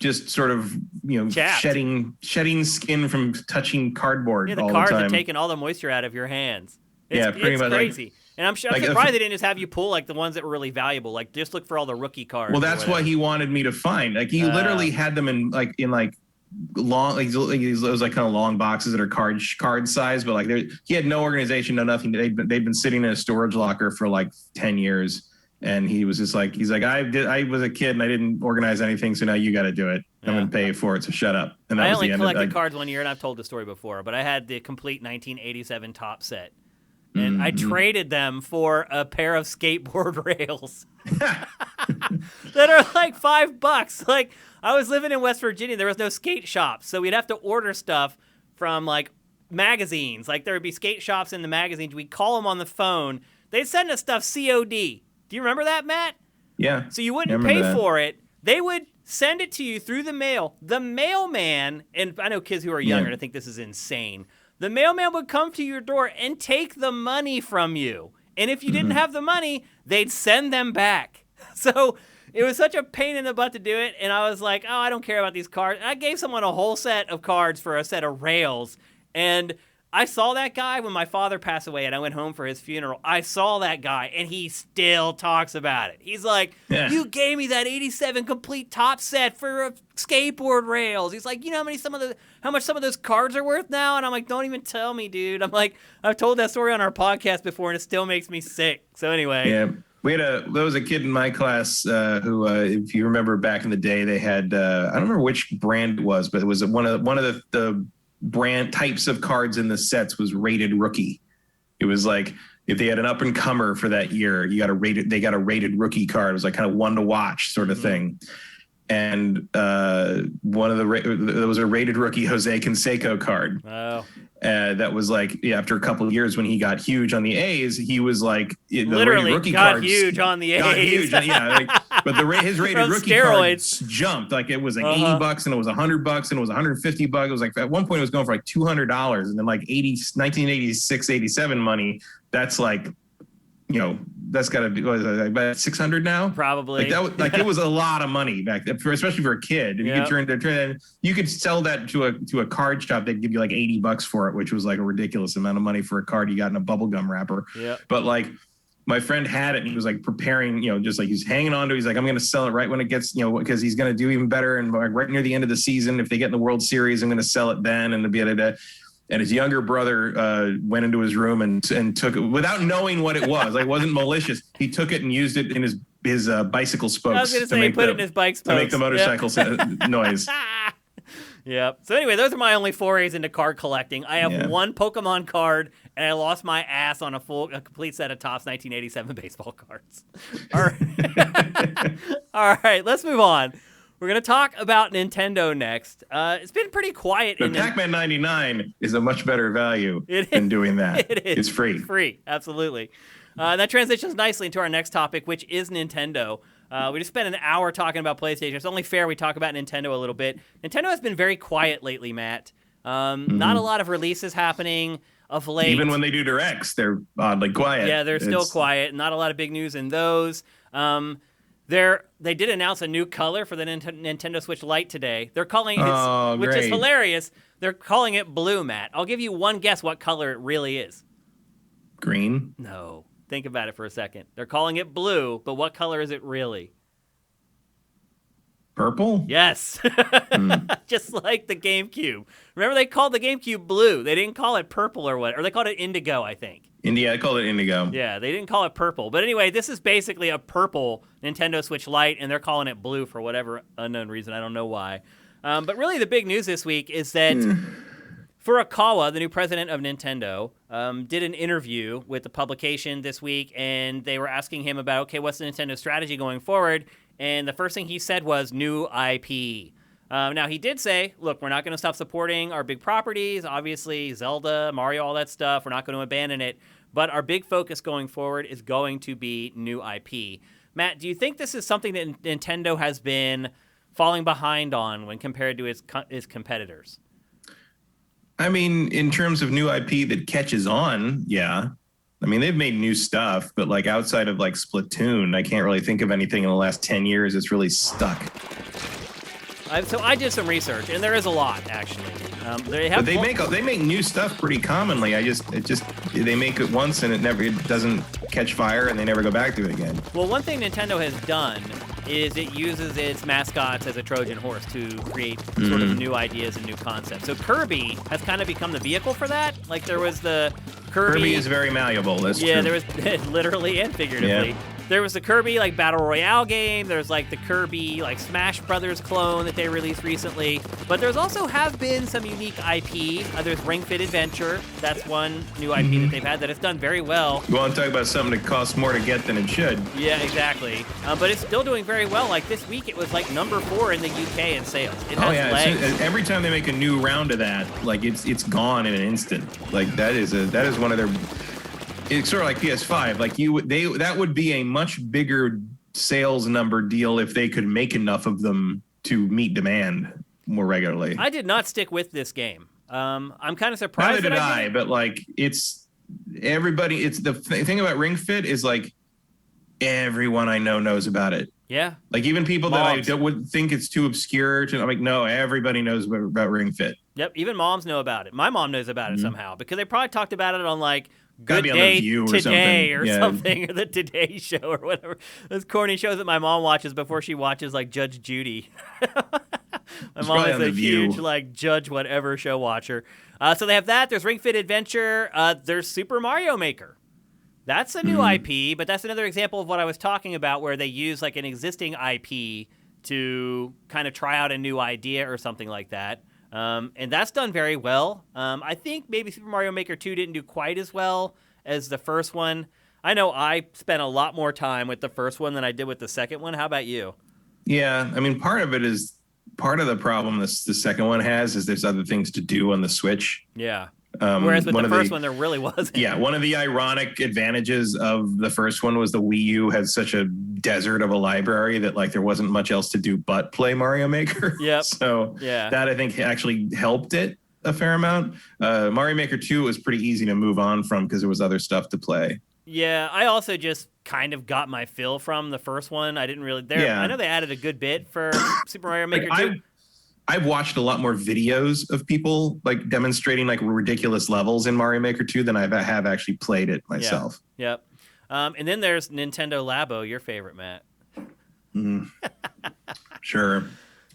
B: just sort of shedding skin from touching cardboard.
A: Yeah, the
B: all
A: cards
B: the time.
A: are taking all the moisture out of your hands.
B: Pretty much.
A: Crazy. And I'm surprised they didn't just have you pull like the ones that were really valuable. Like just look for all the rookie cards.
B: Well, that's what he wanted me to find. Like he literally had them in long, like those like kind of long boxes that are card size, but like he had no organization, no nothing. They've been sitting in a storage locker for like 10 years. And he was just like, I was a kid and I didn't organize anything, so now you got to do it. I'm going to pay for it, so shut up. And that
A: I
B: was
A: only
B: the end
A: collected cards one year, and I've told the story before, but I had the complete 1987 top set. And I traded them for a pair of skateboard rails that are like $5. Like, I was living in West Virginia. There was no skate shops, so we'd have to order stuff from like magazines. Like there would be skate shops in the magazines. We'd call them on the phone. They'd send us stuff COD. Do you remember that, Matt?
B: Yeah.
A: So you wouldn't pay for it. They would send it to you through the mail. The mailman, and I know kids who are younger, I think this is insane. The mailman would come to your door and take the money from you. And if you didn't have the money, they'd send them back. So it was such a pain in the butt to do it. And I was like, oh, I don't care about these cards. And I gave someone a whole set of cards for a set of rails. And I saw that guy when my father passed away and I went home for his funeral. I saw that guy and he still talks about it. He's like, you gave me that 87 complete top set for skateboard rails. He's like, you know how much some of those cards are worth now? And I'm like, don't even tell me, dude. I'm like, I've told that story on our podcast before and it still makes me sick. So anyway.
B: Yeah. There was a kid in my class who, if you remember back in the day, they had, I don't remember which brand it was, but it was one of the brand types of cards in the sets was rated rookie. It was like if they had an up and comer for that year, they got a rated rookie card. It was like kind of one to watch sort of thing. And there was a rated rookie Jose Canseco card.
C: Oh.
B: That was like after a couple of years when he got huge on the A's, he was like
A: literally
B: rookie
A: got
B: cards
A: huge on the A's.
B: Got huge, but his rated rookie cards jumped. Like it was like $80 and it was $100 and it was $150. It was like at one point it was going for like $200, and then like 1986, 87 money. That's like, that's got to be about 600 now.
A: Probably.
B: It was a lot of money back then, especially for a kid. And you could sell that to a card shop. They'd give you like $80 for it, which was like a ridiculous amount of money for a card you got in a bubblegum wrapper.
A: Yeah.
B: But like my friend had it and he was like preparing, just like he's hanging on to it. He's like, I'm going to sell it right when it gets, because he's going to do even better. And like right near the end of the season, if they get in the World Series, I'm going to sell it then and to be able to. And his younger brother went into his room and took it without knowing what it was. Like, it wasn't malicious. He took it and used it in his bicycle spokes.
A: I was going to say, he put it in his bike spokes.
B: To make the motorcycle noise.
A: Yep. So anyway, those are my only forays into card collecting. I have one Pokemon card, and I lost my ass on a complete set of Topps 1987 baseball cards. All right. All right, let's move on. We're going to talk about Nintendo next. It's been pretty quiet.
B: But Pac-Man 99 is a much better value than doing that.
A: It is.
B: It's free.
A: It's free, absolutely. That transitions nicely into our next topic, which is Nintendo. We just spent an hour talking about PlayStation. It's only fair we talk about Nintendo a little bit. Nintendo has been very quiet lately, Matt. Not a lot of releases happening of late.
B: Even when they do directs, they're oddly quiet.
A: Yeah, they're still quiet. Not a lot of big news in those. They did announce a new color for the Nintendo Switch Lite today. They're calling it, which is hilarious. They're calling it blue, Matt. I'll give you one guess what color it really is.
B: Green?
A: No. Think about it for a second. They're calling it blue, but what color is it really?
B: Purple?
A: Yes. Just like the GameCube. Remember they called the GameCube blue. They didn't call it purple or what. Or they called it indigo, I think.
B: I called it indigo.
A: Yeah, they didn't call it purple. But anyway, this is basically a purple Nintendo Switch Lite, and they're calling it blue for whatever unknown reason. I don't know why. But really the big news this week is that Furukawa, the new president of Nintendo, did an interview with the publication this week, and they were asking him about, okay, what's the Nintendo strategy going forward? And the first thing he said was new IP. Now, he did say, look, we're not going to stop supporting our big properties, obviously Zelda, Mario, all that stuff. We're not going to abandon it. But our big focus going forward is going to be new IP. Matt, do you think this is something that Nintendo has been falling behind on when compared to its competitors?
B: I mean, in terms of new IP that catches on, yeah. I mean, they've made new stuff, but like outside of like Splatoon, I can't really think of anything in the last 10 years that's really stuck.
A: So I did some research, and there is a lot, actually.
B: They make new stuff pretty commonly. They make it once and it doesn't catch fire and they never go back to it again.
A: Well, one thing Nintendo has done is it uses its mascots as a Trojan horse to create sort of new ideas and new concepts. So Kirby has kind of become the vehicle for that. Like there was the
B: Kirby is very malleable. That's true.
A: There was literally and figuratively. Yeah. There was the Kirby like Battle Royale game. There's like the Kirby like Smash Brothers clone that they released recently. But there's also have been some unique IP. There's Ring Fit Adventure. That's one new IP that they've had that has done very well.
B: You want to talk about something that costs more to get than it should?
A: Yeah, exactly. But it's still doing very well. Like this week, it was like number 4 in the UK in sales. It has legs.
B: Every time they make a new round of that, like it's gone in an instant. Like that is one of their. It's sort of like PS5. Like that would be a much bigger sales number deal if they could make enough of them to meet demand more regularly.
A: I did not stick with this game. I'm kind of surprised.
B: Neither did I. But like, it's everybody. It's the thing about Ring Fit is like everyone I know knows about it.
A: Yeah.
B: Like even people that I would think it's too obscure to. I'm like, no, everybody knows about Ring Fit.
A: Yep. Even moms know about it. My mom knows about it somehow because they probably talked about it on like. Good Day Today or something, or the Today Show or whatever. Those corny shows that my mom watches before she watches like Judge Judy. My mom is a huge like Judge whatever show watcher. So they have that. There's Ring Fit Adventure. There's Super Mario Maker. That's a new IP, but that's another example of what I was talking about where they use like an existing IP to kind of try out a new idea or something like that. And that's done very well. I think maybe Super Mario Maker 2 didn't do quite as well as the first one. I know I spent a lot more time with the first one than I did with the second one. How about you?
B: Yeah, I mean, part of the problem the second one has is there's other things to do on the Switch.
A: Yeah. Whereas with the first one, there really wasn't.
B: Yeah, one of the ironic advantages of the first one was the Wii U had such a desert of a library that like there wasn't much else to do but play Mario Maker.
A: Yep.
B: So that I think actually helped it a fair amount. Mario Maker 2 was pretty easy to move on from because there was other stuff to play.
A: Yeah, I also just kind of got my fill from the first one. I didn't really. I know they added a good bit for Super Mario Maker 2.
B: I've watched a lot more videos of people like demonstrating like ridiculous levels in Mario Maker 2 than I have actually played it myself.
A: Yep. And then there's Nintendo Labo, your favorite, Matt.
B: Sure.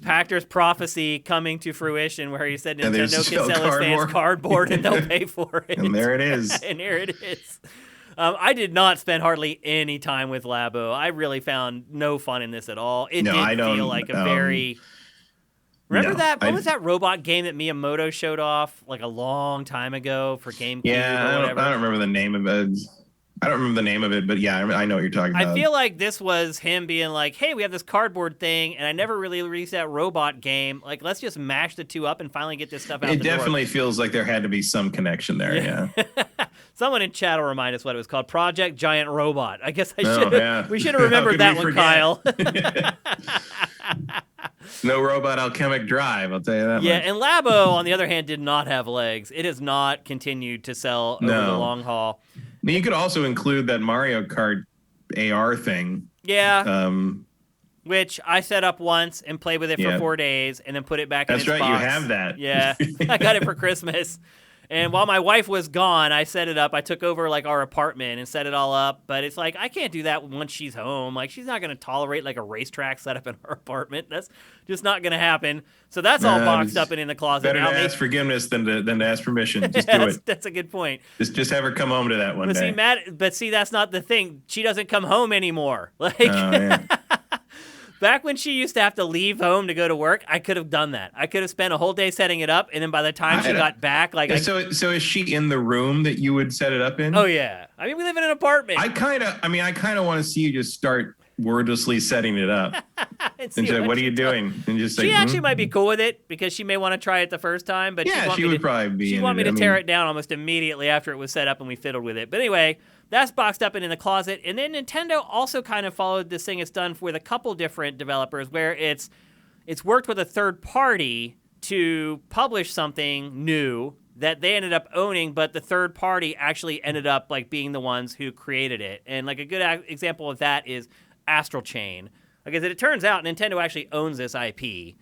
A: Pactor's prophecy coming to fruition where he said Nintendo can sell his fans cardboard and they'll pay for it.
B: And there it is.
A: And here it is. I did not spend hardly any time with Labo. I really found no fun in this at all. It did feel like a very... Remember that? What was that robot game that Miyamoto showed off like a long time ago for GameCube or whatever?
B: I don't remember the name of it. But yeah, I know what you're talking about.
A: I feel like this was him being like, hey, we have this cardboard thing, and I never really released that robot game. Like, let's just mash the two up and finally get this stuff out the door.
B: It definitely feels like there had to be some connection there, yeah.
A: Someone in chat will remind us what it was called. Project Giant Robot. I guess we should have remembered that one, Kyle.
B: No robot alchemic drive, I'll tell you that much.
A: Yeah, and Labo, on the other hand, did not have legs. It has not continued to sell over the long haul.
B: I mean, you could also include that Mario Kart AR thing.
A: Yeah. Which I set up once and played with it for 4 days and then put it back in its box.
B: That's right, you have that.
A: Yeah, I got it for Christmas. And while my wife was gone, I set it up. I took over like our apartment and set it all up. But it's like, I can't do that once she's home. Like, she's not going to tolerate like a racetrack set up in her apartment. That's just not going to happen. So that's all boxed up and in the closet.
B: Better to ask forgiveness than to ask permission. Just do it.
A: That's a good point.
B: Just have her come home to that one day.
A: See, that's not the thing. She doesn't come home anymore. Like, back when she used to have to leave home to go to work, I could have done that. I could have spent a whole day setting it up, and then by the time she got back, like...
B: So is she in the room that you would set it up in?
A: Oh, yeah. I mean, we live in an apartment.
B: I kind of want to see you just start wordlessly setting it up. and she's like, what are you doing? And just
A: she actually might be cool with it, because she may want to try it the first time, but
B: she would probably be.
A: She'd want me to tear it down almost immediately after it was set up and we fiddled with it. But anyway... That's boxed up and in the closet. And then Nintendo also kind of followed this thing it's done with a couple different developers where it's worked with a third party to publish something new that they ended up owning, but the third party actually ended up like being the ones who created it. And like a good example of that is Astral Chain. Like, as it turns out, Nintendo actually owns this IP,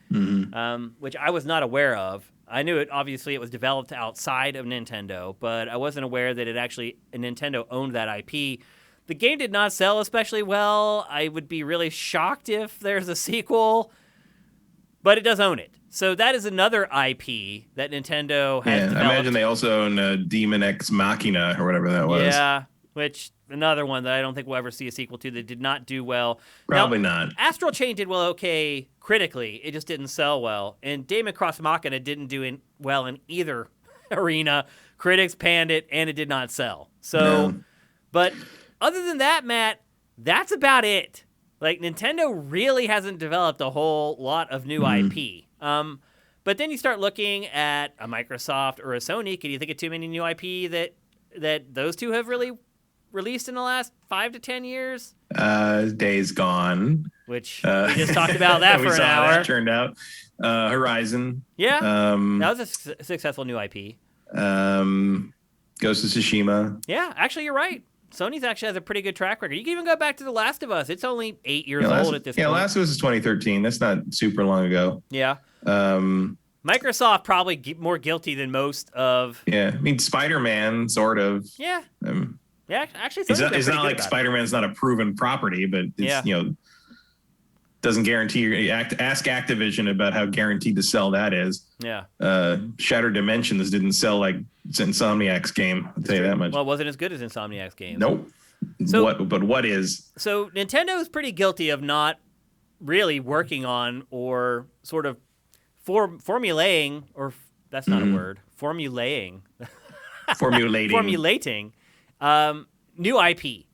A: which I was not aware of. I knew it. Obviously, it was developed outside of Nintendo, but I wasn't aware that Nintendo owned that IP. The game did not sell especially well. I would be really shocked if there's a sequel, but it does own it. So that is another IP that Nintendo has developed.
B: I imagine they also own Demon X Machina or whatever that was.
A: Yeah, which another one that I don't think we'll ever see a sequel to that did not do well.
B: Probably not.
A: Astral Chain did well, okay, critically. It just didn't sell well. And Demon X Machina didn't do well in either arena. Critics panned it, and it did not sell. So, but other than that, Matt, that's about it. Like, Nintendo really hasn't developed a whole lot of new IP. But then you start looking at a Microsoft or a Sony. Can you think of too many new IP that those two have really released in the last 5 to 10 years?
B: Days Gone.
A: Which we just talked about that for an hour.
B: That turned out. Horizon.
A: Yeah. That was a successful new IP.
B: Ghost of Tsushima.
A: Yeah, actually, you're right. Sony's actually has a pretty good track record. You can even go back to The Last of Us. It's only 8 years old at this point.
B: Yeah, Last of Us is 2013. That's not super long ago.
A: Yeah. Microsoft probably more guilty than most of.
B: Yeah, I mean, Spider-Man, sort of.
A: Yeah. Yeah, actually,
B: it's not like Spider-Man's not a proven property, but it's, doesn't guarantee you. Ask Activision about how guaranteed to sell that is.
A: Yeah.
B: Shattered Dimensions didn't sell like Insomniac's game. I'll tell you that much.
A: Well, it wasn't as good as Insomniac's game.
B: Nope. But what is?
A: So Nintendo is pretty guilty of not really working on or sort of formulating, or that's not a word. Formulating new IP.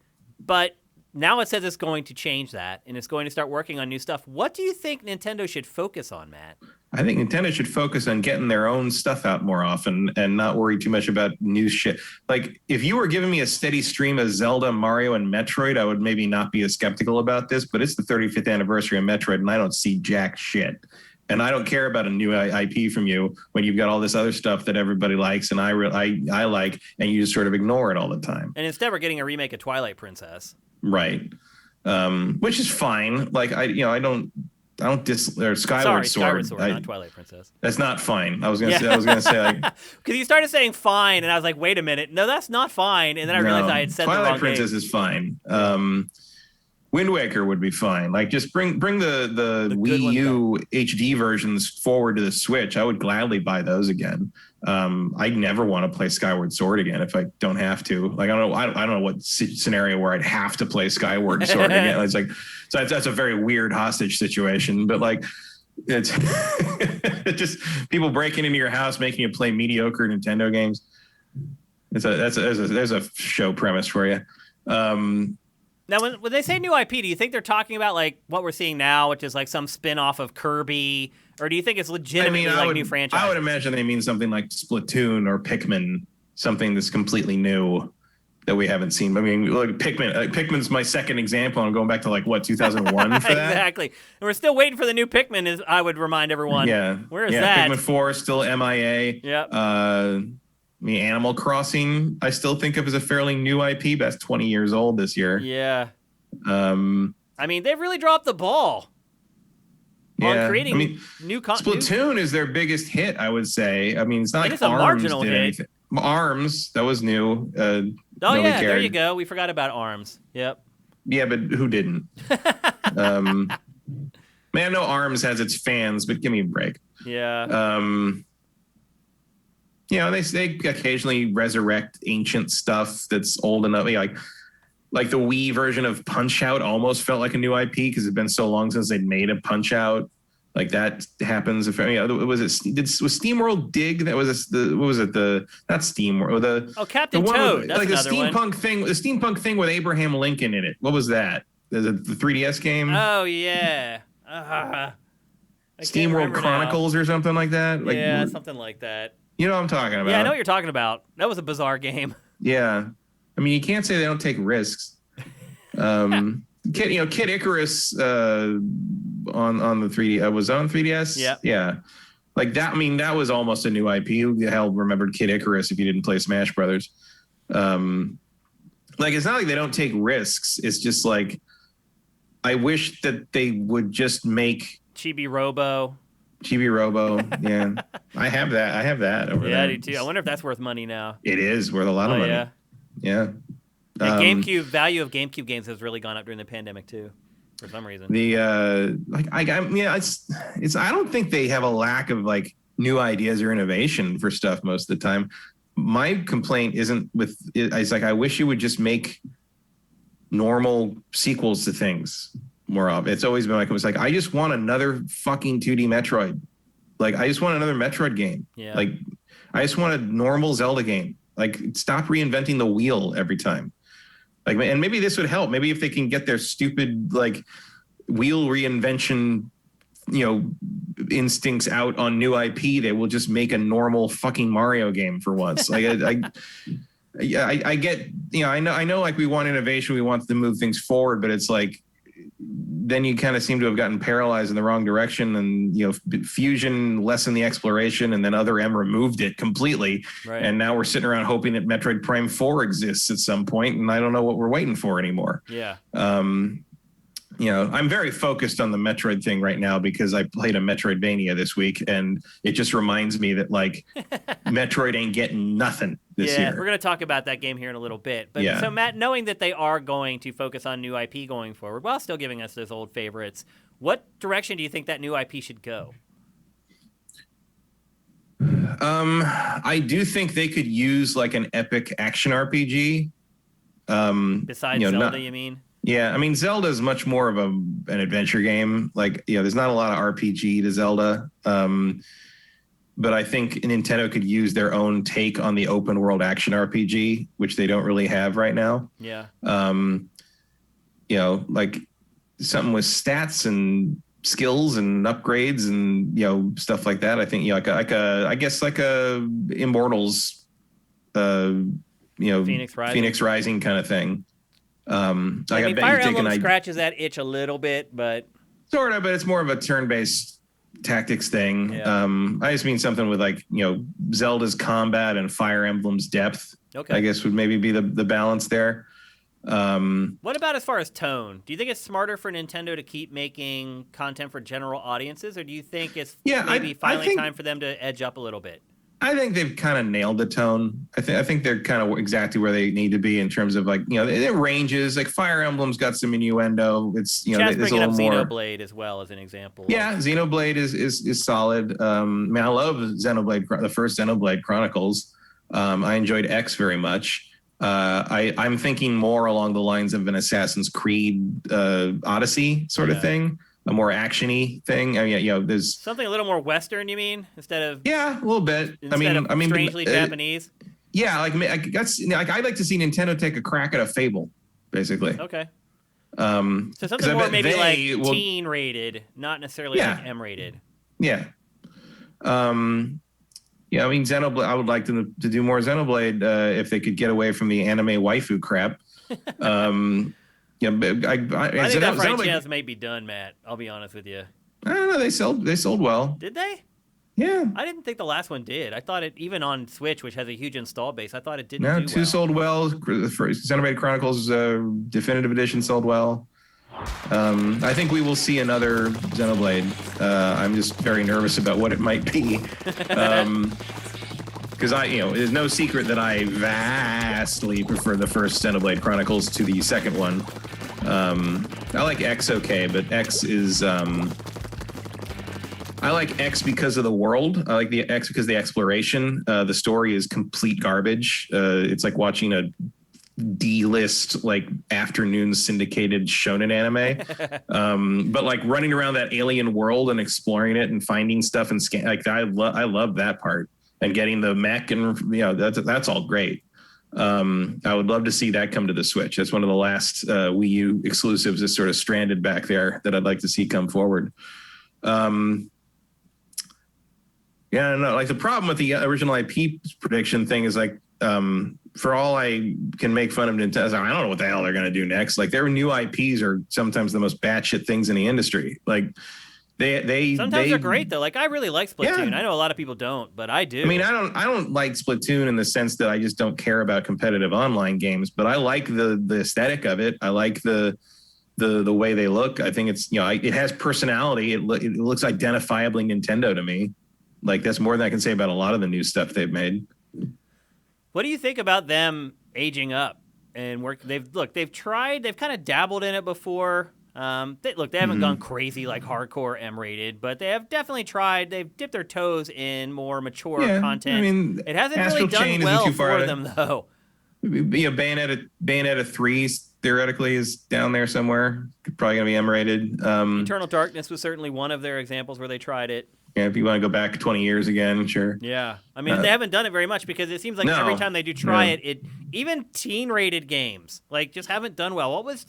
A: But now it says it's going to change that, and it's going to start working on new stuff. What do you think Nintendo should focus on, Matt?
B: I think Nintendo should focus on getting their own stuff out more often and not worry too much about new shit. Like, if you were giving me a steady stream of Zelda, Mario, and Metroid, I would maybe not be as skeptical about this, but it's the 35th anniversary of Metroid, and I don't see jack shit. And I don't care about a new IP from you when you've got all this other stuff that everybody likes and I like, and you just sort of ignore it all the time.
A: And instead, we're getting a remake of Twilight Princess.
B: Right. Which is fine. Like, I don't Skyward Sword.
A: Not Twilight Princess.
B: That's not fine. I was gonna say like,
A: because you started saying fine, and I was like, wait a minute, no, that's not fine. And then I realized I had said
B: Twilight
A: the wrong
B: Princess
A: game.
B: is fine. Wind Waker would be fine. Like, just bring the Wii U HD versions forward to the Switch. I would gladly buy those again. I'd never want to play Skyward Sword again if I don't have to. Like, I don't know what scenario where I'd have to play Skyward Sword again. It's like, so that's a very weird hostage situation. But like, it's it's just people breaking into your house, making you play mediocre Nintendo games. There's a show premise for you.
A: Now, when they say new IP, do you think they're talking about like what we're seeing now, which is like some spin-off of Kirby, or do you think it's legitimately new franchise?
B: I would imagine they mean something like Splatoon or Pikmin, something that's completely new that we haven't seen. I mean, look, Pikmin's my second example. I'm going back to like 2001 for that.
A: Exactly. And we're still waiting for the new Pikmin. Is I would remind everyone.
B: Yeah.
A: Where is that?
B: Pikmin 4 is still MIA.
A: Yep.
B: I mean, Animal Crossing, I still think of as a fairly new IP, but that's 20 years old this year.
A: Yeah. I mean, they've really dropped the ball on creating new content.
B: Splatoon is their biggest hit, I would say. I mean, it's not like
A: it's a marginal hit.
B: Anything. ARMS, that was new.
A: There you go. We forgot about ARMS. Yep.
B: Yeah, but who didn't? Man, I know ARMS has its fans, but give me a break.
A: Yeah.
B: They occasionally resurrect ancient stuff that's old enough. Like the Wii version of Punch-Out almost felt like a new IP because it's been so long since they'd made a Punch-Out. Like, that happens. Was SteamWorld Dig? That was not SteamWorld.
A: Captain Toad. That's
B: the steampunk thing with Abraham Lincoln in it. What was that? The 3DS game?
A: Oh yeah.
B: SteamWorld Chronicles or something like that.
A: Yeah, something like that.
B: You know what I'm talking about.
A: Yeah, I know what you're talking about. That was a bizarre game.
B: Yeah. I mean, you can't say they don't take risks. Kid Icarus on the 3D was on 3DS.
A: Yeah.
B: Yeah. Like that. I mean, that was almost a new IP. Who the hell remembered Kid Icarus if you didn't play Smash Brothers? Like, it's not like they don't take risks. It's just like, I wish that they would just make
A: Chibi Robo.
B: Chibi Robo. Yeah, I have that over there.
A: Yeah, I do too. I wonder if that's worth money now.
B: It is worth a lot of money. Yeah.
A: The GameCube value of GameCube games has really gone up during the pandemic too, for some reason.
B: I don't think they have a lack of like new ideas or innovation for stuff most of the time. My complaint isn't with it. It's like I wish you would just make normal sequels to things more of. It's always been like it was like I just want another fucking 2D Metroid. Like I just want another Metroid game.
A: Yeah.
B: Like I just want a normal Zelda game. Like stop reinventing the wheel every time. Like, and maybe this would help. Maybe if they can get their stupid like wheel reinvention, instincts out on new IP, they will just make a normal fucking Mario game for once. Like I get, I know like we want innovation, we want to move things forward, but it's like then you kind of seem to have gotten paralyzed in the wrong direction, and Fusion lessened the exploration, and then Other M removed it completely,
A: right.
B: And now we're sitting around hoping that Metroid Prime 4 exists at some point, and I don't know what we're waiting for anymore.
A: Yeah.
B: I'm very focused on the Metroid thing right now because I played a Metroidvania this week, and it just reminds me that like Metroid ain't getting nothing this year.
A: We're going to talk about that game here in a little bit. But so Matt, knowing that they are going to focus on new IP going forward while still giving us those old favorites, what direction do you think that new IP should go?
B: I do think they could use like an epic action RPG.
A: Besides Zelda, you mean?
B: Yeah, I mean, Zelda is much more of an adventure game. Like, there's not a lot of RPG to Zelda. But I think Nintendo could use their own take on the open world action RPG, which they don't really have right now.
A: Yeah.
B: Like something with stats and skills and upgrades and, stuff like that. I think, I guess like a Immortals, Phoenix Rising kind of thing.
A: Fire Emblem scratches that itch a little bit, but
B: sort of, but it's more of a turn-based tactics thing.
A: Yeah.
B: I just mean something with like, Zelda's combat and Fire Emblem's depth.
A: Okay.
B: I guess would maybe be the balance there.
A: What about as far as tone? Do you think it's smarter for Nintendo to keep making content for general audiences, or do you think it's finally time for them to edge up a little bit?
B: I think they've kind of nailed the tone. I think they're kind of exactly where they need to be in terms of like, it ranges. Like Fire Emblem's got some innuendo. It's
A: Chad's
B: it's
A: bringing
B: a
A: up
B: little more.
A: Xenoblade as well as an example.
B: Yeah, Xenoblade is solid. I love Xenoblade, the first Xenoblade Chronicles. I enjoyed X very much. I'm thinking more along the lines of an Assassin's Creed Odyssey sort of thing. A more action-y thing. I mean, there's
A: something a little more Western. You mean instead of
B: a little bit. I mean,
A: strangely Japanese.
B: Yeah, like I'd like to see Nintendo take a crack at a Fable, basically.
A: Okay. So something more maybe teen rated, not necessarily like M rated.
B: Yeah. I mean, Xenoblade. I would like them to do more Xenoblade if they could get away from the anime waifu crap. I think
A: that franchise may be done, Matt. I'll be honest with you.
B: I don't know. They sold well.
A: Did they?
B: Yeah.
A: I didn't think the last one did. I thought it, even on Switch, which has a huge install base, I thought it didn't do well.
B: 2 sold well. Xenoblade Chronicles Definitive Edition sold well. I think we will see another Xenoblade. I'm just very nervous about what it might be. Because there's no secret that I vastly prefer the first Xenoblade Chronicles to the second one. I like X okay, but X is I like X because of the world. I like the X because of the exploration. The story is complete garbage. It's like watching a D-list like afternoon syndicated shonen anime. But like running around that alien world and exploring it and finding stuff and I love that part. And getting the mech and that's all great. I would love to see that come to the Switch. That's one of the last Wii U exclusives that's sort of stranded back there that I'd like to see come forward. Yeah, I don't know. Like the problem with the original IP prediction thing is like, for all I can make fun of Nintendo, I don't know what the hell they're going to do next. Like their new IPs are sometimes the most batshit things in the industry. Like sometimes
A: they're great though. Like I really like Splatoon. Yeah. I know a lot of people don't, but I do.
B: I mean, I don't like Splatoon in the sense that I just don't care about competitive online games, but I like the aesthetic of it. I like the the way they look. I think it's, it has personality. It looks identifiably Nintendo to me. Like, that's more than I can say about a lot of the new stuff they've made.
A: What do you think about them aging up and work? They've tried, they've kind of dabbled in it before. They haven't gone crazy like hardcore M-rated, but they have definitely tried. They've dipped their toes in more mature content. I mean, it hasn't really done well for them, though.
B: Bayonetta 3 theoretically is down there somewhere. Probably going to be M-rated.
A: Eternal Darkness was certainly one of their examples where they tried it.
B: Yeah, if you want to go back 20 years again, sure.
A: Yeah. I mean, they haven't done it very much because it seems like every time they do try it, even teen-rated games, like, just haven't done well. What was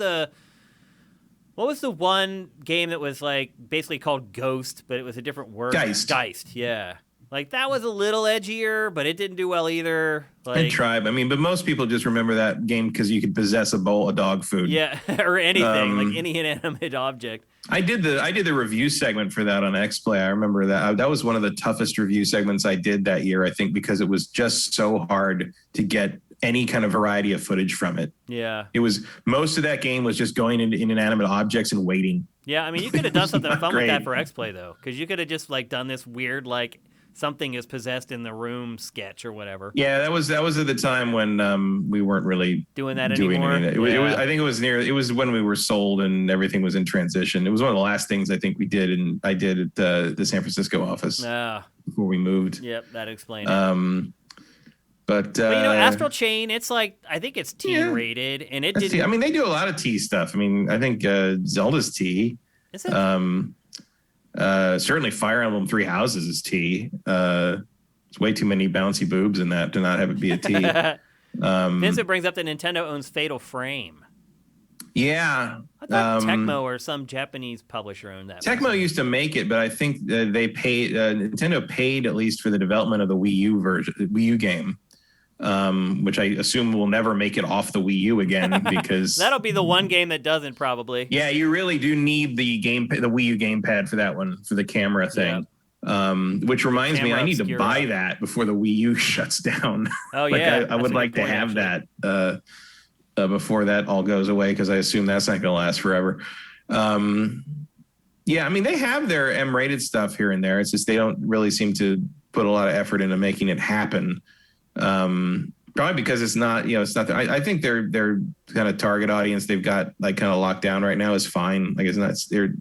A: the one game that was, like, basically called Ghost, but it was a different word? Geist, yeah. Like, that was a little edgier, but it didn't do well either. Like,
B: and Tribe. I mean, but most people just remember that game because you could possess a bowl of dog food.
A: Yeah, or anything, like any inanimate object.
B: I did the review segment for that on XPlay. I remember that. That was one of the toughest review segments I did that year, I think, because it was just so hard to get any kind of variety of footage from it.
A: Yeah.
B: It was, most of that game was just going into inanimate objects and waiting.
A: Yeah, I mean, you could have done something fun with that for XPlay, though, because you could have just, like, done this weird, like, something is possessed in the room sketch or whatever.
B: Yeah, that was at the time when we weren't really
A: doing that anymore.
B: It was, I think it was when we were sold and everything was in transition. It was one of the last things I think we did, and I did at the San Francisco office before we moved.
A: Yep, that explains it. But Astral Chain, it's like, I think it's T rated, and it didn't.
B: I mean, they do a lot of T stuff. I mean, I think Zelda's T.
A: Is it?
B: Certainly Fire Emblem Three Houses is T. It's way too many bouncy boobs in that to not have it be a T.
A: Vincent brings up that Nintendo owns Fatal Frame.
B: Yeah.
A: I thought Tecmo or some Japanese publisher owned that.
B: Tecmo used to make it, but I think they paid, Nintendo paid at least for the development of the Wii U game. Which I assume will never make it off the Wii U again because
A: that'll be the one game that doesn't probably.
B: Yeah, you really do need the Wii U gamepad for that one, for the camera thing. Yeah. Which reminds me, I need to buy that before the Wii U shuts down.
A: Oh
B: I would like to have that before that all goes away because I assume that's not going to last forever. Yeah, I mean they have their M-rated stuff here and there. It's just they don't really seem to put a lot of effort into making it happen. Probably because it's not, it's not. I think their kind of target audience they've got like kind of locked down right now is fine. Like it's not. Do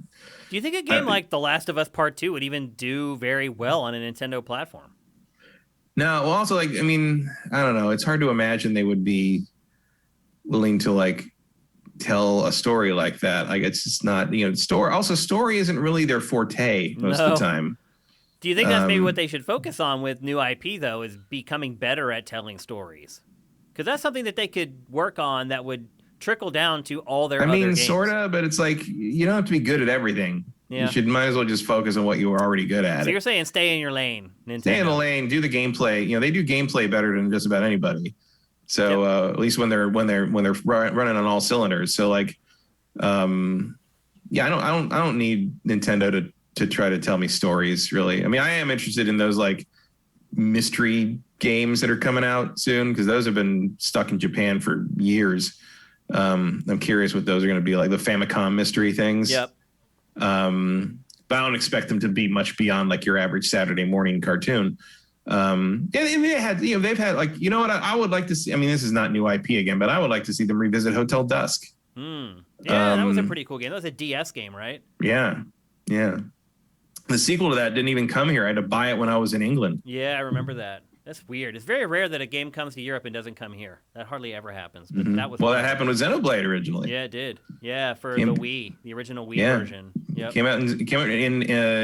A: you think a game like The Last of Us Part 2 would even do very well on a Nintendo platform?
B: No. Well, also like I mean I don't know. It's hard to imagine they would be willing to like tell a story like that. Like it's just not. Story isn't really their forte most of the time.
A: Do you think that's maybe what they should focus on with new IP, though, is becoming better at telling stories? Because that's something that they could work on that would trickle down to all their other games.
B: Sort of, but it's like you don't have to be good at everything. Yeah. You might as well just focus on what you were already good at.
A: So you're saying stay in your lane, Nintendo.
B: Stay in the lane, do the gameplay. They do gameplay better than just about anybody. So at least when they're running on all cylinders. So like, I don't need Nintendo to try to tell me stories, really. I mean, I am interested in those like mystery games that are coming out soon because those have been stuck in Japan for years. I'm curious what those are going to be like, the Famicom mystery things.
A: Yep.
B: But I don't expect them to be much beyond like your average Saturday morning cartoon. And they've had like, you know what I would like to see. I mean, this is not new IP again, but I would like to see them revisit Hotel Dusk.
A: Yeah, that was a pretty cool game. That was a DS game, right?
B: Yeah. The sequel to that didn't even come here. I had to buy it when I was in England.
A: Yeah, I remember that. That's weird. It's very rare that a game comes to Europe and doesn't come here. That hardly ever happens. But that was
B: that happened with Xenoblade originally.
A: Yeah, it did. Yeah, for the Wii, the original Wii version. Yep.
B: Came out in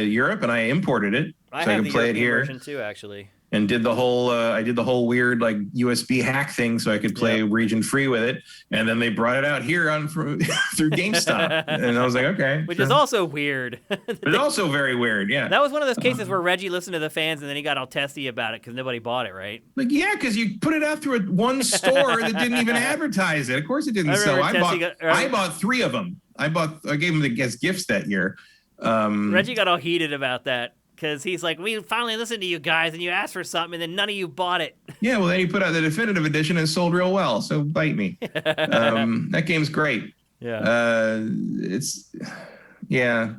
B: Europe, and I imported it
A: so I could play it here. Version too, actually.
B: And did the whole I did the whole weird like USB hack thing so I could play region free with it, and then they brought it out here through GameStop, and I was like, okay,
A: which is also weird.
B: But also very weird, yeah.
A: That was one of those cases where Reggie listened to the fans and then he got all testy about it because nobody bought it, right?
B: Like because you put it out through one store that didn't even advertise it. Of course, it didn't sell. I bought 3 of them. I gave them as gifts that year.
A: Reggie got all heated about that. Because he's like, we finally listened to you guys, and you asked for something, and then none of you bought it.
B: Yeah, well, then he put out the definitive edition and sold real well, so bite me. That game's great.
A: Yeah.
B: Yeah.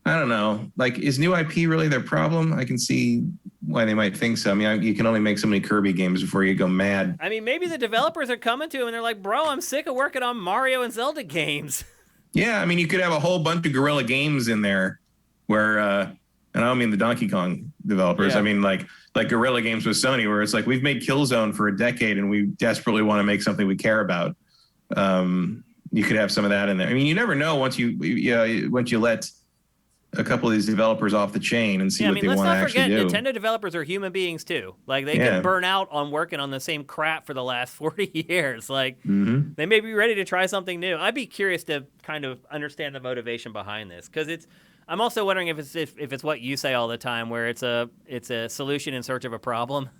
B: I don't know. Like, is new IP really their problem? I can see why they might think so. I mean, you can only make so many Kirby games before you go mad.
A: I mean, maybe the developers are coming to him and they're like, bro, I'm sick of working on Mario and Zelda games.
B: Yeah, I mean, you could have a whole bunch of Guerrilla Games in there where, and I don't mean the Donkey Kong developers. Yeah. I mean, like Guerrilla Games with Sony, where it's like, we've made Killzone for a decade and we desperately want to make something we care about. You could have some of that in there. I mean, you never know once you let a couple of these developers off the chain and see what they want to actually do.
A: Let's not forget, Nintendo developers are human beings too. Like, they can burn out on working on the same crap for the last 40 years. Like, they may be ready to try something new. I'd be curious to kind of understand the motivation behind this, because I'm also wondering if it's what you say all the time, where it's a solution in search of a problem.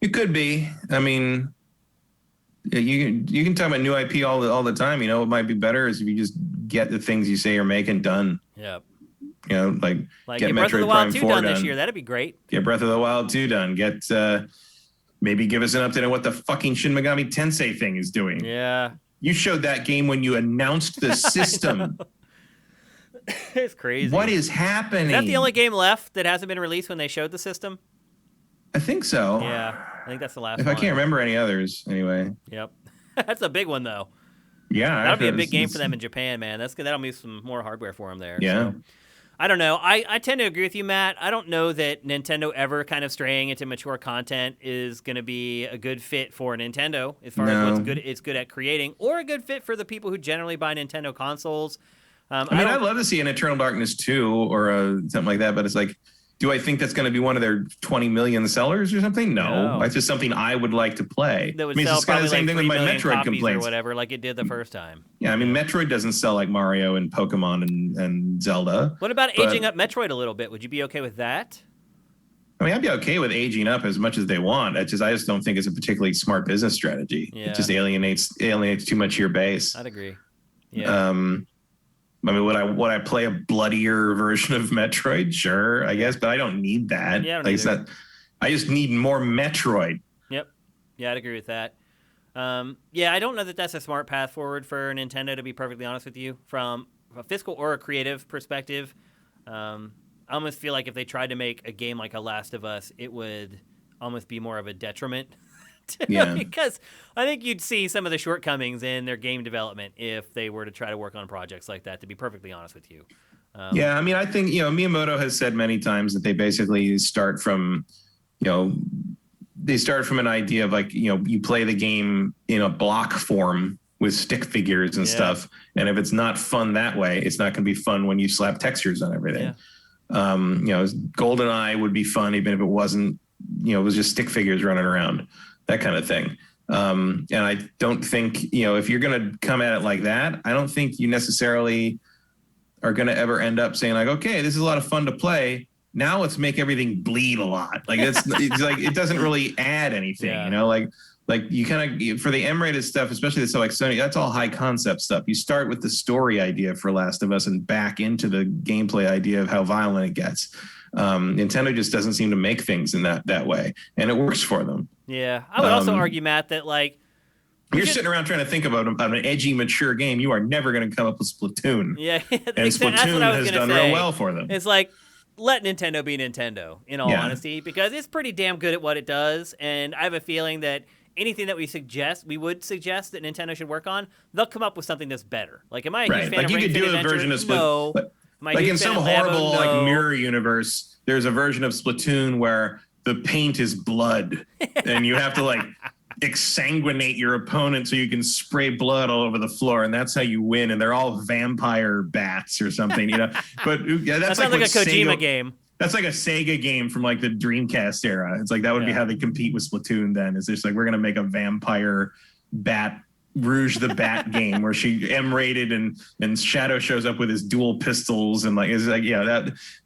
B: It could be. I mean, you can talk about new IP all the time. You know, what might be better is if you just get the things you say you're making done.
A: Yeah.
B: You know, like
A: get Breath of the Wild 2 done this year. That'd be great.
B: Get Breath of the Wild 2 done. Get maybe give us an update on what the fucking Shin Megami Tensei thing is doing.
A: Yeah.
B: You showed that game when you announced the system.
A: It's crazy.
B: What is happening?
A: Is that the only game left that hasn't been released when they showed the system?
B: I think so.
A: Yeah, I think that's the last
B: one.
A: I
B: can't remember any others, anyway.
A: Yep. That's a big one, though.
B: Yeah.
A: That'll be a big game for them in Japan, man. That'll be some more hardware for them there.
B: Yeah.
A: So. I don't know. I tend to agree with you, Matt. I don't know that Nintendo ever kind of straying into mature content is going to be a good fit for Nintendo as far as what's good it's good at creating, or a good fit for the people who generally buy Nintendo consoles.
B: I'd love to see an Eternal Darkness 2 or something like that, but it's like, do I think that's going to be one of their 20 million sellers or something? No. That's just something I would like to play.
A: That would sell
B: it's kind of the same
A: like
B: thing with my Metroid complaints.
A: Or whatever, like it did the first time.
B: Yeah, I mean, Metroid doesn't sell like Mario and Pokemon and Zelda.
A: What about aging up Metroid a little bit? Would you be okay with that?
B: I mean, I'd be okay with aging up as much as they want. I just don't think it's a particularly smart business strategy.
A: Yeah.
B: It just alienates too much of your base.
A: I'd agree. Yeah.
B: I mean, would I play a bloodier version of Metroid? Sure, I guess, but I don't need that.
A: Yeah,
B: I just need more Metroid.
A: Yep. Yeah, I'd agree with that. I don't know that that's a smart path forward for Nintendo, to be perfectly honest with you. From a fiscal or a creative perspective, I almost feel like if they tried to make a game like a Last of Us, it would almost be more of a detriment. Because I think you'd see some of the shortcomings in their game development if they were to try to work on projects like that, to be perfectly honest with you.
B: I mean, I think, Miyamoto has said many times that they basically start from, an idea of like, you play the game in a block form with stick figures and stuff. And if it's not fun that way, it's not going to be fun when you slap textures on everything. Yeah. GoldenEye would be fun even if it wasn't, it was just stick figures running around. That kind of thing. And I don't think, if you're going to come at it like that, I don't think you necessarily are going to ever end up saying like, okay, this is a lot of fun to play. Now let's make everything bleed a lot. Like it's like, it doesn't really add anything, like you kind of, for the M-rated stuff, especially the stuff like Sony, that's all high concept stuff. You start with the story idea for Last of Us and back into the gameplay idea of how violent it gets. Nintendo just doesn't seem to make things in that way, and it works for them.
A: Yeah, I would also argue, Matt, that like
B: you're sitting around trying to think about an edgy, mature game. You are never going to come up with Splatoon.
A: Yeah,
B: and Splatoon has done real well for them.
A: It's like, let Nintendo be Nintendo, in all honesty, because it's pretty damn good at what it does, and I have a feeling that anything that we would suggest that Nintendo should work on, they'll come up with something that's better. Like, am I a huge fan of Ring Fit Adventure? Version of
B: no. Like in some horrible like mirror universe, there's a version of Splatoon where the paint is blood and you have to like exsanguinate your opponent so you can spray blood all over the floor, and that's how you win, and they're all vampire bats or something, But
A: that sounds like a Kojima game.
B: That's like a Sega game from like the Dreamcast era. It's like that would be how they compete with Splatoon then. It's just like, we're gonna make a vampire bat Rouge the Bat game where she M-rated and Shadow shows up with his dual pistols and like, it's like,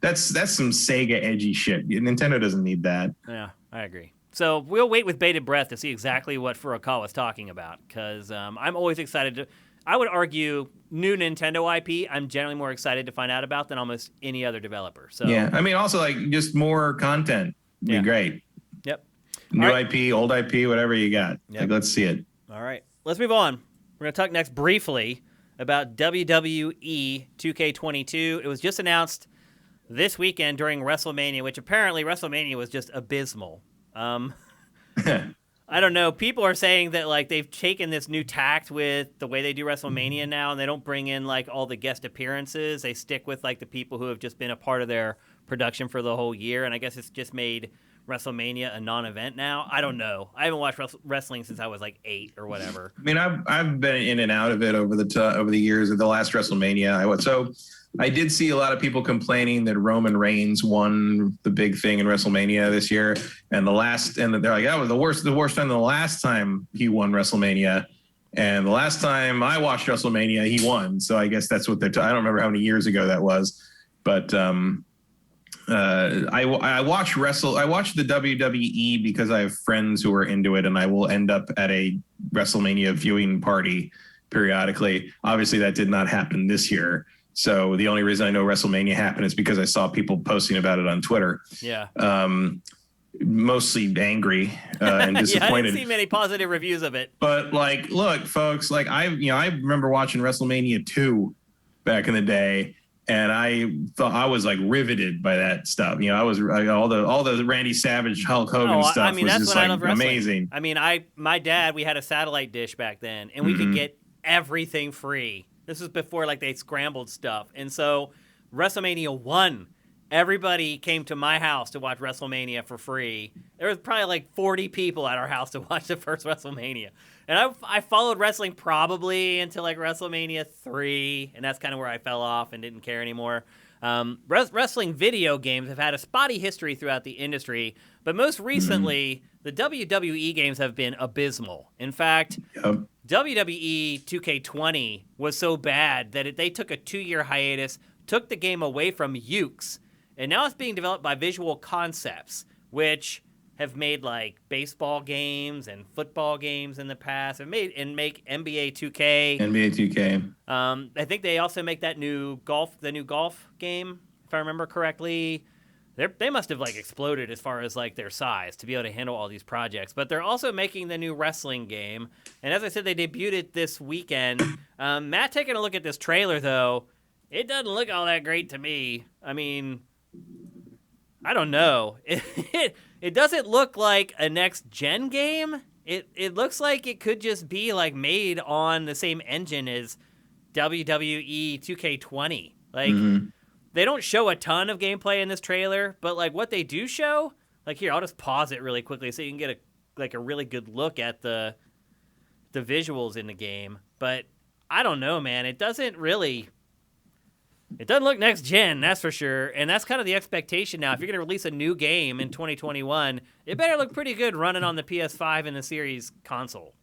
B: that's some Sega edgy shit. Nintendo doesn't need that.
A: Yeah, I agree. So we'll wait with bated breath to see exactly what Furukawa's talking about, because I'm always excited to. I would argue new Nintendo IP, I'm generally more excited to find out about than almost any other developer. So
B: yeah, I mean, also like just more content would be great.
A: Yep.
B: New IP, old IP, whatever you got. Yep. Like, let's see it.
A: All right. Let's move on. We're going to talk next briefly about WWE 2K22. It was just announced this weekend during WrestleMania, which apparently WrestleMania was just abysmal. I don't know. People are saying that like they've taken this new tact with the way they do WrestleMania now, and they don't bring in like all the guest appearances. They stick with like the people who have just been a part of their production for the whole year, and I guess it's just made WrestleMania a non-event now. I don't know. I haven't watched wrestling since I was like 8 or whatever.
B: I mean, I've been in and out of it over the years. Of the last WrestleMania, I did see a lot of people complaining that Roman Reigns won the big thing in WrestleMania this year, and they're like, that was the worst time. The last time he won WrestleMania, and the last time I watched WrestleMania, he won. So I guess that's what I don't remember how many years ago that was, but I watch the WWE because I have friends who are into it, and I will end up at a WrestleMania viewing party periodically. Obviously, that did not happen this year. So the only reason I know WrestleMania happened is because I saw people posting about it on Twitter.
A: Yeah.
B: Mostly angry and disappointed.
A: Yeah, I didn't see many positive reviews of it.
B: But like, look, folks, like I remember watching WrestleMania 2 back in the day, and I thought I was like riveted by that stuff. All the Randy Savage, Hulk Hogan stuff.
A: I mean,
B: was
A: that's
B: just
A: when
B: like
A: I love wrestling.
B: Amazing.
A: I mean, my dad, we had a satellite dish back then, and we could get everything free. This was before like they scrambled stuff, and so WrestleMania 1, everybody came to my house to watch WrestleMania for free. There was probably like 40 people at our house to watch the first WrestleMania. And I followed wrestling probably until like WrestleMania 3, and that's kind of where I fell off and didn't care anymore. Wrestling video games have had a spotty history throughout the industry, but most recently, the WWE games have been abysmal. In fact, WWE 2K20 was so bad that they took a 2-year hiatus, took the game away from Ukes, and now it's being developed by Visual Concepts, which have made like baseball games and football games in the past, and make NBA 2K.
B: NBA 2K.
A: I think they also make the new golf game, if I remember correctly. They must have like exploded as far as like their size to be able to handle all these projects. But they're also making the new wrestling game, and as I said, they debuted it this weekend. Matt, taking a look at this trailer though, it doesn't look all that great to me. I mean, I don't know. It doesn't look like a next-gen game. It looks like it could just be like made on the same engine as WWE 2K20. Like, they don't show a ton of gameplay in this trailer, but like what they do show, like here, I'll just pause it really quickly so you can get a really good look at the visuals in the game. But I don't know, man. It doesn't look next gen, that's for sure, and that's kind of the expectation now. If you're going to release a new game in 2021, it better look pretty good running on the PS5 and the Series consoles,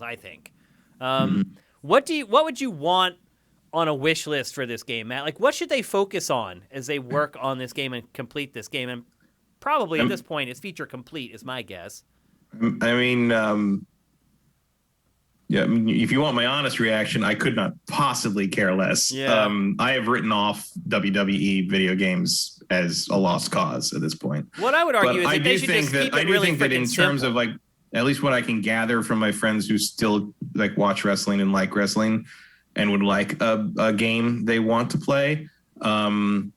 A: I think. What would you want on a wish list for this game, Matt? Like, what should they focus on as they work on this game and complete this game? And probably at this point, it's feature complete, is my guess.
B: I mean, if you want my honest reaction, I could not possibly care less.
A: Yeah.
B: I have written off WWE video games as a lost cause at this point.
A: What I would argue is that they should just keep it really freaking simple.
B: In terms of like, at least what I can gather from my friends who still like watch wrestling and like wrestling and would like a game they want to play, the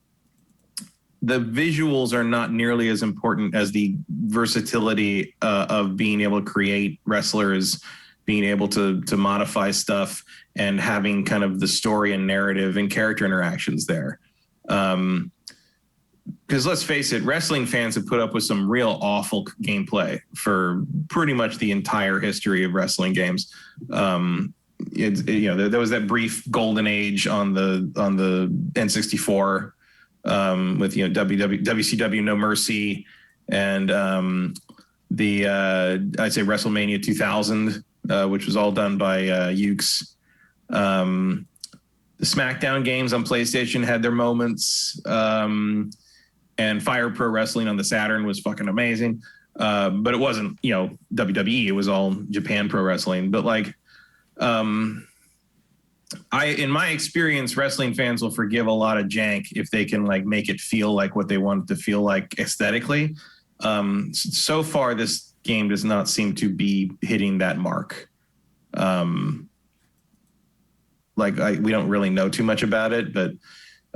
B: visuals are not nearly as important as the versatility of being able to create wrestlers, being able to modify stuff, and having kind of the story and narrative and character interactions there. Because let's face it, wrestling fans have put up with some real awful gameplay for pretty much the entire history of wrestling games. There was that brief golden age on the N64 with WCW No Mercy and I'd say WrestleMania 2000. Which was all done by Ukes. The SmackDown games on PlayStation had their moments, and Fire Pro Wrestling on the Saturn was fucking amazing. But it wasn't, WWE. It was all Japan Pro Wrestling. But like, in my experience, wrestling fans will forgive a lot of jank if they can like make it feel like what they want it to feel like aesthetically. So far, this game does not seem to be hitting that mark. Like we don't really know too much about it, but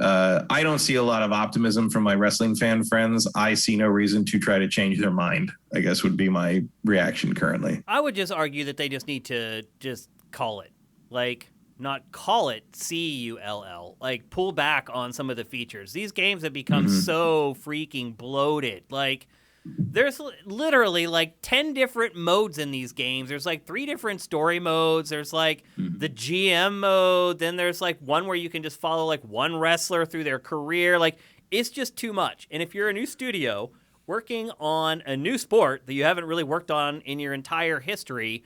B: I don't see a lot of optimism from my wrestling fan friends. I see no reason to try to change their mind, I guess would be my reaction currently.
A: I would just argue that they just need to just call it. Like, not call it CULL. Like, pull back on some of the features. These games have become so freaking bloated. Like, there's literally like 10 different modes in these games. There's like 3 different story modes. There's like the GM mode. Then there's like one where you can just follow like one wrestler through their career. Like, it's just too much. And if you're a new studio working on a new sport that you haven't really worked on in your entire history,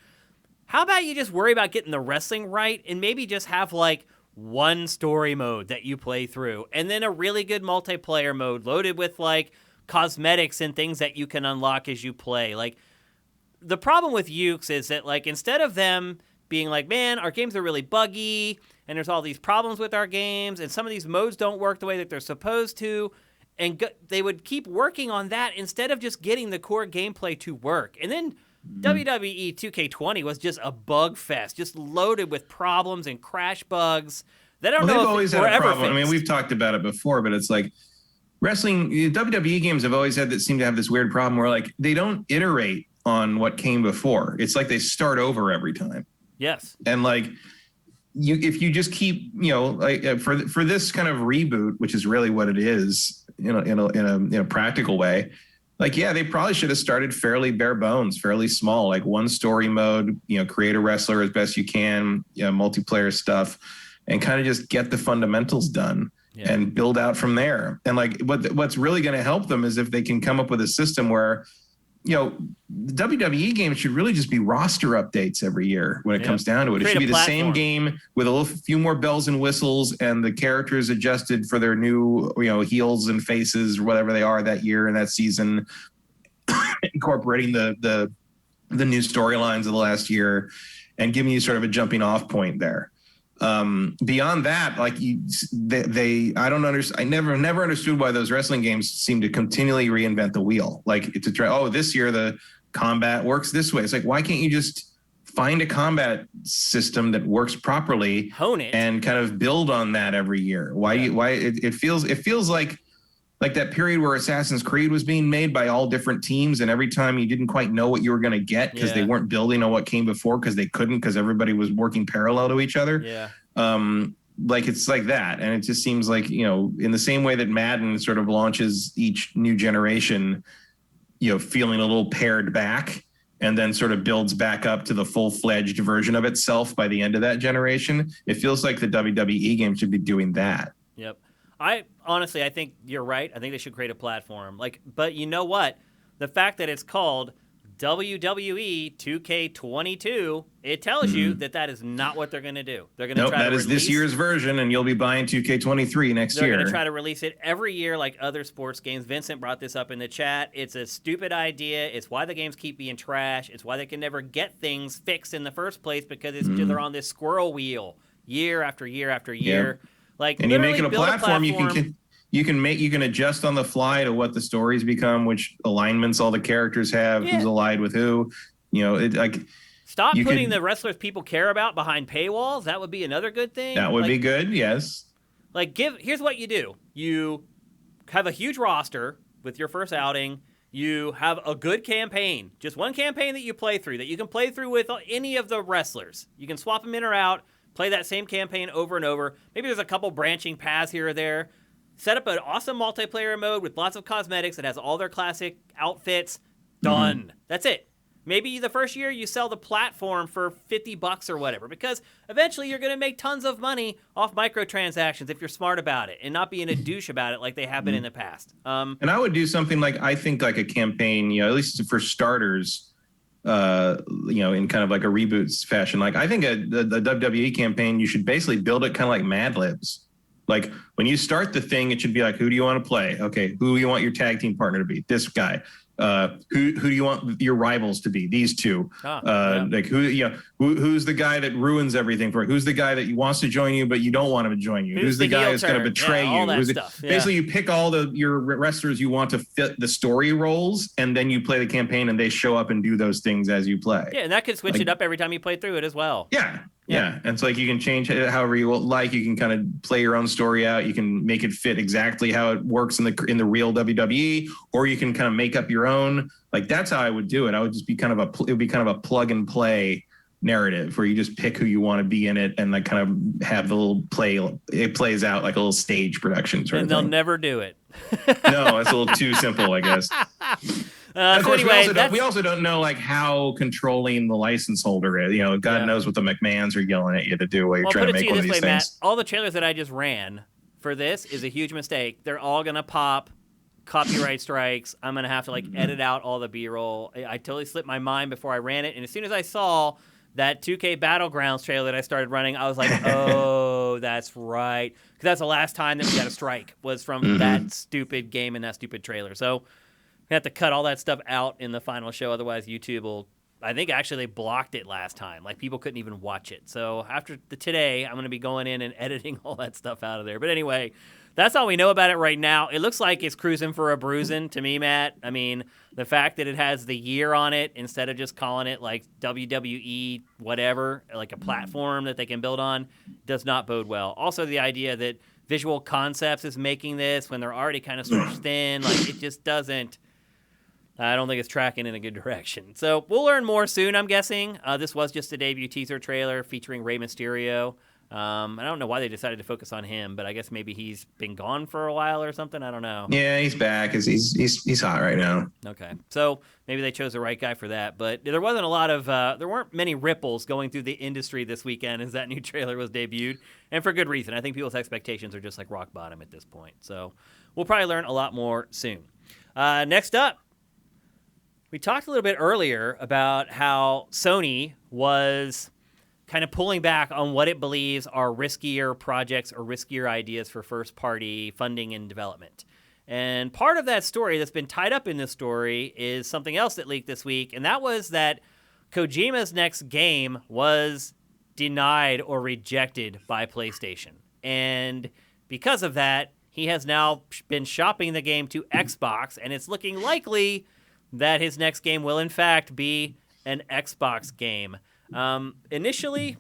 A: how about you just worry about getting the wrestling right and maybe just have like one story mode that you play through and then a really good multiplayer mode loaded with like cosmetics and things that you can unlock as you play. Like, the problem with Ukes is that, like, instead of them being like, man, our games are really buggy and there's all these problems with our games and some of these modes don't work the way that they're supposed to, and they would keep working on that instead of just getting the core gameplay to work. And then WWE 2K20 was just a bug fest, just loaded with problems and crash bugs that I don't know
B: they've
A: if
B: always
A: were
B: had a
A: ever
B: problem.
A: fixed.
B: I mean, we've talked about it before, but it's like wrestling, WWE games have always seem to have this weird problem where like they don't iterate on what came before. It's like they start over every time.
A: Yes.
B: And like if you just keep, like for this kind of reboot, which is really what it is, in a practical way, like, yeah, they probably should have started fairly bare bones, fairly small, like one story mode, create a wrestler as best you can, multiplayer stuff, and kind of just get the fundamentals done. Yeah. And build out from there. And like what's really going to help them is if they can come up with a system where, WWE games should really just be roster updates every year when it comes down to it. It should be the same game with a few more bells and whistles and the characters adjusted for their new, heels and faces, or whatever they are that year and that season, incorporating the new storylines of the last year and giving you sort of a jumping off point there. Beyond that, like I don't understand. I never understood why those wrestling games seem to continually reinvent the wheel. Like to try, this year the combat works this way. It's like, why can't you just find a combat system that works properly,
A: hone it,
B: and kind of build on that every year? It feels like that period where Assassin's Creed was being made by all different teams, and every time you didn't quite know what you were going to get because they weren't building on what came before because they couldn't, because everybody was working parallel to each other.
A: Yeah.
B: Like it's like that. And it just seems like, in the same way that Madden sort of launches each new generation, feeling a little pared back and then sort of builds back up to the full-fledged version of itself by the end of that generation. It feels like the WWE game should be doing that.
A: Yep. I think you're right. I think they should create a platform. But you know what? The fact that it's called WWE 2K22, it tells you that is not what they're going to do. They're going to try to release
B: this year's version, and you'll be buying 2K23 next year.
A: They're going to try to release it every year like other sports games. Vincent brought this up in the chat. It's a stupid idea. It's why the games keep being trash. It's why they can never get things fixed in the first place, because they're on this squirrel wheel year after year after year.
B: Yeah. And you make it a platform you can adjust on the fly to what the stories become, which alignments all the characters have, who's allied with who.
A: Stop putting the wrestlers people care about behind paywalls. That would be another good thing.
B: That would be good, yes.
A: Here's what you do. You have a huge roster with your first outing. You have a good campaign, just one campaign that you play through, that you can play through with any of the wrestlers. You can swap them in or out. Play that same campaign over and over. Maybe there's a couple branching paths here or there. Set up an awesome multiplayer mode with lots of cosmetics that has all their classic outfits. Done. That's it. Maybe the first year you sell the platform for $50 or whatever, because eventually you're going to make tons of money off microtransactions if you're smart about it and not being a douche about it like they have been in the past.
B: And I would do something like a campaign, at least for starters, in kind of like a reboot fashion. Like, I think the WWE campaign, you should basically build it kind of like Mad Libs. Like, when you start the thing, it should be like, who do you want to play? Okay, who do you want your tag team partner to be? This guy. Who do you want your rivals to be? These two. Like who's the guy that ruins everything for you? Who's the guy that wants to join you but you don't want him to join you? Who's the guy that's going to betray you? Basically, you pick all your wrestlers you want to fit the story roles, and then you play the campaign, and they show up and do those things as you play.
A: Yeah, and that could switch it up every time you play through it as well.
B: Yeah, Yeah. And it's like you can change it however you like. You can kind of play your own story out. You can make it fit exactly how it works in the real WWE, or you can kind of make up your own. Like that's how I would do it. I would just be it would be kind of a plug and play narrative where you just pick who you want to be in it and like kind of have the little it plays out like a little stage production sort of thing.
A: And they'll never do it.
B: No, it's a little too simple, I guess. Of course, anyway, we also don't know like how controlling the license holder is. You know, God knows what the McMahons are yelling at you to do while you're trying to make one of these things. Matt,
A: all the trailers that I just ran for this is a huge mistake. They're all gonna pop copyright strikes. I'm gonna have to like edit out all the B-roll. I totally slipped my mind before I ran it, and as soon as I saw that 2K Battlegrounds trailer that I started running, I was like, oh, that's right, because that's the last time that we got a strike was from that stupid game and that stupid trailer. So we have to cut all that stuff out in the final show, otherwise YouTube will. I think actually they blocked it last time. Like people couldn't even watch it. So after today, I'm going to be going in and editing all that stuff out of there. But anyway, that's all we know about it right now. It looks like it's cruising for a bruising to me, Matt. I mean, the fact that it has the year on it instead of just calling it like WWE whatever, like a platform that they can build on, does not bode well. Also, the idea that Visual Concepts is making this when they're already kind of stretched thin, like it just doesn't. I don't think it's tracking in a good direction. So we'll learn more soon, I'm guessing. This was just a debut teaser trailer featuring Rey Mysterio. I don't know why they decided to focus on him, but I guess maybe he's been gone for a while or something. I don't know.
B: Yeah, he's back. He's hot right now.
A: Okay, so maybe they chose the right guy for that. But there wasn't a lot of there weren't many ripples going through the industry this weekend as that new trailer was debuted, and for good reason. I think people's expectations are just like rock bottom at this point. So we'll probably learn a lot more soon. Next up. We talked a little bit earlier about how Sony was kind of pulling back on what it believes are riskier projects or riskier ideas for first-party funding and development. And part of that story that's been tied up in this story is something else that leaked this week, and that was that Kojima's next game was denied or rejected by PlayStation. And because of that, he has now been shopping the game to Xbox, and it's looking likely that his next game will, in fact, be an Xbox game. Initially,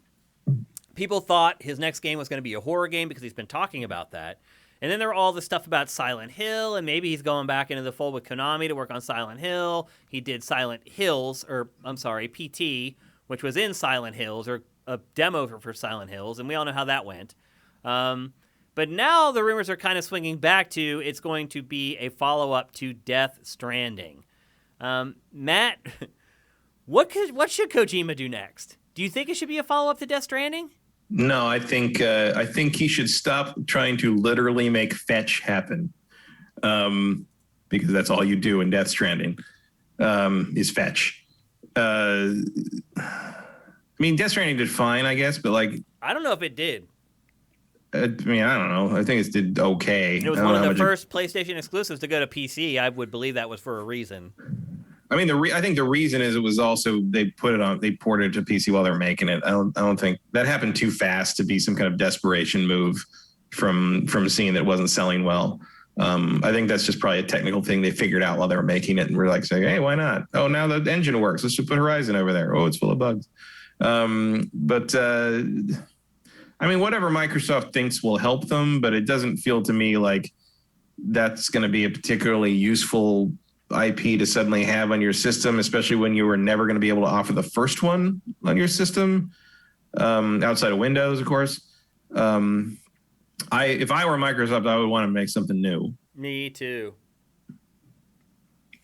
A: people thought his next game was going to be a horror game because he's been talking about that. And then there were all the stuff about Silent Hill, and maybe he's going back into the fold with Konami to work on Silent Hill. He did Silent Hills, PT, which was in Silent Hills, or a demo for Silent Hills, and we all know how that went. But now the rumors are kind of swinging back to it's going to be a follow-up to Death Stranding. Matt, what should Kojima do next? Do you think it should be a follow-up to Death Stranding?
B: No, I think he should stop trying to literally make fetch happen, because that's all you do in Death Stranding is fetch. I mean, Death Stranding did fine, I guess, but like
A: I don't know if it did.
B: I mean, I don't know. I think it did okay.
A: It was one of the first PlayStation exclusives to go to PC. I would believe that was for a reason.
B: I mean, I think the reason is it was also they ported it to PC while they were making it. I don't think that happened too fast to be some kind of desperation move from seeing that it wasn't selling well. I think that's just probably a technical thing they figured out while they were making it and were like saying, hey, why not? Oh, now the engine works. Let's just put Horizon over there. Oh, it's full of bugs. I mean, whatever Microsoft thinks will help them, but it doesn't feel to me like that's going to be a particularly useful IP to suddenly have on your system, especially when you were never going to be able to offer the first one on your system, outside of Windows, of course. If I were Microsoft, I would want to make something new.
A: Me too.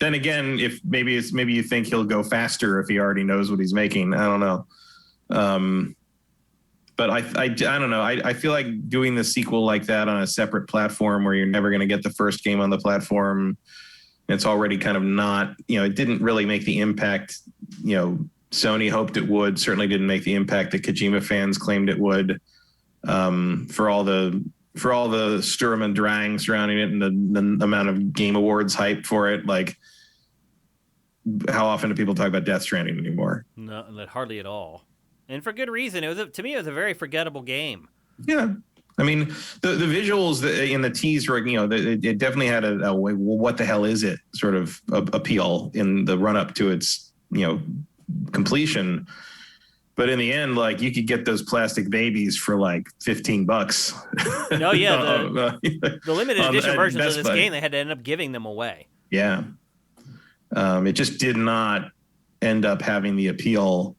B: Then again, if maybe you think he'll go faster if he already knows what he's making. I don't know. But I don't know. I feel like doing the sequel like that on a separate platform where you're never going to get the first game on the platform. It's already kind of not, it didn't really make the impact, Sony hoped it would. Certainly didn't make the impact that Kojima fans claimed it would. For all the Sturm and Drang surrounding it and the amount of Game Awards hype for it, like how often do people talk about Death Stranding anymore? No,
A: hardly at all. And for good reason. To me, it was a very forgettable game.
B: Yeah. I mean, the visuals in the teaser, it definitely had a what the hell is it sort of appeal in the run up to its, completion. But in the end, like you could get those plastic babies for like $15.
A: No, yeah, the limited edition versions of this game, they had to end up giving them away.
B: Yeah, it just did not end up having the appeal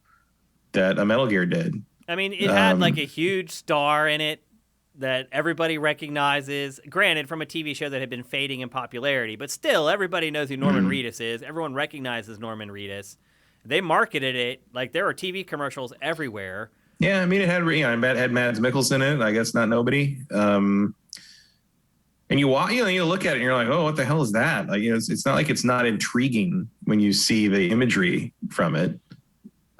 B: that a Metal Gear did.
A: I mean, it had like a huge star in it that everybody recognizes. Granted, from a TV show that had been fading in popularity, but still, everybody knows who Norman Reedus is. Everyone recognizes Norman Reedus. They marketed it like there were TV commercials everywhere.
B: Yeah, I mean, it had had Mads Mikkelsen in it. I guess not nobody. And you look at it and you're like, oh, what the hell is that? Like, it's not like it's not intriguing when you see the imagery from it.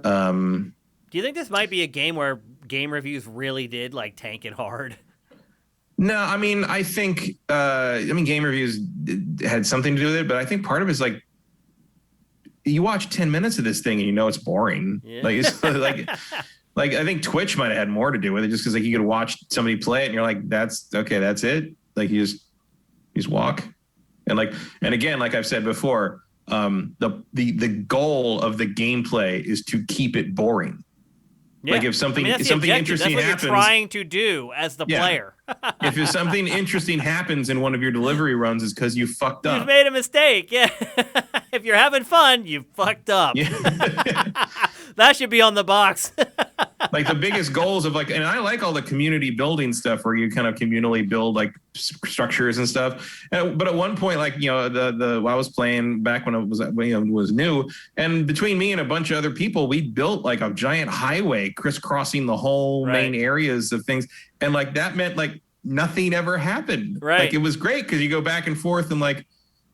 A: Do you think this might be a game where game reviews really did like tank it hard?
B: No, I mean, I think game reviews had something to do with it, but I think part of it is like you watch 10 minutes of this thing and you know it's boring. Yeah. Like it's like I think Twitch might have had more to do with it, just because like you could watch somebody play it and you're like, that's it. Like you just walk. And again, like I've said before, the goal of the gameplay is to keep it boring. Yeah. Like if something interesting happens,
A: that's what you're trying to do as the player.
B: If something interesting happens in one of your delivery runs, it's because you fucked up.
A: You've made a mistake. Yeah. If you're having fun, you fucked up. Yeah. That should be on the box.
B: Like the biggest goals of and I like all the community building stuff where you kind of communally build like structures and stuff. But at one point, like, I was playing back when it was new, and between me and a bunch of other people, we built like a giant highway crisscrossing the whole main areas of things. And like that meant like nothing ever happened. Right. Like it was great because you go back and forth and like,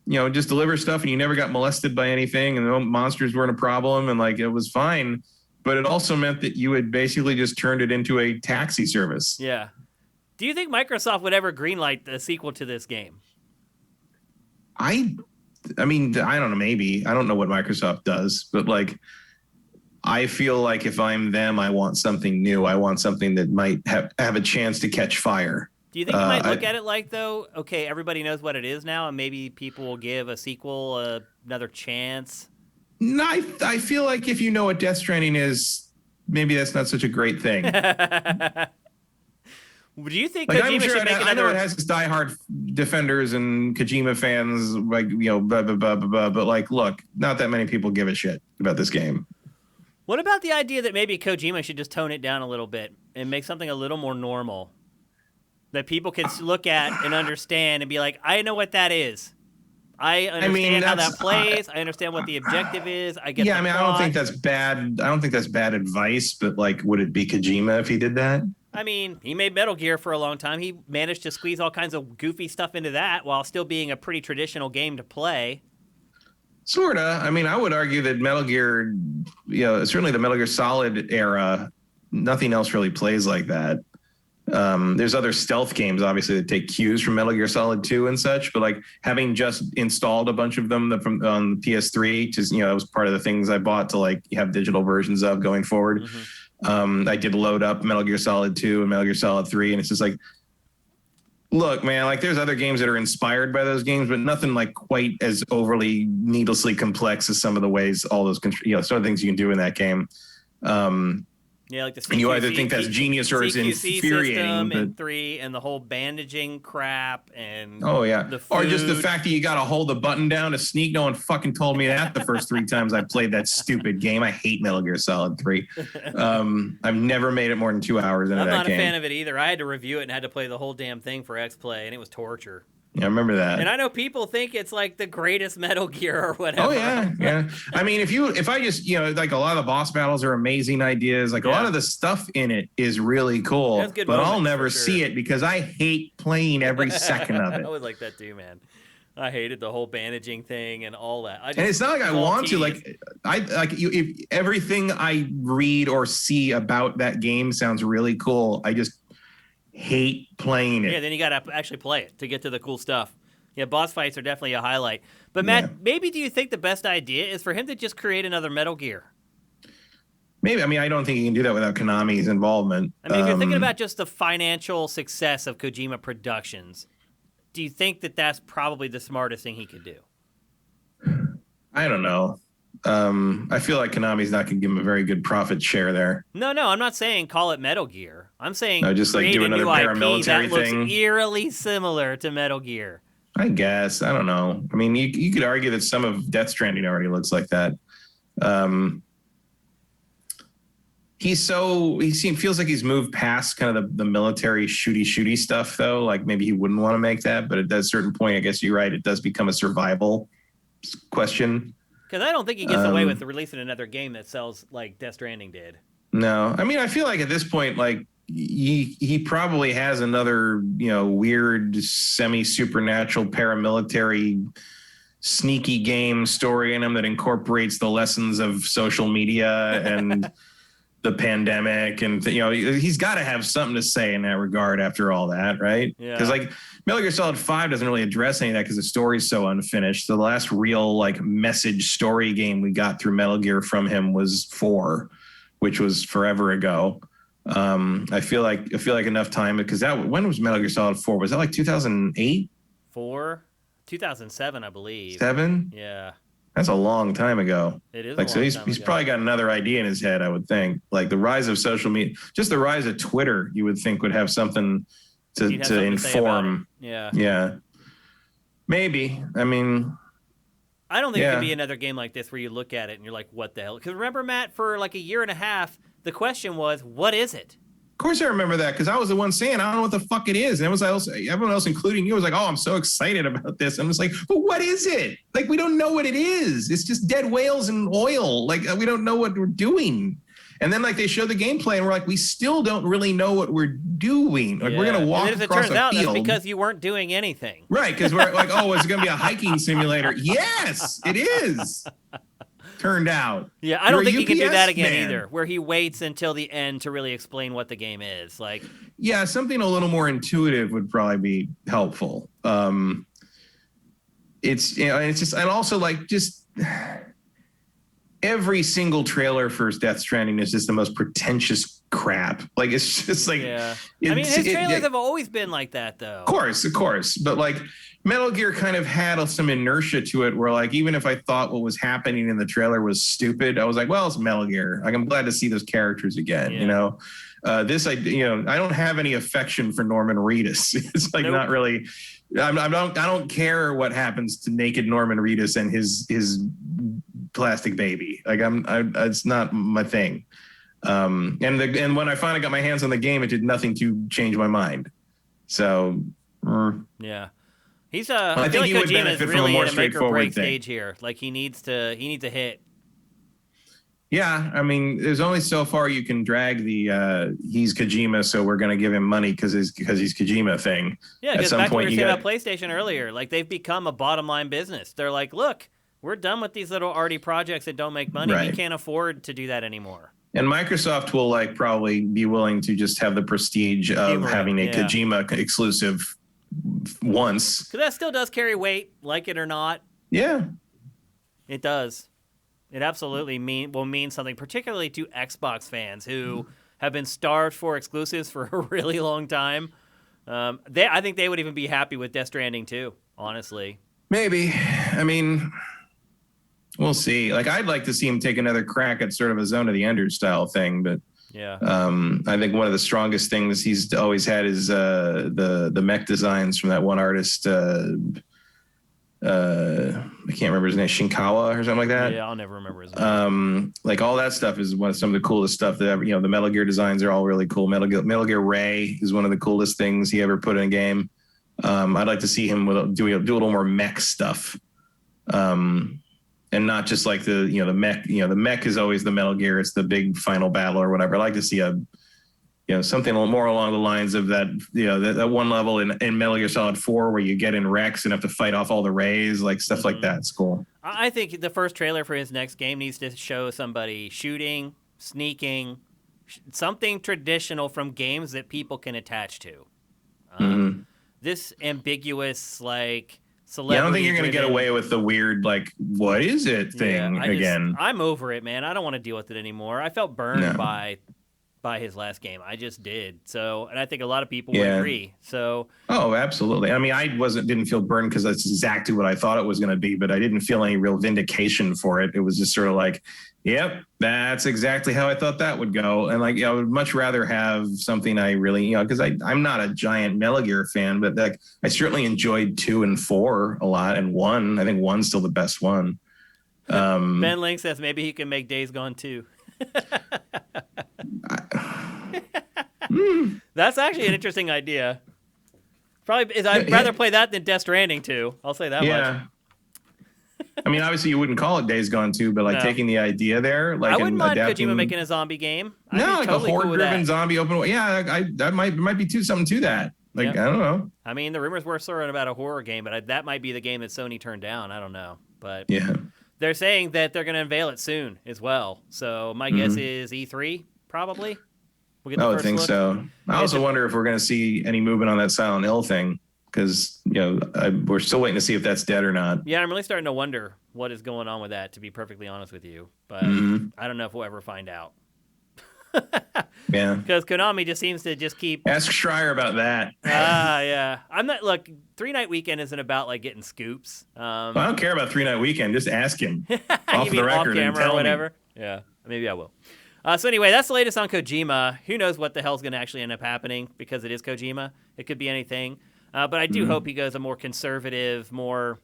B: just deliver stuff and you never got molested by anything and the monsters weren't a problem and like it was fine. But it also meant that you had basically just turned it into a taxi service.
A: Yeah. Do you think Microsoft would ever greenlight a sequel to this game?
B: I mean, I don't know, maybe. I don't know what Microsoft does, but like I feel like if I'm them, I want something new. I want something that might have a chance to catch fire.
A: Do you think you might look at it like, though, okay, everybody knows what it is now, and maybe people will give a sequel another chance?
B: No, I feel like if you know what Death Stranding is, maybe that's not such a great thing.
A: Do you think Kojima should make another?
B: I know it has its diehard defenders and Kojima fans, like, blah, blah, blah, blah, blah, but like, look, not that many people give a shit about this game.
A: What about the idea that maybe Kojima should just tone it down a little bit and make something a little more normal that people can look at and understand and be like, I know what that is. I understand how that plays. I understand what the objective is. I get the plot.
B: I don't think that's bad. I don't think that's bad advice, but like, would it be Kojima if he did that?
A: I mean, he made Metal Gear for a long time. He managed to squeeze all kinds of goofy stuff into that while still being a pretty traditional game to play.
B: Sorta. I mean, I would argue that Metal Gear, certainly the Metal Gear Solid era, nothing else really plays like that. There's other stealth games, obviously, that take cues from Metal Gear Solid 2 and such, but like having just installed a bunch of them from on the PS3, just, it was part of the things I bought to like have digital versions of going forward. Mm-hmm. I did load up Metal Gear Solid 2 and Metal Gear Solid 3, and it's just like, look, man, like there's other games that are inspired by those games, but nothing like quite as overly needlessly complex as some of the ways all those, some of the things you can do in that game.
A: Yeah, like the CQC,
B: and you either think that's genius or it's infuriating.
A: And 3 and the whole bandaging crap and
B: the food. Or just the fact that you got to hold the button down to sneak. No one fucking told me that the first 3 times I played that stupid game. I hate Metal Gear Solid 3. I've never made it more than 2 hours into that game.
A: I'm not a fan of it either. I had to review it and had to play the whole damn thing for XPlay, and it was torture.
B: Yeah, I remember that.
A: And I know people think it's like the greatest Metal Gear or whatever.
B: Oh, yeah. I mean, if I just, like a lot of the boss battles are amazing ideas. Like a lot of the stuff in it is really cool. But I'll never see it because I hate playing every second of it.
A: I was like that too, man. I hated the whole bandaging thing and all that.
B: And it's not like I want to. Like if everything I read or see about that game sounds really cool. I just hate playing it.
A: Yeah, then you got to actually play it to get to the cool stuff. Yeah, boss fights are definitely a highlight. But Matt, maybe do you think the best idea is for him to just create another Metal Gear?
B: Maybe. I mean, I don't think he can do that without Konami's involvement.
A: I mean, if you're thinking about just the financial success of Kojima Productions, do you think that that's probably the smartest thing he could do?
B: I don't know. I feel like Konami's not going to give him a very good profit share there.
A: No, I'm not saying call it Metal Gear. I'm saying
B: just like do another paramilitary thing.
A: Looks eerily similar to Metal Gear.
B: I guess. I don't know. I mean, you could argue that some of Death Stranding already looks like that. Feels like he's moved past kind of the military shooty stuff, though. Like maybe he wouldn't want to make that, but at a certain point, I guess you're right. It does become a survival question.
A: Because I don't think he gets away with releasing another game that sells like Death Stranding did.
B: No, I mean, I feel like at this point, like he probably has another, weird semi-supernatural paramilitary sneaky game story in him that incorporates the lessons of social media and the pandemic, and he's got to have something to say in that regard after all that, right? Yeah. Because like Metal Gear Solid 5 doesn't really address any of that because the story's so unfinished. The last real like message story game we got through Metal Gear from him was 4, which was forever ago. I feel like enough time, because when was Metal Gear Solid 4? Was that like 2008?
A: 4? 2007, I believe.
B: 7?
A: Yeah.
B: That's a long time ago.
A: It is.
B: Like, so he's probably got another idea in his head, I would think. Like the rise of social media, just the rise of Twitter, you would think would have something to inform.
A: Yeah.
B: Yeah. Maybe. I mean,
A: I don't think it could be another game like this where you look at it and you're like, what the hell? Because remember, Matt, for like a year and a half, the question was, what is it?
B: Of course I remember that, because I was the one saying, I don't know what the fuck it is. And everyone else, including you, was like, oh, I'm so excited about this. I'm just like, but what is it? Like, we don't know what it is. It's just dead whales and oil. Like, we don't know what we're doing. And then, like, they show the gameplay, and we're like, we still don't really know what we're doing. Like, we're going to walk across a field. As it turns out,
A: that's because you weren't doing anything.
B: Right, because we're like, oh, is it going to be a hiking simulator? Yes, it is. Turned out.
A: Yeah, I don't think he can do that again either, where he waits until the end to really explain what the game is. Like,
B: yeah, something a little more intuitive would probably be helpful. It's just, and also like just every single trailer for Death Stranding is just the most pretentious crap. Like, it's just like,
A: yeah. I mean, his trailers have always been like that, though.
B: Of course, but like Metal Gear kind of had some inertia to it, where like even if I thought what was happening in the trailer was stupid, I was like, well, it's Metal Gear. Like, I'm glad to see those characters again. Yeah. I don't have any affection for Norman Reedus. It's like not really. I don't care what happens to naked Norman Reedus and his plastic baby. Like, it's not my thing. And when I finally got my hands on the game, it did nothing to change my mind. So
A: yeah, he's I feel like Kojima is really at a make or break stage here. Like, he needs a hit.
B: Yeah, I mean, there's only so far you can drag the he's Kojima, so we're going to give him money because he's Kojima thing.
A: Yeah, because back to what we were saying about PlayStation earlier, like, they've become a bottom line business. They're like, look, we're done with these little arty projects that don't make money. Right. We can't afford to do that anymore.
B: And Microsoft will like probably be willing to just have the prestige of having a Kojima exclusive once.
A: Because that still does carry weight, like it or not.
B: Yeah.
A: It does. It absolutely will mean something, particularly to Xbox fans who have been starved for exclusives for a really long time. I think they would even be happy with Death Stranding too, honestly.
B: Maybe. I mean, we'll see. Like, I'd like to see him take another crack at sort of a Zone of the Enders style thing, but
A: yeah.
B: I think one of the strongest things he's always had is the mech designs from that one artist. I can't remember his name, Shinkawa or something like that.
A: Yeah, I'll never remember his name.
B: Like, all that stuff is some of the coolest stuff that ever. The Metal Gear designs are all really cool. Metal Gear Ray is one of the coolest things he ever put in a game. I'd like to see him do a little more mech stuff, and not just like the mech. The mech is always the Metal Gear. It's the big final battle or whatever. I'd like to see something a little more along the lines of that, that one level in Metal Gear Solid 4 where you get in Rex and have to fight off all the rays, like stuff like that. It's cool.
A: I think the first trailer for his next game needs to show somebody shooting, sneaking, something traditional from games that people can attach to. This ambiguous, like, celebrity. Yeah,
B: I don't think you're going to get away with the weird, like, what is it thing again.
A: I'm over it, man. I don't want to deal with it anymore. I felt burned by by his last game. I just did. So, and I think a lot of people would agree. So,
B: oh, absolutely. I mean, I didn't feel burned because that's exactly what I thought it was going to be, but I didn't feel any real vindication for it. It was just sort of like, yep, that's exactly how I thought that would go. And like, I would much rather have something I really, because I'm not a giant Metal Gear fan, but like I certainly enjoyed 2 and 4 a lot, and 1. I think 1's still the best one.
A: Ben Link says maybe he can make Days Gone 2. That's actually an interesting idea. Probably, I'd rather play that than Death Stranding 2. I'll say that much.
B: I mean, obviously, you wouldn't call it Days Gone 2, but like taking the idea there, like
A: I wouldn't mind Kojima making a zombie game.
B: Like totally a horde-driven zombie open world. Yeah, that might be something to that. Like, I don't know.
A: I mean, the rumors were sort of about a horror game, but that might be the game that Sony turned down. I don't know, but they're saying that they're going to unveil it soon as well. So my guess is E3 probably. We'll get the first
B: think
A: look.
B: So. I also wonder if we're going to see any movement on that Silent Hill thing, because we're still waiting to see if that's dead or not.
A: Yeah, I'm really starting to wonder what is going on with that, to be perfectly honest with you. But I don't know if we'll ever find out. Because Konami just seems to just keep...
B: Ask Schreier about that.
A: Yeah. Look, 3-Night Weekend isn't about like getting scoops.
B: I don't care about 3-Night Weekend. Just ask him off the record
A: off camera
B: and tell
A: or whatever.
B: me.
A: Yeah, maybe I will. So anyway, that's the latest on Kojima. Who knows what the hell's going to actually end up happening, because it is Kojima. It could be anything. But I do hope he goes a more conservative, more...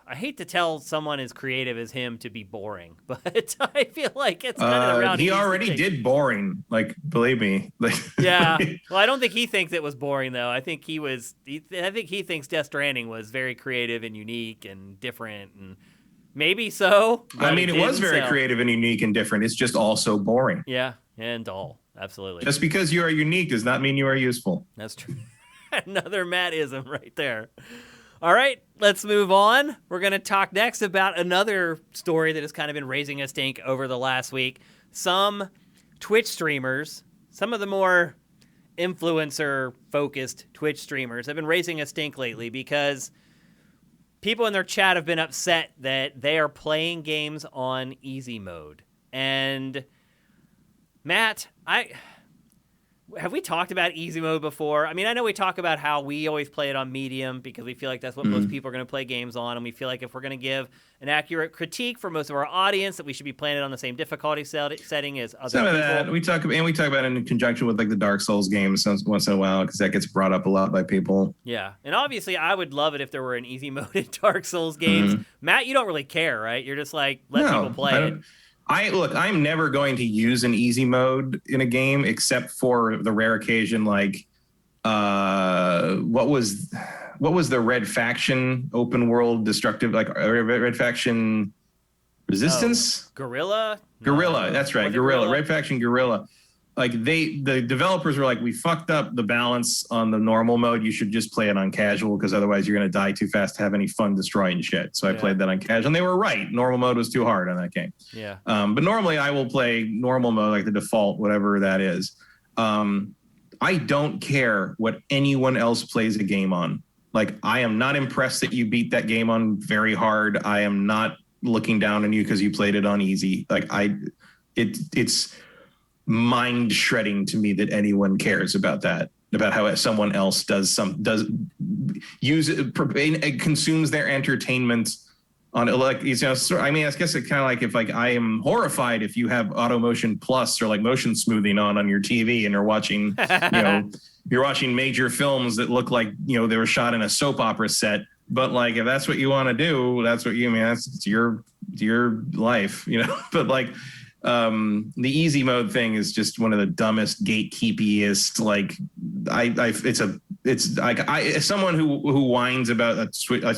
A: I hate to tell someone as creative as him to be boring, but I feel like it's kind of the route
B: he already did boring. Like, believe me.
A: Yeah. Well, I don't think he thinks it was boring, though. I think I think he thinks Death Stranding was very creative and unique and different, and maybe so.
B: I mean, it was very creative and unique and different. It's just also boring.
A: Yeah, and dull. Absolutely.
B: Just because you are unique does not mean you are useful.
A: That's true. Another Matt-ism right there. All right, let's move on. We're going to talk next about another story that has kind of been raising a stink over the last week. Some Twitch streamers, some of the more influencer-focused Twitch streamers have been raising a stink lately because people in their chat have been upset that they are playing games on easy mode. And Matt, have we talked about easy mode before? I mean, I know we talk about how we always play it on medium because we feel like that's what most people are going to play games on, and we feel like if we're going to give an accurate critique for most of our audience, that we should be playing it on the same difficulty setting as other people.
B: That we talk about it in conjunction with like the Dark Souls games once in a while, because that gets brought up a lot by people.
A: Yeah, and obviously I would love it if there were an easy mode in Dark Souls games. Matt, you don't really care, right? You're just like, let people play it.
B: I'm never going to use an easy mode in a game except for the rare occasion, like what was the Red Faction open world destructive, like Red Faction Resistance?
A: Guerrilla,
B: that's right. Guerrilla, Red Faction Guerrilla. Like the developers were like, we fucked up the balance on the normal mode. You should just play it on casual, because otherwise you're going to die too fast to have any fun destroying shit. So I played that on casual, and they were right. Normal mode was too hard on that game.
A: Yeah.
B: But normally I will play normal mode, like the default, whatever that is. I don't care what anyone else plays a game on. Like, I am not impressed that you beat that game on very hard. I am not looking down on you because you played it on easy. Like, it's mind shredding to me that anyone cares about that, about how someone else consumes their entertainment on, like, I mean, I guess it kind of like, if like I am horrified if you have auto motion plus or like motion smoothing on your TV and you're watching, you're watching major films that look like, they were shot in a soap opera set. But like, if that's what you want to do, that's what it's your life, but like, the easy mode thing is just one of the dumbest, gatekeepiest, like as someone who whines about a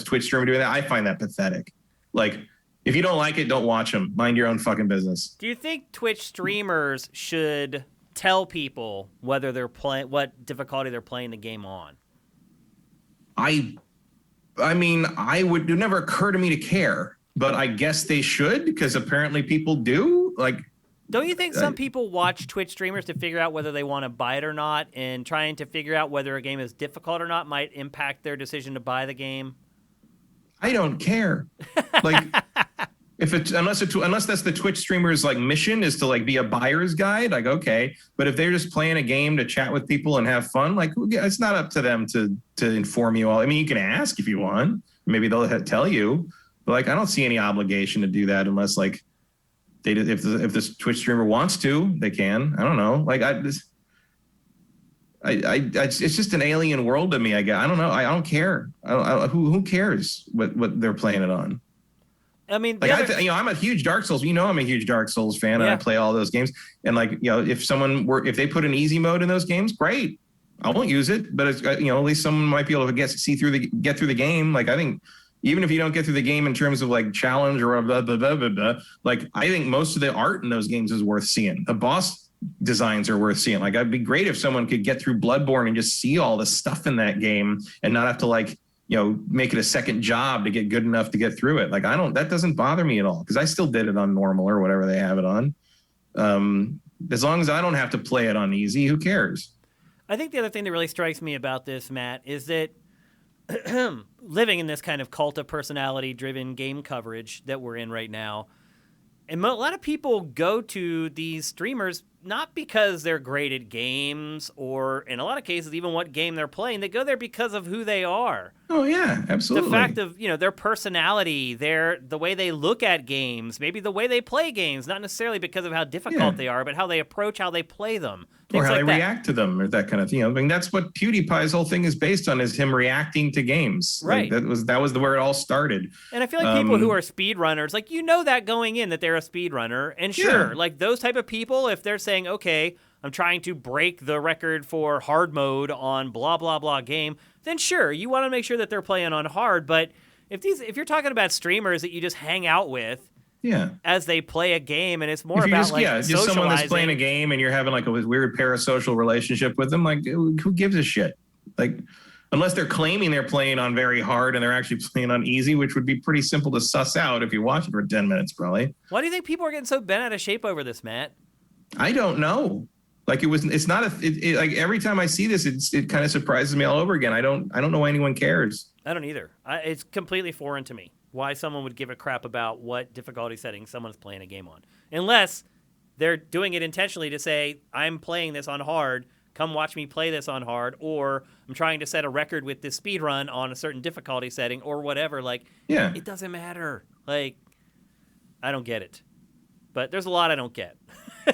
B: Twitch streamer doing that, I find that pathetic. Like, if you don't like it, don't watch them. Mind your own fucking business.
A: Do you think Twitch streamers should tell people whether they're playing, what difficulty they're playing the game on?
B: I mean, it would never occur to me to care. But I guess they should, because apparently people do. Like,
A: don't you think some people watch Twitch streamers to figure out whether they want to buy it or not, and trying to figure out whether a game is difficult or not might impact their decision to buy the game?
B: I don't care. Like, unless that's the Twitch streamer's like mission is to like be a buyer's guide, like okay. But if they're just playing a game to chat with people and have fun, like it's not up to them to inform you all. I mean, you can ask if you want. Maybe they'll tell you. But like, I don't see any obligation to do that unless like if this Twitch streamer wants to, they can. I don't know. Like it's just an alien world to me. I don't know. I don't care. Who cares what they're playing it on?
A: I mean,
B: like I'm a huge Dark Souls. I'm a huge Dark Souls fan, and I play all those games. And like, if they put an easy mode in those games, great. I won't use it, but it's, at least someone might be able to get through the game. Like I think. Even if you don't get through the game in terms of like challenge or blah, blah, blah, blah, blah, like I think most of the art in those games is worth seeing. The boss designs are worth seeing. Like it'd be great if someone could get through Bloodborne and just see all the stuff in that game and not have to like, make it a second job to get good enough to get through it. Like that doesn't bother me at all because I still did it on normal or whatever they have it on. As long as I don't have to play it on easy, who cares?
A: I think the other thing that really strikes me about this, Matt, is that living in this kind of cult of personality driven game coverage that we're in right now. And a lot of people go to these streamers not because they're great at games or in a lot of cases even what game they're playing. They go there because of who they are.
B: Oh yeah, absolutely.
A: The fact of, their personality, the way they look at games, maybe the way they play games, not necessarily because of how difficult they are, but how they approach how they play them.
B: Or how they react to them or that kind of thing. I mean, that's what PewDiePie's whole thing is based on is him reacting to games.
A: Right.
B: Like that was where it all started.
A: And I feel like people who are speedrunners, like that going in that they're a speedrunner. And sure, like those type of people, if they're saying, okay, I'm trying to break the record for hard mode on blah, blah, blah game, then sure, you want to make sure that they're playing on hard. But if you're talking about streamers that you just hang out with, as they play a game, and it's more about
B: just someone that's playing a game and you're having like a weird parasocial relationship with them, like who gives a shit? Like unless they're claiming they're playing on very hard and they're actually playing on easy, which would be pretty simple to suss out if you watch it for 10 minutes, probably.
A: Why do you think people are getting so bent out of shape over this, Matt?
B: I don't know. Like it's not like every time I see this, it kind of surprises me all over again. I don't know why anyone cares.
A: I don't either. It's completely foreign to me why someone would give a crap about what difficulty setting someone's playing a game on. Unless they're doing it intentionally to say, I'm playing this on hard, come watch me play this on hard, or I'm trying to set a record with this speed run on a certain difficulty setting or whatever. Like, it doesn't matter. Like, I don't get it. But there's a lot I don't get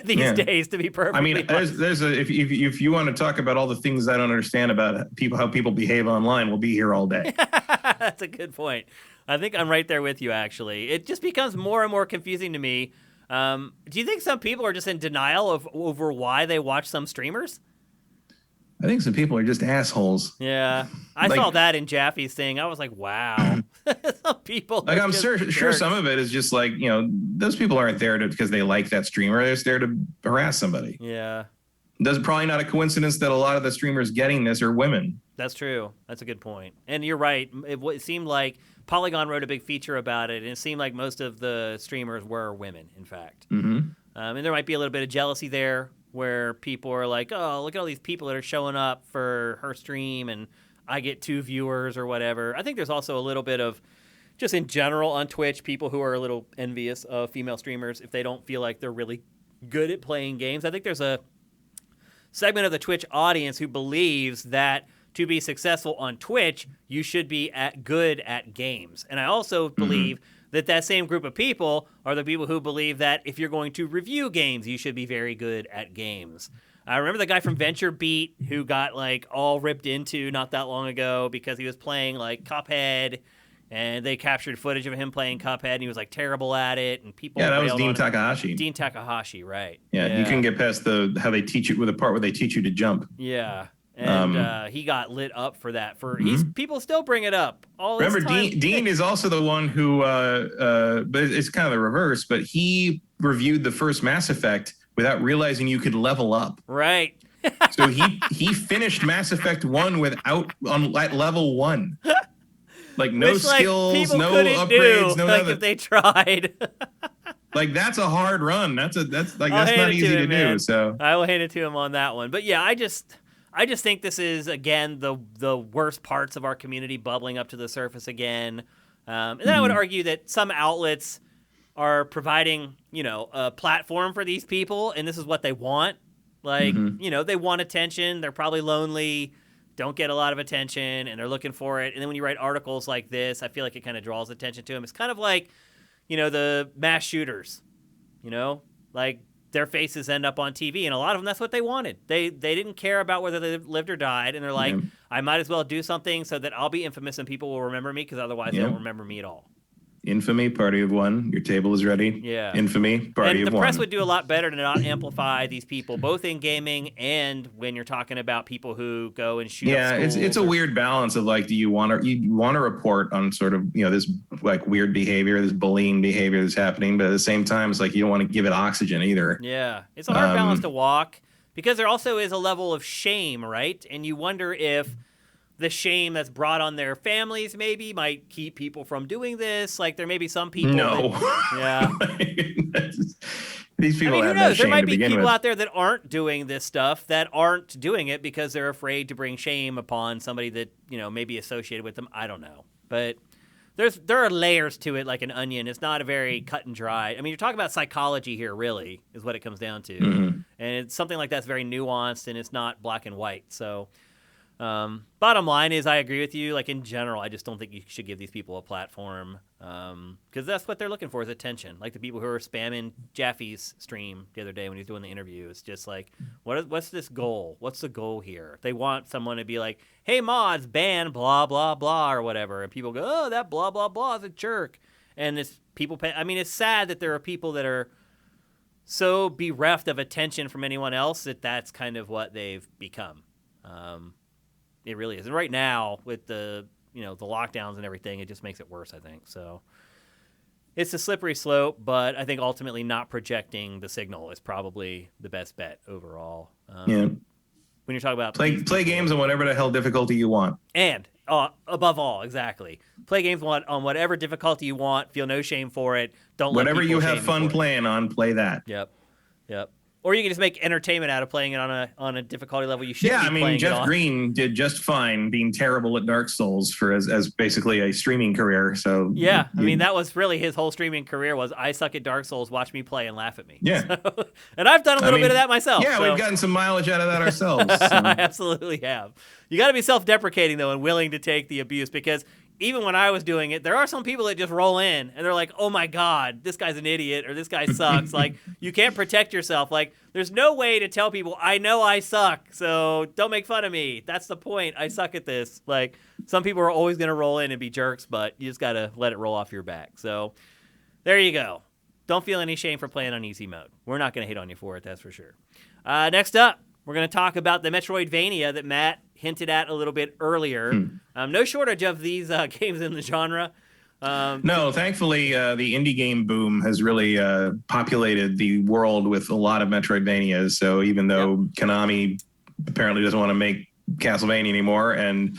A: these days, to be perfectly honest.
B: If you want to talk about all the things I don't understand about how people behave online, we'll be here all day.
A: That's a good point. I think I'm right there with you, actually. It just becomes more and more confusing to me. Do you think some people are just in denial over why they watch some streamers?
B: I think some people are just assholes.
A: Yeah. I saw that in Jaffe's thing. I was like, wow. Some people.
B: Like, I'm sure some of it is just like, those people aren't there because they like that streamer. They're just there to harass somebody.
A: Yeah.
B: That's probably not a coincidence that a lot of the streamers getting this are women.
A: That's true. That's a good point. And you're right. It seemed like Polygon wrote a big feature about it, and it seemed like most of the streamers were women, in fact.
B: Mm-hmm.
A: And there might be a little bit of jealousy there where people are like, oh, look at all these people that are showing up for her stream, and I get 2 viewers or whatever. I think there's also a little bit of, just in general on Twitch, people who are a little envious of female streamers if they don't feel like they're really good at playing games. I think there's a segment of the Twitch audience who believes that to be successful on Twitch, you should be good at games. And I also believe that same group of people are the people who believe that if you're going to review games, you should be very good at games. I remember the guy from VentureBeat who got like all ripped into not that long ago because he was playing like Cuphead, and they captured footage of him playing Cuphead, and he was like terrible at it, and people.
B: Yeah, that was Dean Takahashi.
A: Dean Takahashi, right?
B: Yeah, you can get past how they teach it with the part where they teach you to jump.
A: Yeah. And he got lit up for that. People still bring it up all this
B: Remember,
A: time.
B: Dean is also the one who, but it's kind of the reverse. But he reviewed the first Mass Effect without realizing you could level up.
A: Right.
B: So he finished Mass Effect 1 at level 1. Like no skills, no upgrades, no nothing.
A: If they tried.
B: Like that's a hard run. That's not easy to do. So
A: I will hand it to him on that one. But yeah, I just think this is again the worst parts of our community bubbling up to the surface again. And then I would argue that some outlets are providing, a platform for these people, and this is what they want. Like, they want attention. They're probably lonely, don't get a lot of attention, and they're looking for it. And then when you write articles like this, I feel like it kind of draws attention to them. It's kind of like, the mass shooters, like their faces end up on TV, and a lot of them, that's what they wanted. They didn't care about whether they lived or died, and they're like, I might as well do something so that I'll be infamous and people will remember me, because otherwise they won't remember me at all.
B: Infamy, party of one. Your table is ready.
A: Yeah.
B: Infamy, party of one.
A: And the press would do a lot better to not amplify these people, both in gaming and when you're talking about people who go and shoot up schools.
B: It's a weird balance of like, do you want to report on sort of, this like weird behavior, this bullying behavior that's happening, but at the same time, it's like you don't want to give it oxygen either.
A: Yeah. It's a hard balance to walk, because there also is a level of shame, right? And you wonder if the shame that's brought on their families maybe might keep people from doing this. Like, there may be some people.
B: No. These people have no shame.
A: There might be people out there that aren't doing this stuff, that aren't doing it because they're afraid to bring shame upon somebody that, may be associated with them. I don't know. But there are layers to it, like an onion. It's not a very cut and dry. I mean, you're talking about psychology here, really, is what it comes down to. And it's something like that's very nuanced, and it's not black and white. So bottom line is, I agree with you. Like, in general, I just don't think you should give these people a platform, because that's what they're looking for, is attention. Like the people who are spamming Jaffe's stream the other day when he was doing the interview. It's just like, what's this goal? What's the goal here? They want someone to be like, hey, mods, ban blah, blah, blah, or whatever. And people go, oh, that blah, blah, blah is a jerk. And it's people pay. I mean, it's sad that there are people that are so bereft of attention from anyone else that that's kind of what they've become. It really is. And right now, with the the lockdowns and everything, it just makes it worse, I think. So it's a slippery slope, but I think ultimately not projecting the signal is probably the best bet overall. When you're talking about
B: play games on whatever the hell difficulty you want.
A: And above all, exactly. Play games on whatever difficulty you want. Feel no shame for it. Don't let
B: whatever you have fun playing on, play that.
A: Yep. Or you can just make entertainment out of playing it on a difficulty level you should be playing. Yeah, I mean,
B: Jeff Green did just fine being terrible at Dark Souls as basically a streaming career. So
A: yeah, I mean, that was really his whole streaming career was, I suck at Dark Souls, watch me play and laugh at me.
B: Yeah.
A: So, and I've done a little bit of that myself.
B: Yeah,
A: so.
B: We've gotten some mileage out of that ourselves. So.
A: I absolutely have. You got to be self-deprecating, though, and willing to take the abuse, because even when I was doing it, there are some people that just roll in and they're like, oh my God, this guy's an idiot, or this guy sucks. Like, you can't protect yourself. Like, there's no way to tell people, I know I suck, so don't make fun of me. That's the point. I suck at this. Like, some people are always going to roll in and be jerks, but you just got to let it roll off your back. So there you go. Don't feel any shame for playing on easy mode. We're not going to hate on you for it, that's for sure. Next up, we're going to talk about the Metroidvania that Matt hinted at a little bit earlier. No shortage of these games in the genre.
B: No, thankfully, the indie game boom has really populated the world with a lot of Metroidvanias. So even though Konami apparently doesn't want to make Castlevania anymore, and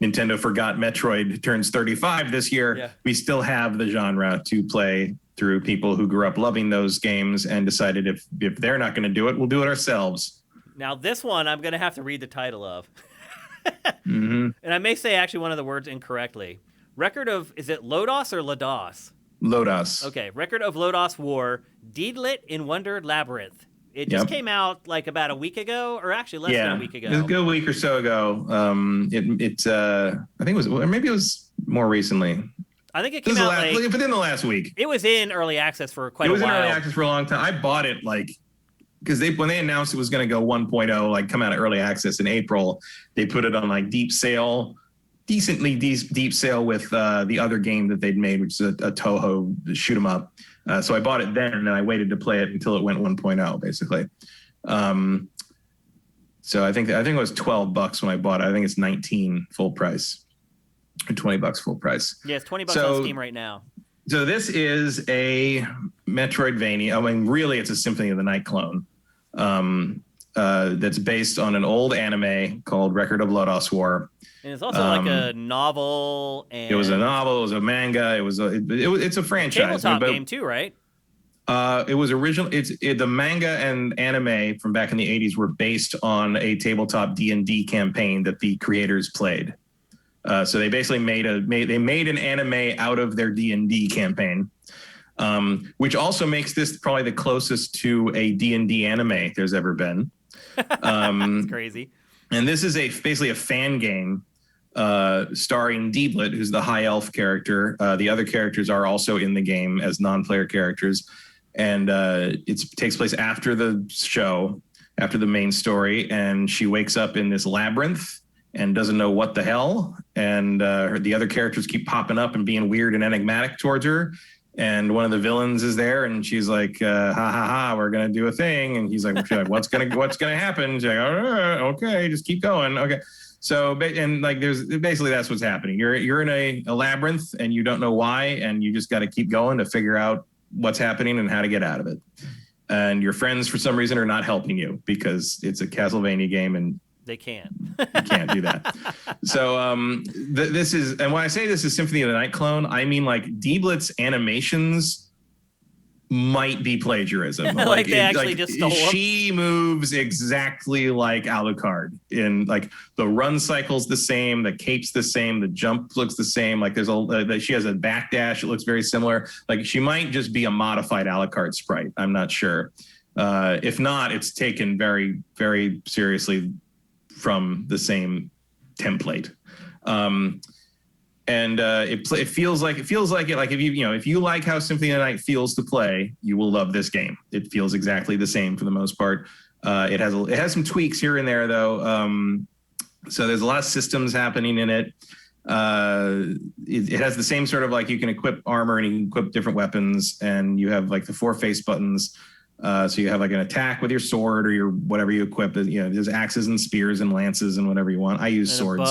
B: Nintendo forgot Metroid turns 35 this year, we still have the genre to play through people who grew up loving those games and decided if they're not going to do it, we'll do it ourselves.
A: Now, this one I'm going to have to read the title of. And I may say actually one of the words incorrectly. Is it Lodoss or Lodoss?
B: Lodoss.
A: Okay, Record of Lodoss War, Deedlit in Wonder Labyrinth. It just came out like about a week ago, or actually less than a week ago.
B: It was a good week or so ago. I think it was, or maybe it was more recently.
A: I think it came out
B: within the last week.
A: It was in early access for quite a while.
B: It was in early access for a long time. I bought it because when they announced it was going to go 1.0, like come out of early access in April, they put it on like decently deep sale with the other game that they'd made, which is a Toho shoot 'em up. So I bought it then, and then I waited to play it until it went 1.0, basically. So I think it was $12 when I bought it. I think it's $19 full price, or $20 full price.
A: Yeah, it's $20 on Steam right now.
B: So this is a Metroidvania. I mean, really, it's a Symphony of the Night clone that's based on an old anime called Record of Lodoss War.
A: And it's also like a novel. And
B: it was a novel. It was a manga. It's a franchise.
A: Tabletop game too, right?
B: It was original. The manga and anime from back in the 80s were based on a tabletop D&D campaign that the creators played. So they basically made an anime out of their D&D campaign. which also makes this probably the closest to a D&D anime there's ever been.
A: That's crazy.
B: And this is basically a fan game starring Deedlit, who's the high elf character. The other characters are also in the game as non-player characters. And it takes place after the show, after the main story. And she wakes up in this labyrinth and doesn't know what the hell. And the other characters keep popping up and being weird and enigmatic towards her. And one of the villains is there, and she's like, "Ha ha ha, we're gonna do a thing." And he's like, "What's gonna happen?" She's like, "Oh, okay, just keep going." Okay, so and like there's basically that's what's happening. You're in a labyrinth, and you don't know why, and you just got to keep going to figure out what's happening and how to get out of it. And your friends, for some reason, are not helping you because it's a Castlevania game, and
A: they can't.
B: You can't do that. So this is, and when I say this is Symphony of the Night clone, I mean like Deedlit's animations might be plagiarism.
A: Like they actually just stole them.
B: She moves exactly like Alucard. In like the run cycle's the same, the cape's the same, the jump looks the same. Like there's she has a backdash. It looks very similar. Like she might just be a modified Alucard sprite. I'm not sure. If not, it's taken very, very seriously from the same template. It feels like it. Like if you like how Symphony of the Night feels to play, you will love this game. It feels exactly the same for the most part. It has some tweaks here and there though. So there's a lot of systems happening in it. It has the same sort of like you can equip armor and you can equip different weapons, and you have like the 4 face buttons. So you have like an attack with your sword or your whatever you equip. There's axes and spears and lances and whatever you want. I use swords.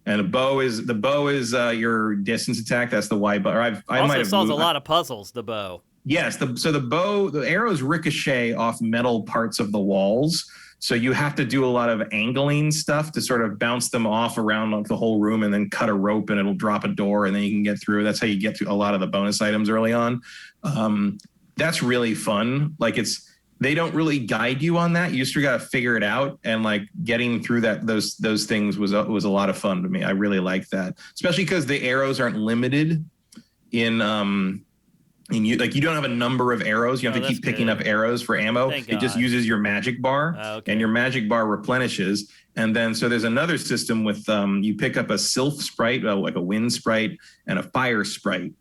B: And the bow is your distance attack. That's the Y button. I might have
A: solves a lot of puzzles. The bow.
B: Yes. The arrows ricochet off metal parts of the walls. So you have to do a lot of angling stuff to sort of bounce them off around like the whole room, and then cut a rope and it'll drop a door and then you can get through. That's how you get to a lot of the bonus items early on. That's really fun. Like they don't really guide you on that. You just got to figure it out, and like getting through those things was a lot of fun to me. I really liked that, especially because the arrows aren't limited in you don't have a number of arrows. You have to keep picking up arrows for ammo. It just uses your magic bar, and your magic bar replenishes. And then so there's another system with you pick up a sylph sprite, like a wind sprite, and a fire sprite.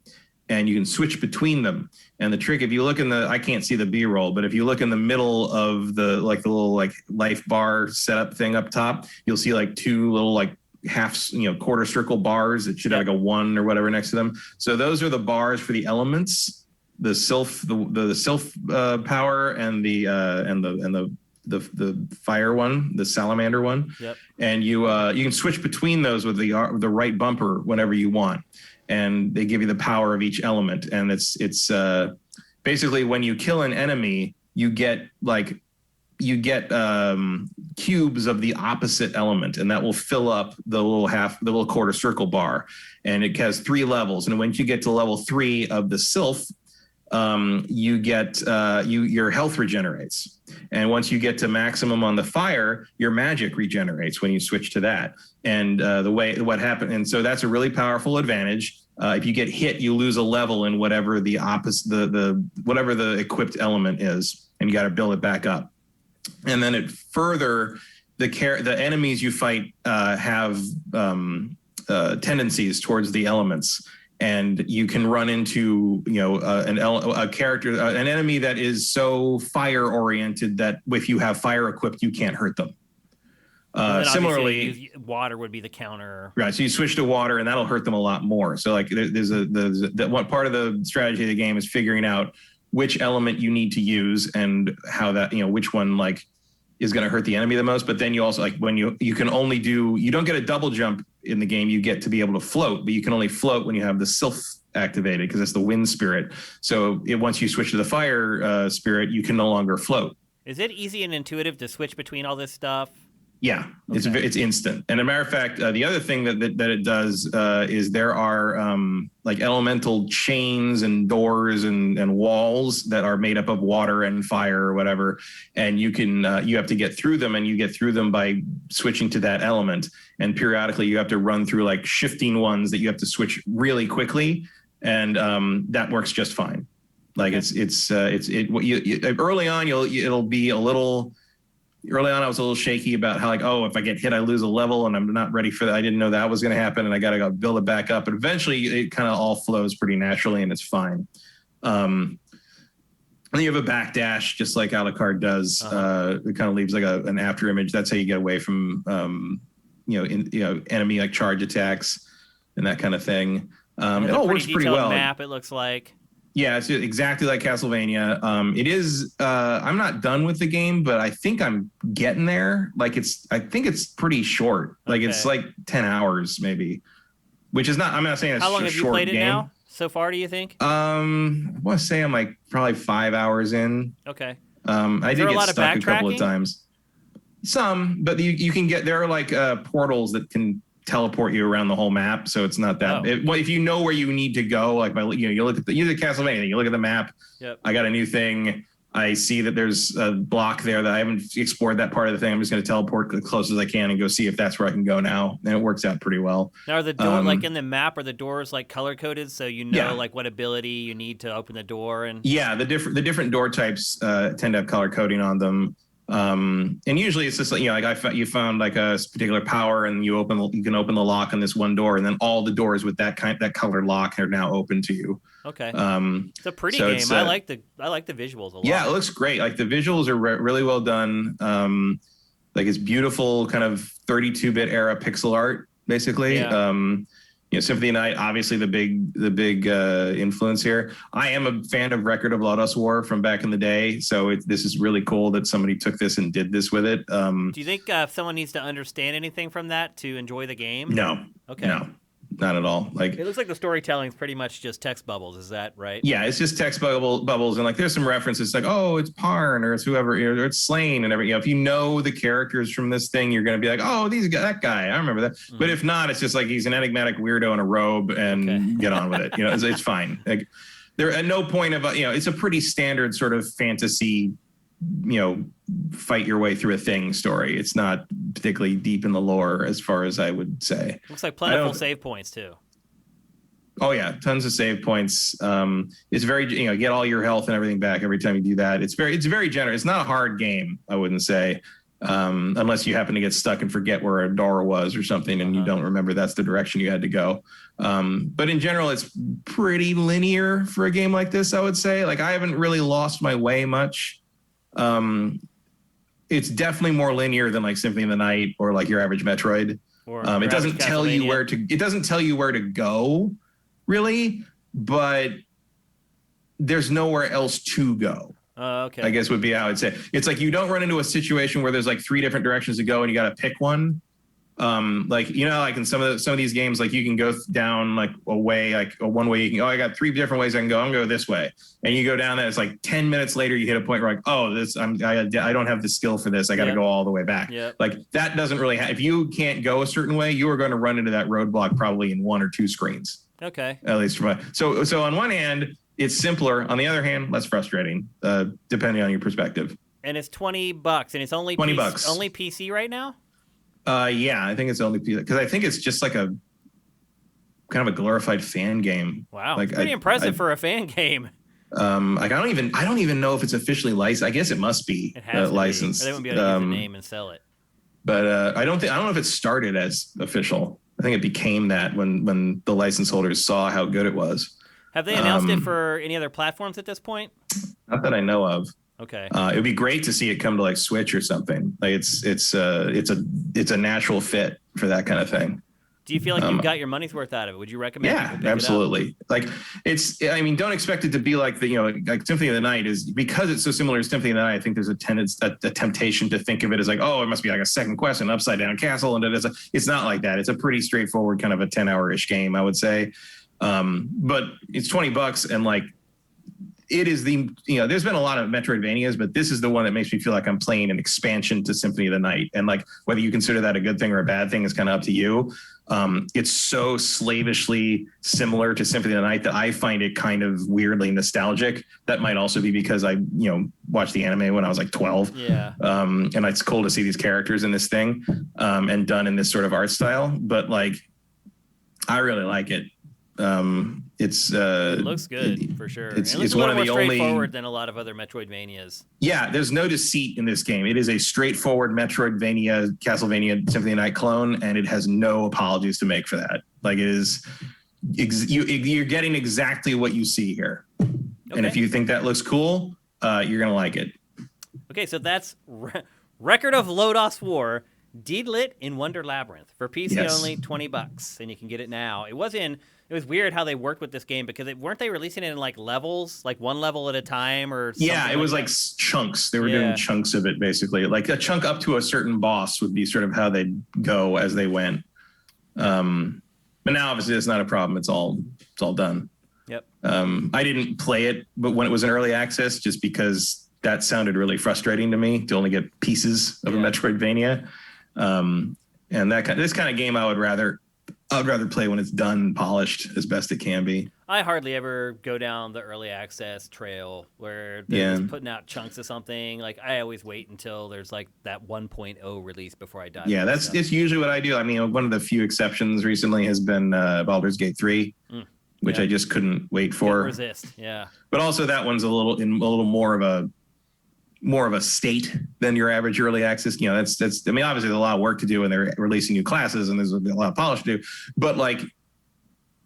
B: And you can switch between them. And the trick, if you look I can't see the B-roll, but if you look in the middle of the little like life bar setup thing up top, you'll see like 2 little like quarter circle bars that should have like a 1 or whatever next to them. So those are the bars for the elements, the sylph power and the fire one, the salamander one. Yep. And you can switch between those with the right bumper whenever you want. And they give you the power of each element. And it's basically when you kill an enemy, you get cubes of the opposite element, and that will fill up the little quarter circle bar. And it has 3 levels. And once you get to level 3 of the sylph, you get your health regenerates. And once you get to maximum on the fire, your magic regenerates when you switch to that. And what happened, and so that's a really powerful advantage. If you get hit, you lose a level in whatever the opposite, whatever the equipped element is, and you got to build it back up. And then the enemies you fight have tendencies towards the elements. And you can run into, an enemy that is so fire oriented that if you have fire equipped, you can't hurt them. Similarly,
A: water would be the counter.
B: Right. So you switch to water and that'll hurt them a lot more. So like there's one part of the strategy of the game is figuring out which element you need to use and how that, which one like is going to hurt the enemy the most. But then you also like when you don't get a double jump in the game, you get to be able to float, but you can only float when you have the sylph activated because it's the wind spirit. So once you switch to the fire spirit, you can no longer float.
A: Is it easy and intuitive to switch between all this stuff?
B: Yeah, okay. It's instant. And a matter of fact, the other thing that it does is there are like elemental chains and doors and walls that are made up of water and fire or whatever. And you have to get through them, and you get through them by switching to that element. And periodically you have to run through like shifting ones that you have to switch really quickly. and that works just fine. Like early on, it'll be a little. Early on, I was a little shaky about how, like, oh, if I get hit, I lose a level, and I'm not ready for that. I didn't know that was going to happen, and I got to go build it back up. But eventually, it kind of all flows pretty naturally, and it's fine. And then you have a backdash, just like Alucard does. It kind of leaves like an after image. That's how you get away from, enemy like charge attacks and that kind of thing. It all works pretty well.
A: Map, it looks like.
B: Yeah, it's exactly like Castlevania. It is. I'm not done with the game, but I think I'm getting there. Like I think it's pretty short. Like it's like 10 hours maybe, which is not. I'm not saying it's a short game. How long have you played it now
A: so far? Do you think?
B: I want to say I'm like probably 5 hours in.
A: Okay.
B: I did get stuck a couple of times. Some, but you can get there are like portals that can teleport you around the whole map, so it's not that. If you know where you need to go, like you look at the Castlevania, you look at the map.
A: Yep.
B: I got a new thing. I see that there's a block there that I haven't explored that part of the thing. I'm just going to teleport as close as I can and go see if that's where I can go now, and it works out pretty well.
A: Now, are the door like in the map? Are the doors like color coded so you know like what ability you need to open the door? And
B: the different door types tend to have color coding on them. And usually it's just like, like you found like a particular power and you can open the lock on this one door, and then all the doors with that colored lock are now open to you.
A: Okay. It's a pretty game. I like the visuals a lot.
B: Yeah, it looks great. Like the visuals are really well done. Like it's beautiful kind of 32-bit era pixel art, basically.
A: Yeah.
B: Symphony of the Night, obviously the big influence here. I am a fan of Record of Lodoss War from back in the day, so this is really cool that somebody took this and did this with it.
A: Do you think someone needs to understand anything from that to enjoy the game?
B: No.
A: Okay.
B: No. Not at all. Like
A: it looks like the storytelling is pretty much just text bubbles. Is that right?
B: Yeah, it's just text bubbles, and like there's some references like, oh, it's Parn or it's whoever, or it's Slain and everything. If you know the characters from this thing, you're gonna be like, oh, that guy, I remember that. Mm-hmm. But if not, it's just like he's an enigmatic weirdo in a robe, and get on with it. It's fine. Like there at no point of it's a pretty standard sort of fantasy, fight your way through a thing story. It's not particularly deep in the lore as far as I would say.
A: Looks like plentiful save points too.
B: Oh yeah, tons of save points. It's very get all your health and everything back every time you do that. It's very generous. It's not a hard game, I wouldn't say, unless you happen to get stuck and forget where a door was or something, and you don't remember that's the direction you had to go. But in general, it's pretty linear for a game like this, I would say. Like I haven't really lost my way much. It's definitely more linear than like Symphony of the Night or like your average Metroid. It doesn't tell you where to go, really, but there's nowhere else to go.
A: Okay.
B: I guess would be how I'd say. It's like you don't run into a situation where there's like 3 different directions to go and you got to pick one. Like in some of these games, like you can go down like a way, like a one way. You can I got 3 different ways I can go. I'm gonna go this way, and you go down that. It's like 10 minutes later, you hit a point where like, oh, I don't have the skill for this. I got to go all the way back.
A: Yep.
B: Like that doesn't really. If you can't go a certain way, you are going to run into that roadblock probably in 1 or 2 screens.
A: Okay.
B: At least for so on one hand, it's simpler. On the other hand, less frustrating, depending on your perspective.
A: And it's $20, and it's only
B: $20.
A: Only PC right now.
B: Yeah, I think it's only because I think it's just like a kind of a glorified fan game.
A: Wow,
B: like
A: pretty impressive for a fan game.
B: Like I don't even know if it's officially licensed. I guess it must be licensed.
A: They wouldn't be able to use the name and sell it.
B: But I don't know if it started as official. I think it became that when the license holders saw how good it was.
A: Have they announced it for any other platforms at this point?
B: Not that I know of.
A: Okay.
B: It would be great to see it come to like Switch or something. Like it's a natural fit for that kind of thing.
A: Do you feel like you've got your money's worth out of it? Would you recommend?
B: Yeah, absolutely. Like don't expect it to be like like Symphony of the Night is, because it's so similar to Symphony of the Night. I think there's a temptation to think of it as like, oh, it must be like a second quest, an upside down castle, and it's not like that. It's a pretty straightforward kind of a 10-hour-ish game, I would say. But it's $20, and like it is there's been a lot of Metroidvanias, but this is the one that makes me feel like I'm playing an expansion to Symphony of the Night. And like whether you consider that a good thing or a bad thing is kind of up to you. It's so slavishly similar to Symphony of the Night that I find it kind of weirdly nostalgic. That might also be because I watched the anime when I was like 12.
A: Yeah.
B: And it's cool to see these characters in this thing and done in this sort of art style. But like I really like it.
A: It looks good for sure.
B: It's
A: a little
B: one of
A: more
B: the
A: straightforward than a lot of other Metroidvanias.
B: Yeah, there's no deceit in this game. It is a straightforward Metroidvania, Castlevania Symphony of the Night clone, and it has no apologies to make for that. Like, it is, you're getting exactly what you see here. Okay. And if you think that looks cool, you're gonna like it. Okay,
A: so that's Record of Lodoss War, Deedlit in Wonder Labyrinth for PC only, $20, and you can get it now. It was weird how they worked with this game because weren't they releasing it in like levels, like one level at a time or something?
B: Yeah, it was like chunks. They were doing chunks of it basically. Like a chunk up to a certain boss would be sort of how they'd go as they went. But now obviously it's not a problem. It's all done.
A: Yep.
B: I didn't play it, but when it was in early access, just because that sounded really frustrating to me to only get pieces of a Metroidvania. And this kind of game I would rather play when it's done, polished as best it can be.
A: I hardly ever go down the early access trail where they're just putting out chunks of something. Like, I always wait until there's like that 1.0 release before I dive.
B: Yeah, it's usually what I do. I mean, one of the few exceptions recently has been Baldur's Gate 3, which I just couldn't wait for.
A: Couldn't resist, yeah.
B: But also that one's a little more of a state than your average early access. You know, that's. I mean, obviously there's a lot of work to do, and they're releasing new classes, and there's a lot of polish to do. But like,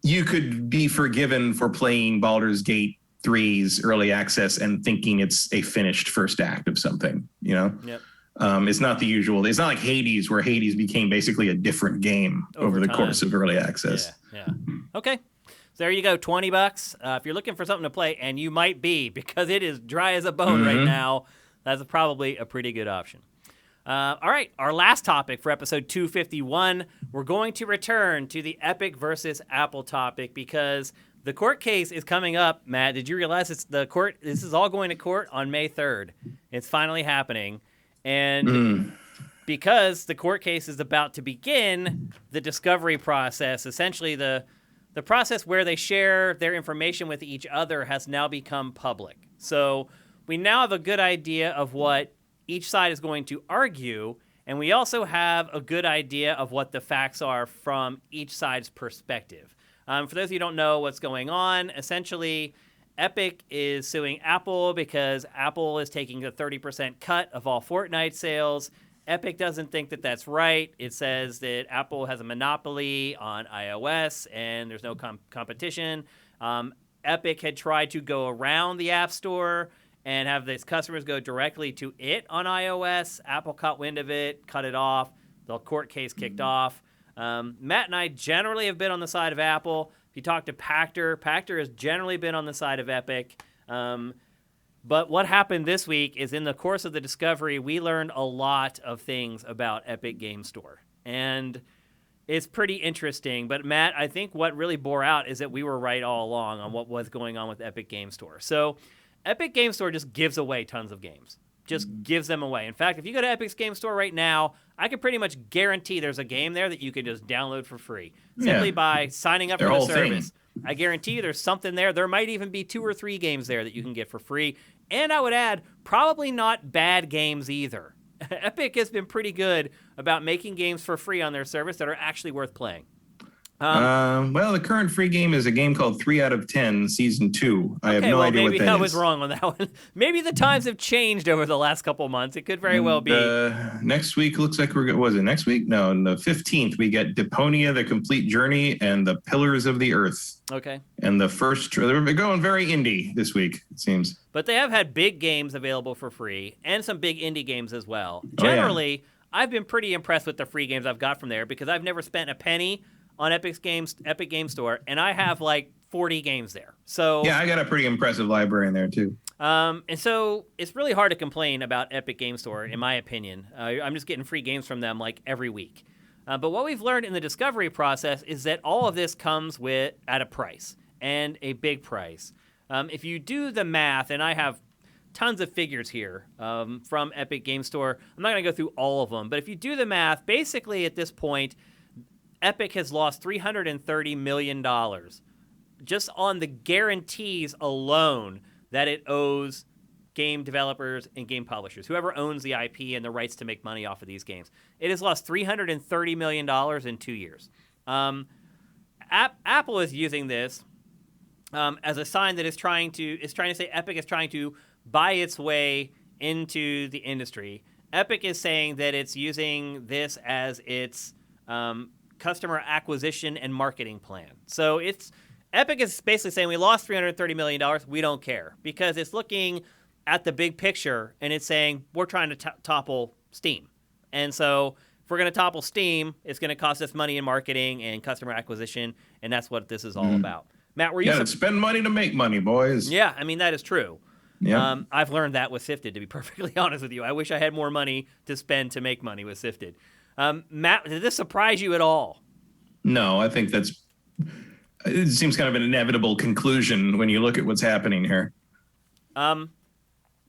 B: you could be forgiven for playing Baldur's Gate 3's early access and thinking it's a finished first act of something. You know, it's not the usual. It's not like Hades, where Hades became basically a different game over the course of early access.
A: Yeah. Okay. So there you go, $20. If you're looking for something to play, and you might be, because it is dry as a bone right now, that's probably a pretty good option. All right, our last topic for episode 251, we're going to return to the Epic versus Apple topic because the court case is coming up. Matt, did you realize this is all going to court on May 3rd? It's finally happening. And because the court case is about to begin, the discovery process, essentially the process where they share their information with each other, has now become public. So we now have a good idea of what each side is going to argue, and we also have a good idea of what the facts are from each side's perspective. For those of you who don't know what's going on, essentially, Epic is suing Apple because Apple is taking a 30% cut of all Fortnite sales. Epic doesn't think that that's right. It says that Apple has a monopoly on iOS and there's no competition. Epic had tried to go around the App Store and have its customers go directly to it on iOS. Apple caught wind of it, cut it off. The court case kicked off. Matt and I generally have been on the side of Apple. If you talk to Pactor has generally been on the side of Epic. But what happened this week is in the course of the discovery, we learned a lot of things about Epic Game Store. And it's pretty interesting. But Matt, I think what really bore out is that we were right all along on what was going on with Epic Game Store. So Epic Game Store just gives away tons of games. Just gives them away. In fact, if you go to Epic's Game Store right now, I can pretty much guarantee there's a game there that you can just download for free. Simply by signing up for the service. I guarantee you there's something there. There might even be 2 or 3 games there that you can get for free. And I would add, probably not bad games either. Epic has been pretty good about making games for free on their service that are actually worth playing.
B: Well, the current free game is a game called 3 out of 10 Season 2. I have no idea what that is.
A: Maybe I was wrong on that one. Maybe the times have changed over the last couple of months. It could very well be.
B: Next week looks like was it next week? No, on the 15th, we get Deponia, The Complete Journey, and The Pillars of the Earth.
A: Okay.
B: And the first, they're going very indie this week, it seems.
A: But they have had big games available for free and some big indie games as well. Generally, I've been pretty impressed with the free games I've got from there because I've never spent a penny on Epic Game Store, and I have like 40 games there. So
B: yeah, I got a pretty impressive library in there too.
A: And so it's really hard to complain about Epic Game Store, in my opinion. I'm just getting free games from them like every week. But what we've learned in the discovery process is that all of this comes at a price, and a big price. If you do the math, and I have tons of figures here from Epic Game Store. I'm not going to go through all of them, but if you do the math, basically at this point, Epic has lost $330 million just on the guarantees alone that it owes game developers and game publishers, whoever owns the IP and the rights to make money off of these games. It has lost $330 million in 2 years. Apple is using this as a sign that it's trying to say Epic is trying to buy its way into the industry. Epic is saying that it's using this as its customer acquisition and marketing plan. So Epic is basically saying we lost $330 million. We don't care, because it's looking at the big picture and it's saying we're trying to topple Steam. And so if we're going to topple Steam, it's going to cost us money in marketing and customer acquisition, and that's what this is all about. Matt, were you...
B: Yeah, spend money to make money, boys.
A: Yeah, I mean, that is true.
B: Yeah.
A: I've learned that with Sifted, to be perfectly honest with you. I wish I had more money to spend to make money with Sifted. Matt, did this surprise you at all?
B: No, I think it seems kind of an inevitable conclusion when you look at what's happening here.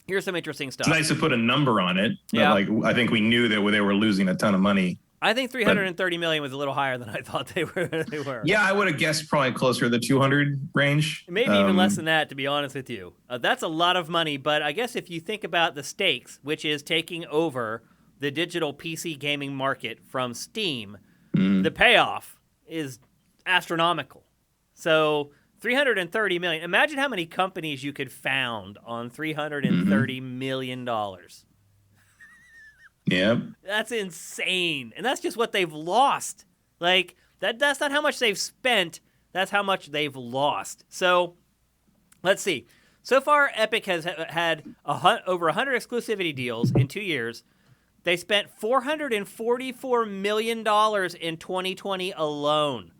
A: Here's some interesting stuff.
B: It's nice to put a number on it. But
A: Yeah.
B: I think we knew that they were losing a ton of money.
A: I think $330 million was a little higher than I thought they were.
B: Yeah, I would have guessed probably closer to the 200 range.
A: Maybe even less than that, to be honest with you. That's a lot of money, but I guess if you think about the stakes, which is taking over the digital PC gaming market from Steam, the payoff is astronomical. So $330 million. Imagine how many companies you could found on $330 million.
B: Yep.
A: That's insane. And that's just what they've lost. Like, that's not how much they've spent. That's how much they've lost. So, let's see. So far, Epic has had over 100 exclusivity deals in 2 years. They spent $444 million in 2020 alone.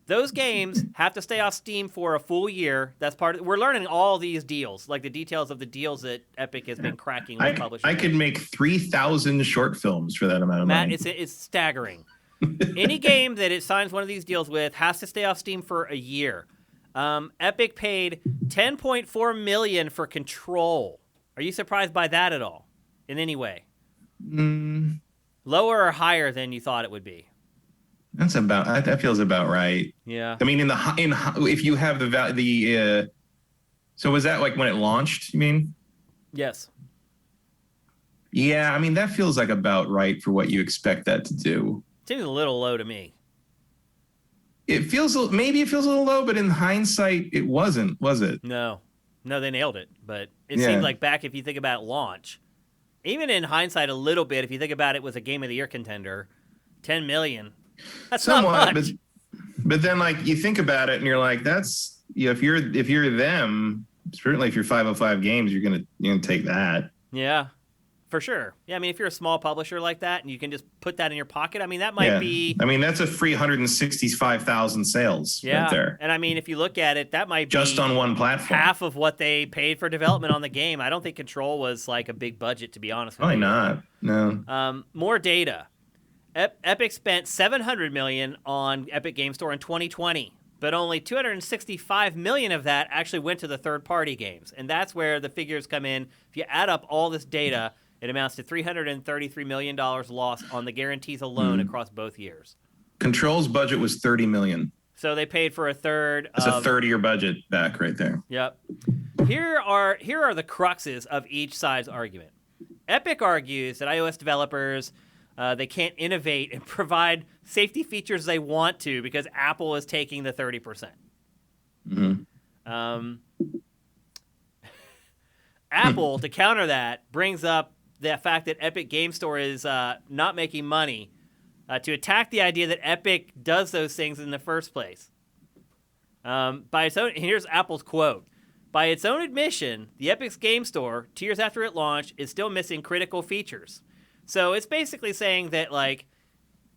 A: Those games have to stay off Steam for a full year. That's we're learning all these deals, like the details of the deals that Epic has been cracking with publishers.
B: I could make 3,000 short films for that amount of money.
A: Matt, it's staggering. Any game that it signs one of these deals with has to stay off Steam for a year. Epic paid $10.4 million for Control. Are you surprised by that at all, in any way? Lower or higher than you thought it would be?
B: That feels about right.
A: Yeah.
B: I mean, if you have so was that like when it launched, you mean?
A: Yes.
B: Yeah, I mean, that feels like about right for what you expect that to do.
A: Seems a little low to me.
B: Maybe it feels a little low, but in hindsight, it wasn't, was it?
A: No, they nailed it. But it seemed like back, if you think about launch, even in hindsight a little bit, if you think about it was a Game of the Year contender, $10 million. That's somewhat, not much.
B: But then, like, you think about it, and you're like, that's if you're them, certainly if you're 505 Games, you're gonna take that.
A: Yeah, for sure. Yeah, I mean, if you're a small publisher like that, and you can just put that in your pocket, I mean, that might be.
B: I mean, that's a free 165,000 sales right there.
A: And I mean, if you look at it, that might be
B: just on one platform.
A: Half of what they paid for development on the game. I don't think Control was like a big budget, to be honest with you.
B: Probably not. No.
A: More data. Epic spent $700 million on Epic Game Store in 2020, but only $265 million of that actually went to the third-party games, and that's where the figures come in. If you add up all this data, it amounts to $333 million lost on the guarantees alone across both years.
B: Control's budget was $30 million.
A: So they paid for a third.
B: That's a third of your budget back right there.
A: Yep. Here are the cruxes of each side's argument. Epic argues that iOS developers they can't innovate and provide safety features they want to because Apple is taking the 30%. Apple, to counter that, brings up the fact that Epic Game Store is not making money to attack the idea that Epic does those things in the first place. Here's Apple's quote. By its own admission, the Epic's Game Store, 2 years after it launched, is still missing critical features. So it's basically saying that, like,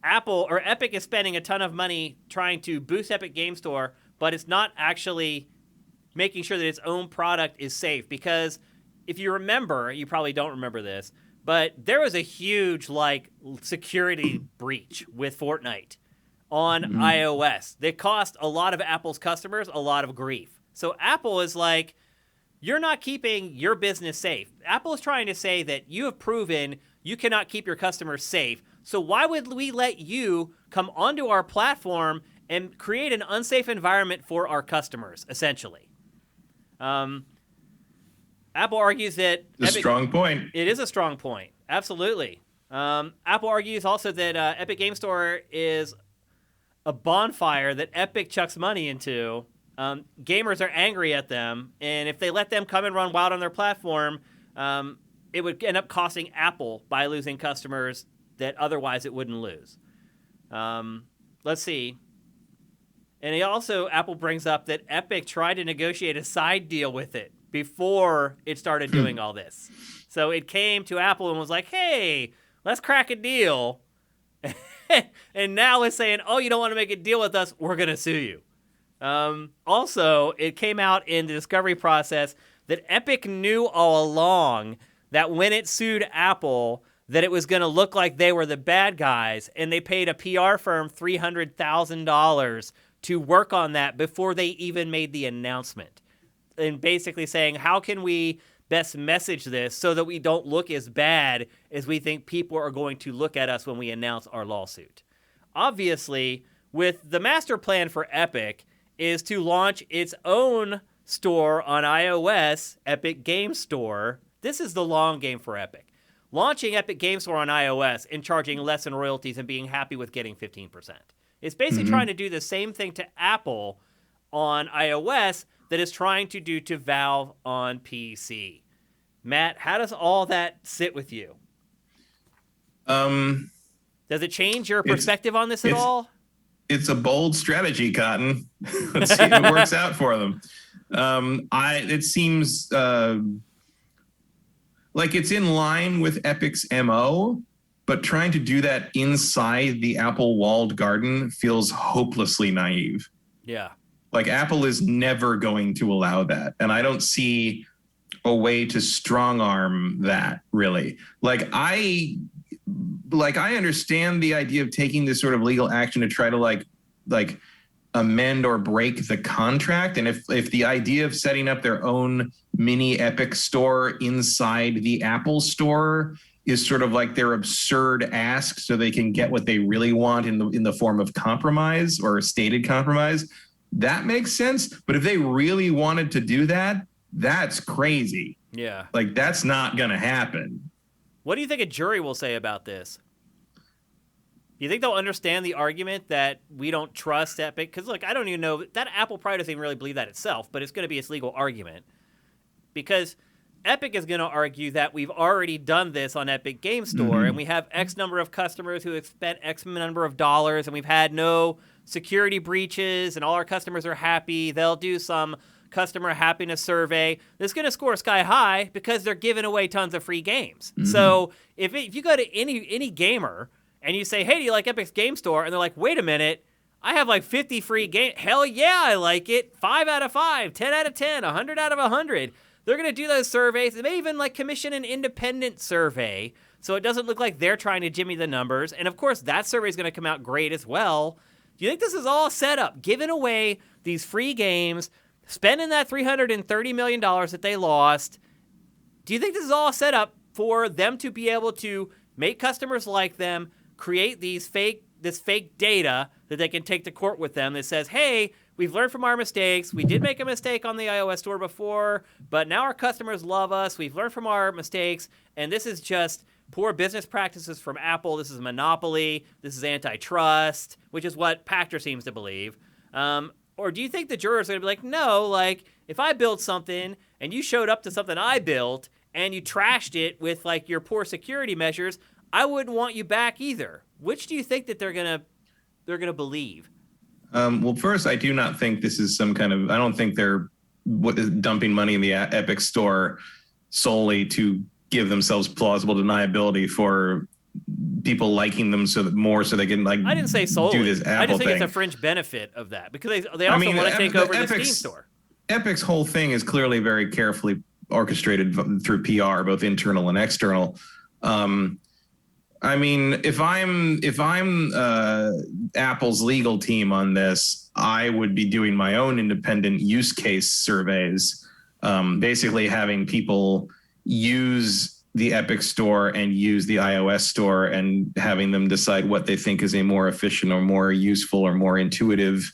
A: Apple or Epic is spending a ton of money trying to boost Epic Game Store, but it's not actually making sure that its own product is safe. Because if you remember, you probably don't remember this, but there was a huge, like, security breach with Fortnite on iOS that cost a lot of Apple's customers a lot of grief. So Apple is like, you're not keeping your business safe. Apple is trying to say that you have proven you cannot keep your customers safe. So why would we let you come onto our platform and create an unsafe environment for our customers, essentially? Apple argues that...
B: Strong point.
A: It is a strong point. Absolutely. Apple argues also that Epic Game Store is a bonfire that Epic chucks money into. Gamers are angry at them, and if they let them come and run wild on their platform, it would end up costing Apple by losing customers that otherwise it wouldn't lose. Let's see. And Apple brings up that Epic tried to negotiate a side deal with it before it started doing all this. So it came to Apple and was like, hey, let's crack a deal. And now it's saying, oh, you don't want to make a deal with us, we're going to sue you. Also, it came out in the discovery process that Epic knew all along that when it sued Apple, that it was going to look like they were the bad guys, and they paid a PR firm $300,000 to work on that before they even made the announcement. And basically saying, how can we best message this so that we don't look as bad as we think people are going to look at us when we announce our lawsuit? Obviously, with the master plan for Epic is to launch its own store on iOS, Epic Game Store. This is the long game for Epic. Launching Epic Game Store on iOS and charging less in royalties and being happy with getting 15%. It's basically trying to do the same thing to Apple on iOS that it's trying to do to Valve on PC. Matt, how does all that sit with you? Does it change your perspective on this at all?
B: It's a bold strategy, Cotton. Let's see if it works out for them. It seems like it's in line with Epic's MO, but trying to do that inside the Apple walled garden feels hopelessly naive.
A: Yeah.
B: Like Apple is never going to allow that. And I don't see a way to strong arm that, really. Like I understand the idea of taking this sort of legal action to try to like amend or break the contract. And if the idea of setting up their own mini Epic store inside the Apple store is sort of like their absurd ask so they can get what they really want in the form of compromise or stated compromise, that makes sense. But if they really wanted to do that, that's crazy.
A: Yeah. Like
B: that's not going to happen.
A: What do you think a jury will say about this? Do you think they'll understand the argument that we don't trust Epic? Because, look, I don't even know that Apple probably doesn't even really believe that itself, but it's going to be its legal argument. Because Epic is going to argue that we've already done this on Epic Game Store, and we have X number of customers who have spent X number of dollars, and we've had no security breaches, and all our customers are happy. They'll do some customer happiness survey that's going to score sky high because they're giving away tons of free games. So if you go to any gamer and you say, hey, do you like Epic's Game Store? And they're like, wait a minute, I have like 50 free games. Hell yeah, I like it. 5 out of 5, 10 out of 10, 100 out of 100. They're going to do those surveys. They may even like commission an independent survey so it doesn't look like they're trying to jimmy the numbers. And of course, that survey is going to come out great as well. Do you think this is all set up, giving away these free games, spending that $330 million that they lost? Do you think this is all set up for them to be able to make customers like them, create this fake data that they can take to court with them that says, hey, we've learned from our mistakes. We did make a mistake on the iOS store before, but now our customers love us. We've learned from our mistakes, and this is just poor business practices from Apple. This is monopoly. This is antitrust, which is what Pachter seems to believe. Or do you think the jurors are going to be like, no, like, if I built something and you showed up to something I built and you trashed it with, like, your poor security measures, I wouldn't want you back either. Which do you think that they're gonna believe?
B: Well, first, I do not think this is some kind of, I don't think they're dumping money in the Epic store solely to give themselves plausible deniability for people liking them so they can like.
A: I didn't say solely.
B: Do this Apple
A: I just think
B: thing.
A: It's a fringe benefit of that because they also want to take over the Steam store.
B: Epic's whole thing is clearly very carefully orchestrated through PR, both internal and external. I mean, if I'm Apple's legal team on this, I would be doing my own independent use case surveys, basically having people use the Epic Store and use the iOS Store and having them decide what they think is a more efficient or more useful or more intuitive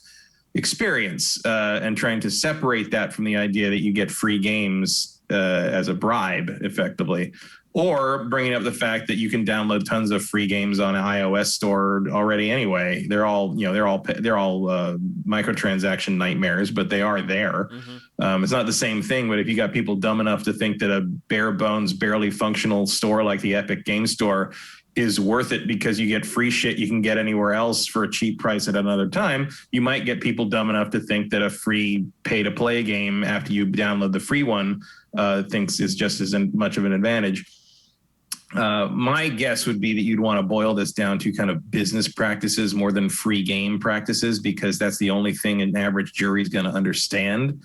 B: experience, and trying to separate that from the idea that you get free games as a bribe, effectively. or bringing up the fact that you can download tons of free games on an iOS store already anyway. They're all microtransaction nightmares, but they are there. Mm-hmm. It's not the same thing, but if you got people dumb enough to think that a bare bones, barely functional store like the Epic Game Store is worth it because you get free shit you can get anywhere else for a cheap price at another time, you might get people dumb enough to think that a free pay-to-play game after you download the free one thinks is just as much of an advantage. My guess would be that you'd want to boil this down to kind of business practices more than free game practices, because that's the only thing an average jury is going to understand.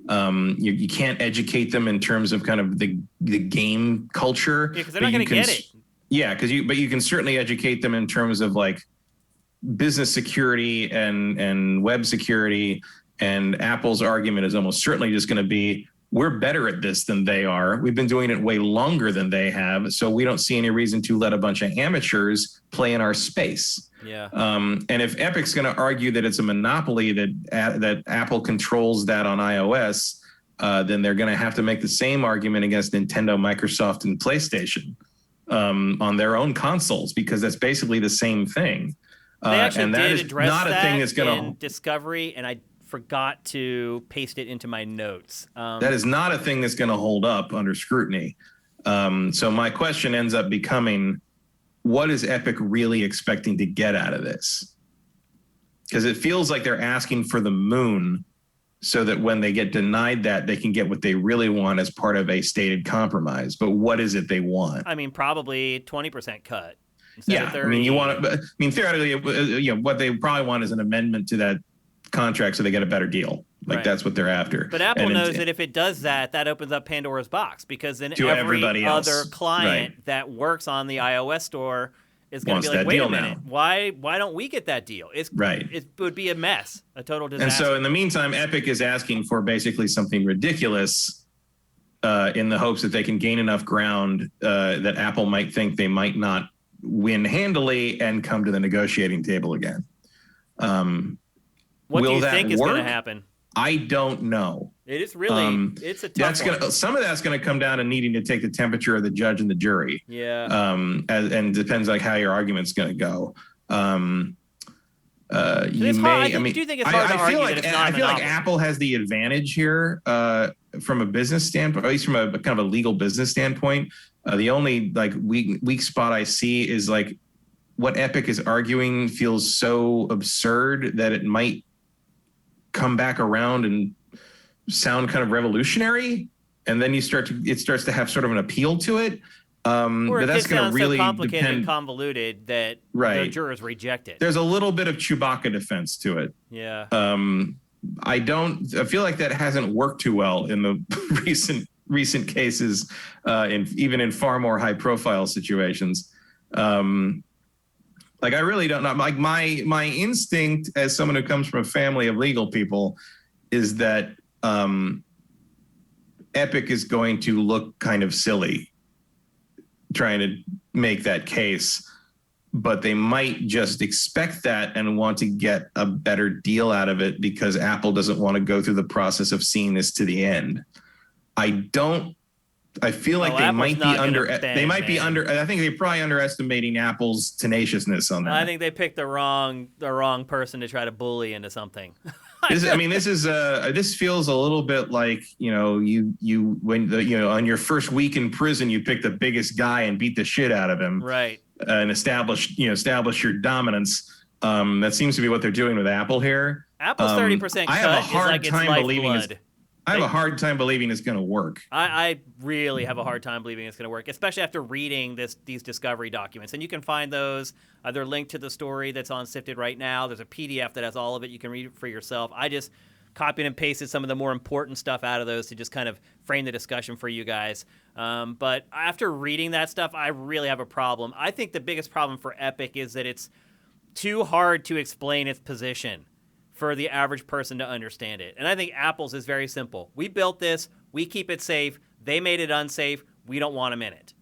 B: You can't educate them in terms of kind of the game culture.
A: Yeah, because they're not going to get it.
B: Yeah, but you can certainly educate them in terms of like business security and web security. And Apple's argument is almost certainly just going to be, we're better at this than they are. We've been doing it way longer than they have. So we don't see any reason to let a bunch of amateurs play in our space.
A: Yeah.
B: And if Epic's going to argue that it's a monopoly, that Apple controls that on iOS, then they're going to have to make the same argument against Nintendo, Microsoft, and PlayStation on their own consoles, because that's basically the same thing.
A: They actually
B: and that
A: did
B: is
A: address
B: not a
A: that
B: thing that's going
A: in Discovery, and I forgot to paste it into my notes.
B: That is not a thing that's going to hold up under scrutiny. So my question ends up becoming, what is Epic really expecting to get out of this? Because it feels like they're asking for the moon so that when they get denied that, they can get what they really want as part of a stated compromise. But what is it they want?
A: I mean, probably 20% cut.
B: Yeah, I mean, you want to. I mean, theoretically, what they probably want is an amendment to that contract so they get a better deal. Like, right. That's what they're after.
A: But Apple knows that if it does that, that opens up Pandora's box, because then every other client that works on the iOS store is going to be like, wait a minute, why don't we get that deal? It would be a mess, a total disaster.
B: And so in the meantime, Epic is asking for basically something ridiculous in the hopes that they can gain enough ground that Apple might think they might not win handily and come to the negotiating table again.
A: What do you think is going to happen?
B: I don't know.
A: It is really, it's a tough one.
B: Some of that's going to come down to needing to take the temperature of the judge and the jury.
A: Yeah.
B: And depends like how your argument's going to go.
A: I do think it's hard to argue that it's not
B: I feel like Apple has the advantage here from a business standpoint, at least from a kind of a legal business standpoint. The only like weak spot I see is like what Epic is arguing feels so absurd that it might come back around and sound kind of revolutionary, and then it starts to have sort of an appeal to it.
A: But that's going to really so complicated and convoluted that the jurors reject it.
B: There's a little bit of Chewbacca defense to it.
A: Yeah.
B: I feel like that hasn't worked too well in the recent cases, even in far more high profile situations. Like, I really don't know. Like, my instinct as someone who comes from a family of legal people is that Epic is going to look kind of silly trying to make that case, but they might just expect that and want to get a better deal out of it because Apple doesn't want to go through the process of seeing this to the end. I feel like they might be I think they're probably underestimating Apple's tenaciousness on that.
A: I think they picked the wrong person to try to bully into something.
B: This feels a little bit like, on your first week in prison, you pick the biggest guy and beat the shit out of him.
A: Right.
B: And establish your dominance. That seems to be what they're doing with Apple here.
A: Apple's 30% cut. I have a hard time
B: believing it's going to work.
A: I really have a hard time believing it's going to work, especially after reading these discovery documents. And you can find those either linked to the story that's on Sifted right now. There's a PDF that has all of it. You can read it for yourself. I just copied and pasted some of the more important stuff out of those to just kind of frame the discussion for you guys. But after reading that stuff, I really have a problem. I think the biggest problem for Epic is that it's too hard to explain its position for the average person to understand it. And I think Apple's is very simple. We built this. We keep it safe. They made it unsafe. We don't want them in it.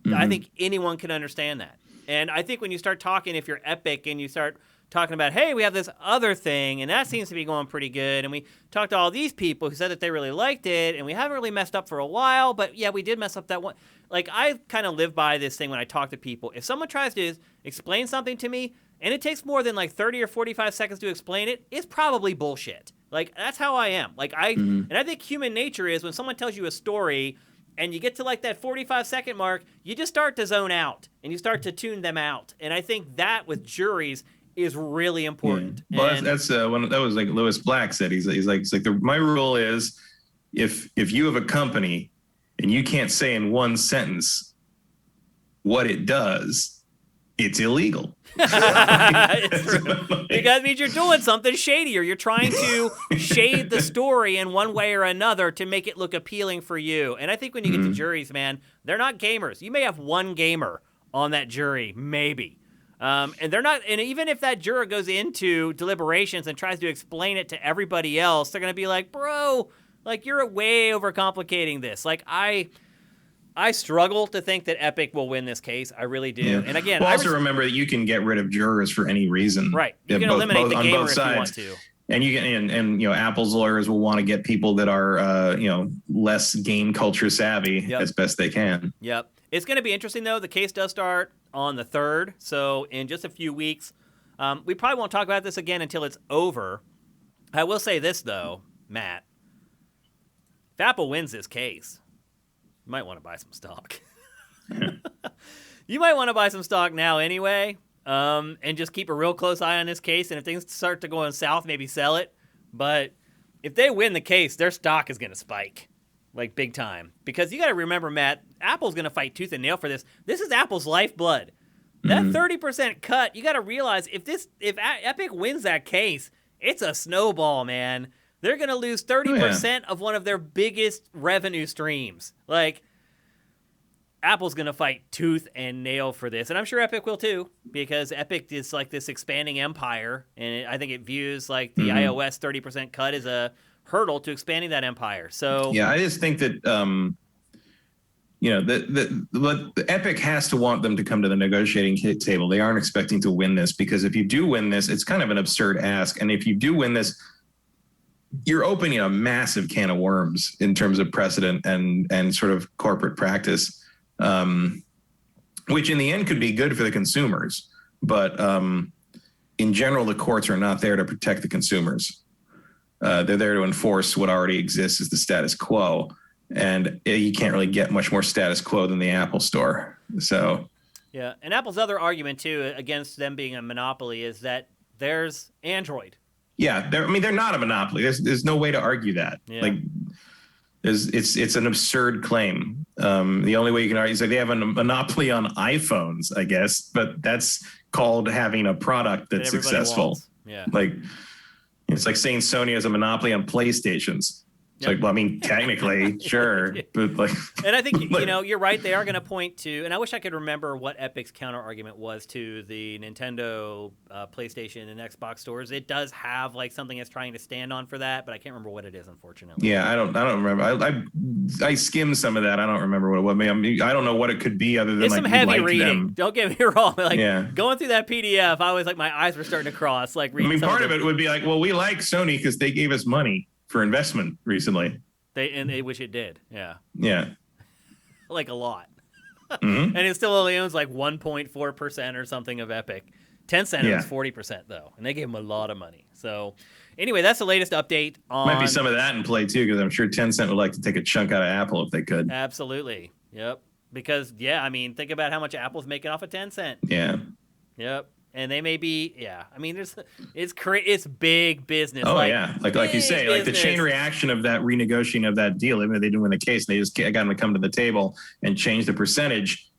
A: Mm-hmm. I think anyone can understand that. And I think when you start talking, if you're Epic and you start talking about, hey, we have this other thing, and that seems to be going pretty good, and we talked to all these people who said that they really liked it, and we haven't really messed up for a while, but yeah, we did mess up that one. like I kind of live by this thing when I talk to people. If someone tries to explain something to me and it takes more than like 30 or 45 seconds to explain it, it's probably bullshit. Like that's how I am. Like and I think human nature is when someone tells you a story and you get to like that 45-second mark, you just start to zone out and you start to tune them out. And I think that with juries is really important.
B: Yeah. Well, that's when that was like Lewis Black said. He's like my rule is if you have a company and you can't say in one sentence what it does, it's illegal.
A: It's true. Because that means you're doing something shady, or you're trying to shade the story in one way or another to make it look appealing for you. And I think when you get to juries, man, they're not gamers. You may have one gamer on that jury, maybe. And they're not, and even if that juror goes into deliberations and tries to explain it to everybody else, they're going to be like, bro, like you're way overcomplicating this. Like I struggle to think that Epic will win this case. I really do. Yeah. And again,
B: also remember that you can get rid of jurors for any reason.
A: Right. You can eliminate the gamer if you want to.
B: And you can, and you know, Apple's lawyers will want to get people that are, less game culture savvy as best they can.
A: Yep. It's going to be interesting though. The case does start on the 3rd, so in just a few weeks. We probably won't talk about this again until it's over. I will say this though, Matt. If Apple wins this case, you might want to buy some stock. You might want to buy some stock now anyway, and just keep a real close eye on this case. And if things start to go south, maybe sell it. But if they win the case, their stock is going to spike, like big time. Because you got to remember, Matt, Apple's going to fight tooth and nail for this. This is Apple's lifeblood. That 30% cut, you got to realize if Epic wins that case, it's a snowball, man. They're going to lose 30% of one of their biggest revenue streams. Like, Apple's going to fight tooth and nail for this. And I'm sure Epic will too, because Epic is like this expanding empire. And I think it views like the iOS 30% cut as a hurdle to expanding that empire. So
B: yeah, I just think that, the Epic has to want them to come to the negotiating table. They aren't expecting to win this, because if you do win this, it's kind of an absurd ask. And if you do win this, you're opening a massive can of worms in terms of precedent and sort of corporate practice, which in the end could be good for the consumers. But in general, the courts are not there to protect the consumers. They're there to enforce what already exists as the status quo. And you can't really get much more status quo than the Apple Store. So,
A: yeah. And Apple's other argument, too, against them being a monopoly is that there's Android.
B: Yeah, they're not a monopoly. There's no way to argue that.
A: Yeah.
B: Like, it's an absurd claim. The only way you can argue is that they have a monopoly on iPhones, I guess, but that's called having a product that's successful.
A: Wants. Yeah,
B: like it's like saying Sony has a monopoly on PlayStations. It's like, well, I mean, technically, sure, but like,
A: and I think you're right. They are going to point to, and I wish I could remember what Epic's counter argument was to the Nintendo, PlayStation, and Xbox stores. It does have like something it's trying to stand on for that, but I can't remember what it is, unfortunately.
B: Yeah, I don't remember. I skimmed some of that. I don't remember what it was. I mean, I don't know what it could be other than
A: it's
B: like
A: some heavy reading.
B: Them.
A: Don't get me wrong. Like going through that PDF, I was like, my eyes were starting to cross. Like reading.
B: I mean, part of it would be like, well, we like Sony because they gave us money for investment recently.
A: They wish it did. Yeah.
B: Yeah.
A: Like a lot. And it still only owns like 1.4% or something of Epic. Tencent owns 40% though, and they gave them a lot of money. So anyway, that's the latest update on.
B: Might be some of that in play too, because I'm sure Tencent would like to take a chunk out of Apple if they could.
A: Absolutely. Yep. Because I mean, think about how much Apple's making off of Tencent.
B: Yeah.
A: Yep. And they may be, I mean, it's big business.
B: Oh, like you say, like the chain reaction of that renegotiating of that deal, even though they didn't win the case, they just got them to come to the table and change the percentage.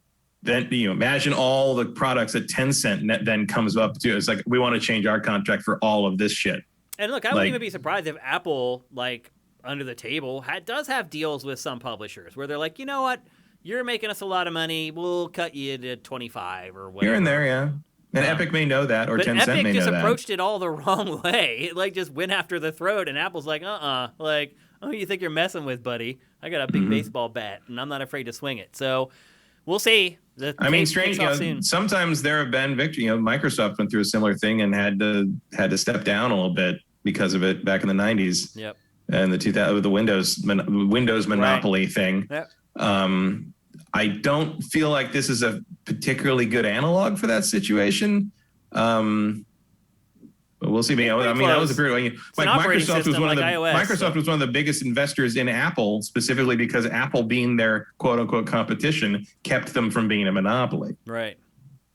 B: Then, imagine all the products that Tencent then comes up to. It's like, we want to change our contract for all of this shit.
A: And look, I wouldn't even be surprised if Apple, like, under the table, does have deals with some publishers where they're like, you know what, you're making us a lot of money, we'll cut you to 25 or whatever.
B: Here and there, yeah. And Epic may know that, or Tencent may know that.
A: Epic just approached it all the wrong way. It just went after the throat, and Apple's like, like, oh, you think you're messing with, buddy? I got a big baseball bat, and I'm not afraid to swing it. So we'll see.
B: Strange. Sometimes there have been victory. Microsoft went through a similar thing and had to step down a little bit because of it back in the 90s.
A: Yep. And
B: the 2000 with the Windows monopoly thing.
A: Yep.
B: I don't feel like this is a particularly good analog for that situation. But we'll see. I mean, that was a period when Microsoft was one of the Microsoft was one of the biggest investors in Apple, specifically because Apple, being their quote unquote competition, kept them from being a monopoly.
A: Right.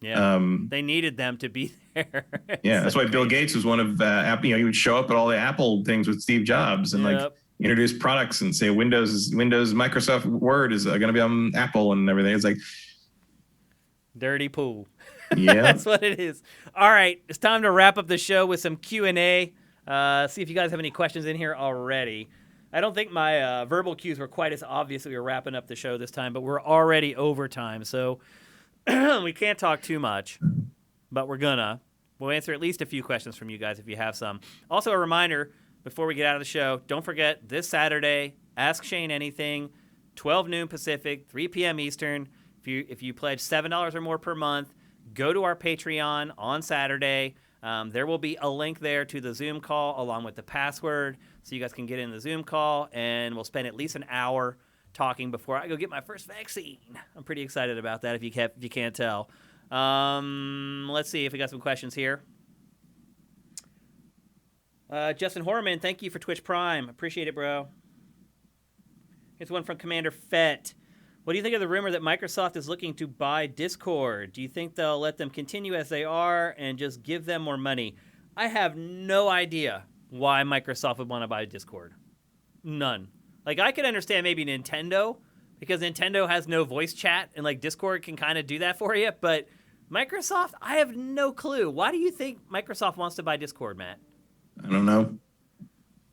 A: Yeah. They needed them to be there.
B: Yeah, that's why Bill Gates was one of Apple. He would show up at all the Apple things with Steve Jobs and like introduce products and say Windows Microsoft Word is going to be on Apple and everything. It's like
A: dirty pool.
B: Yeah,
A: that's what it is. All right, it's time to wrap up the show with some Q&A. See if you guys have any questions in here already. I don't think my verbal cues were quite as obvious that we were wrapping up the show this time, but we're already over time, so we can't talk too much. But we'll answer at least a few questions from you guys if you have some. Also, a reminder before we get out of the show, don't forget this Saturday, Ask Shane Anything, 12 noon Pacific, 3 p.m. Eastern. If you pledge $7 or more per month, go to our Patreon on Saturday. There will be a link there to the Zoom call along with the password so you guys can get in the Zoom call, and we'll spend at least an hour talking before I go get my first vaccine. I'm pretty excited about that if you can't tell. Let's see if we got some questions here. Justin Horman, thank you for Twitch Prime. Appreciate it, bro. Here's one from Commander Fett. What do you think of the rumor that Microsoft is looking to buy Discord? Do you think they'll let them continue as they are and just give them more money? I have no idea why Microsoft would want to buy Discord. None. Like, I could understand maybe Nintendo, because Nintendo has no voice chat, and, like, Discord can kind of do that for you. But Microsoft, I have no clue. Why do you think Microsoft wants to buy Discord, Matt?
B: I don't know.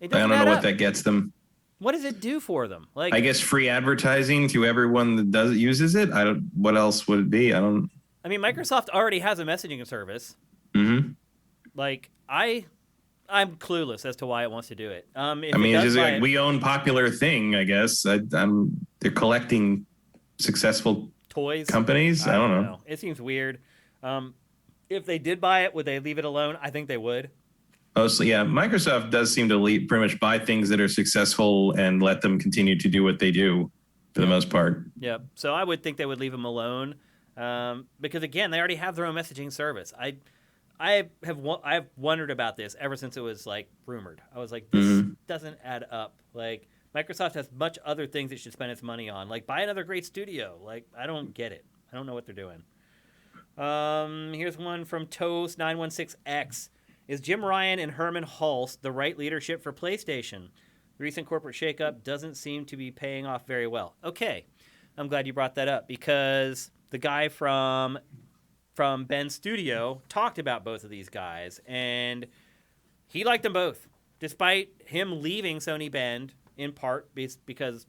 B: I don't know what that gets them.
A: What does it do for them? Like,
B: I guess free advertising to everyone that uses it. What else would it be? I mean,
A: Microsoft already has a messaging service.
B: Mm-hmm.
A: Like, I'm clueless as to why it wants to do it.
B: It's just like we own popular thing, I guess. They're collecting successful
A: toys
B: companies. I don't know.
A: It seems weird. If they did buy it, would they leave it alone? I think they would.
B: Mostly, yeah. Microsoft does seem to pretty much buy things that are successful and let them continue to do what they do for the most part.
A: Yeah. So I would think they would leave them alone because, again, they already have their own messaging service. I've wondered about this ever since it was, like, rumored. I was like, this doesn't add up. Like, Microsoft has much other things it should spend its money on. Like, buy another great studio. Like, I don't get it. I don't know what they're doing. Here's one from Toast916X. Is Jim Ryan and Herman Hulst the right leadership for PlayStation? The recent corporate shakeup doesn't seem to be paying off very well. Okay, I'm glad you brought that up because the guy from Ben's studio talked about both of these guys, and he liked them both, despite him leaving Sony Bend in part because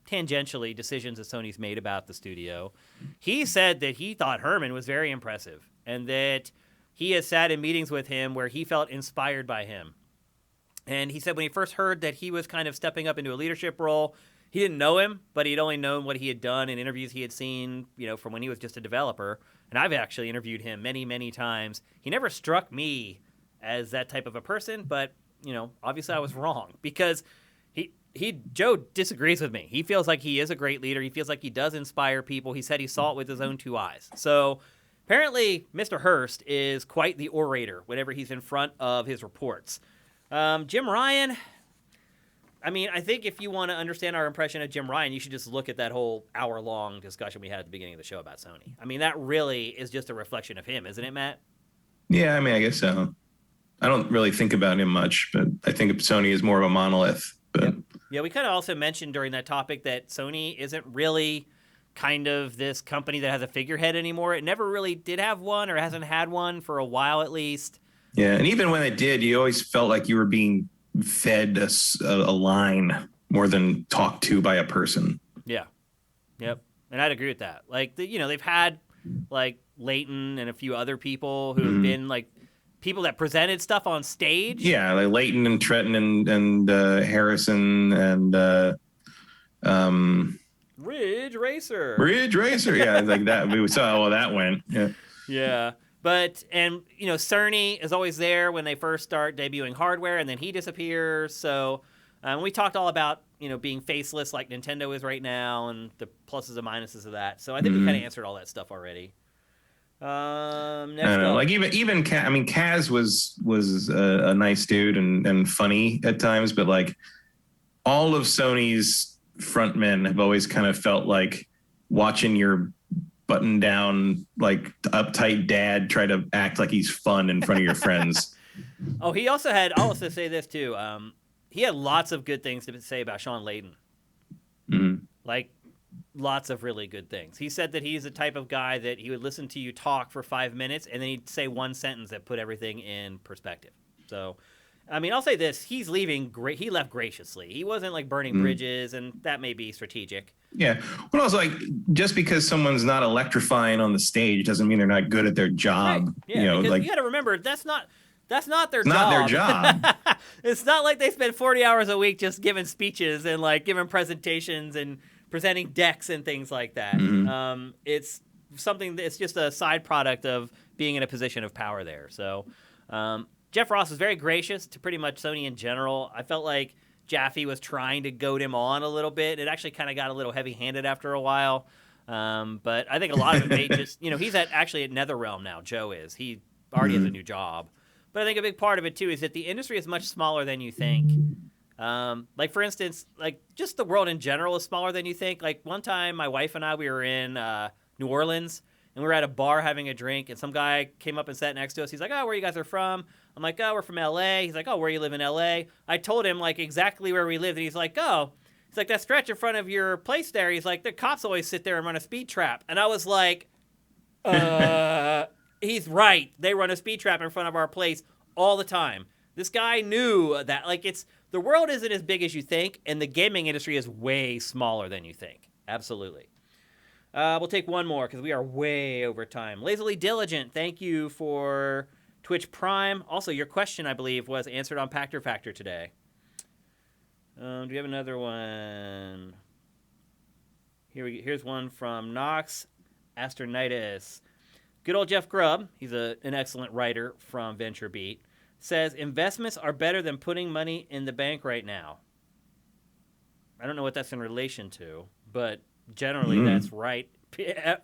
A: tangentially decisions that Sony's made about the studio. He said that he thought Herman was very impressive and that he has sat in meetings with him where he felt inspired by him. And he said when he first heard that he was kind of stepping up into a leadership role, he didn't know him, but he'd only known what he had done in interviews he had seen, from when he was just a developer. And I've actually interviewed him many, many times. He never struck me as that type of a person, but, obviously I was wrong because Joe disagrees with me. He feels like he is a great leader. He feels like he does inspire people. He said he saw it with his own two eyes. So apparently, Mr. Hurst is quite the orator whenever he's in front of his reports. Jim Ryan, I think if you want to understand our impression of Jim Ryan, you should just look at that whole hour-long discussion we had at the beginning of the show about Sony. That really is just a reflection of him, isn't it, Matt?
B: Yeah, I guess so. I don't really think about him much, but I think Sony is more of a monolith. But
A: Yeah, we kind of also mentioned during that topic that Sony isn't really kind of this company that has a figurehead anymore. It never really did have one or hasn't had one for a while at least.
B: Yeah, and even when it did, you always felt like you were being fed a line more than talked to by a person.
A: Yeah. Yep. And I'd agree with that. Like, they've had, like, Leighton and a few other people who have been, like, people that presented stuff on stage.
B: Yeah, like Leighton and Tretton and Harrison and
A: Ridge Racer.
B: Yeah, like that. We saw how that went.
A: Yeah. But, Cerny is always there when they first start debuting hardware, and then he disappears. So, We talked all about, being faceless like Nintendo is right now and the pluses and minuses of that. So I think we kind of answered all that stuff already. Next up.
B: Like even Kaz was a nice dude and funny at times, but like all of Sony's frontmen have always kind of felt like watching your button down, like uptight dad try to act like he's fun in front of your friends.
A: Oh, he also had, I'll also say this too. He had lots of good things to say about Sean Layden.
B: Mm-hmm.
A: Like, lots of really good things. He said that he's the type of guy that he would listen to you talk for 5 minutes and then he'd say one sentence that put everything in perspective. So, I'll say this. He's leaving great. He left graciously. He wasn't like burning bridges, and that may be strategic.
B: Yeah. Well, also, like, just because someone's not electrifying on the stage doesn't mean they're not good at their job.
A: Right. Yeah, because you got to remember, that's not their job.
B: Not their job.
A: It's not like they spend 40 hours a week just giving speeches and like giving presentations and presenting decks and things like that.
B: Mm-hmm.
A: It's something. It's just a side product of being in a position of power there. So. Jeff Ross was very gracious to pretty much Sony in general. I felt like Jaffe was trying to goad him on a little bit. It actually kind of got a little heavy-handed after a while. But I think a lot of it may just, he's actually at NetherRealm now, Joe is. He already has a new job. But I think a big part of it, too, is that the industry is much smaller than you think. Like, for instance, like, just the world in general is smaller than you think. Like, one time, my wife and I, we were in New Orleans, and we were at a bar having a drink, and some guy came up and sat next to us. He's like, oh, where you guys are from? I'm like, oh, we're from L.A. He's like, oh, where you live in L.A.? I told him, like, exactly where we lived, and he's like, oh. He's like, that stretch in front of your place there. He's like, the cops always sit there and run a speed trap. And I was like, he's right. They run a speed trap in front of our place all the time. This guy knew that, like, the world isn't as big as you think, and the gaming industry is way smaller than you think. Absolutely. We'll take one more because we are way over time. Lazily Diligent, thank you for Twitch Prime. Also, your question, I believe, was answered on Pactor Factor today. Do we have another one? Here's one from Nox Asternitis. Good old Jeff Grubb, he's an excellent writer from VentureBeat, says investments are better than putting money in the bank right now. I don't know what that's in relation to, but generally that's right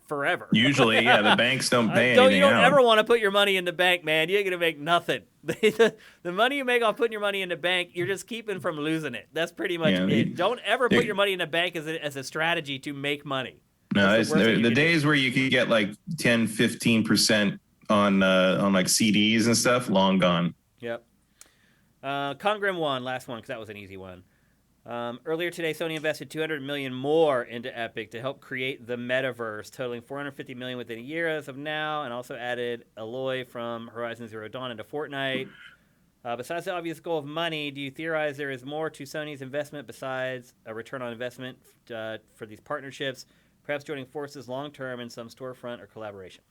A: forever.
B: Usually, yeah, the banks don't pay anything
A: You don't
B: out.
A: ever want to put your money in the bank, man. You ain't going to make nothing. The money you make off putting your money in the bank, you're just keeping from losing it. That's pretty much it. Don't ever put your money in the bank as a strategy to make money.
B: No, the days where you could get like 10, 15% on like CDs and stuff, long gone.
A: Yep. Congrim one, last one, because that was an easy one. Earlier today, Sony invested $200 million more into Epic to help create the metaverse, totaling $450 million within a year as of now, and also added Aloy from Horizon Zero Dawn into Fortnite. Besides the obvious goal of money, do you theorize there is more to Sony's investment besides a return on investment for these partnerships, perhaps joining forces long-term in some storefront or collaboration?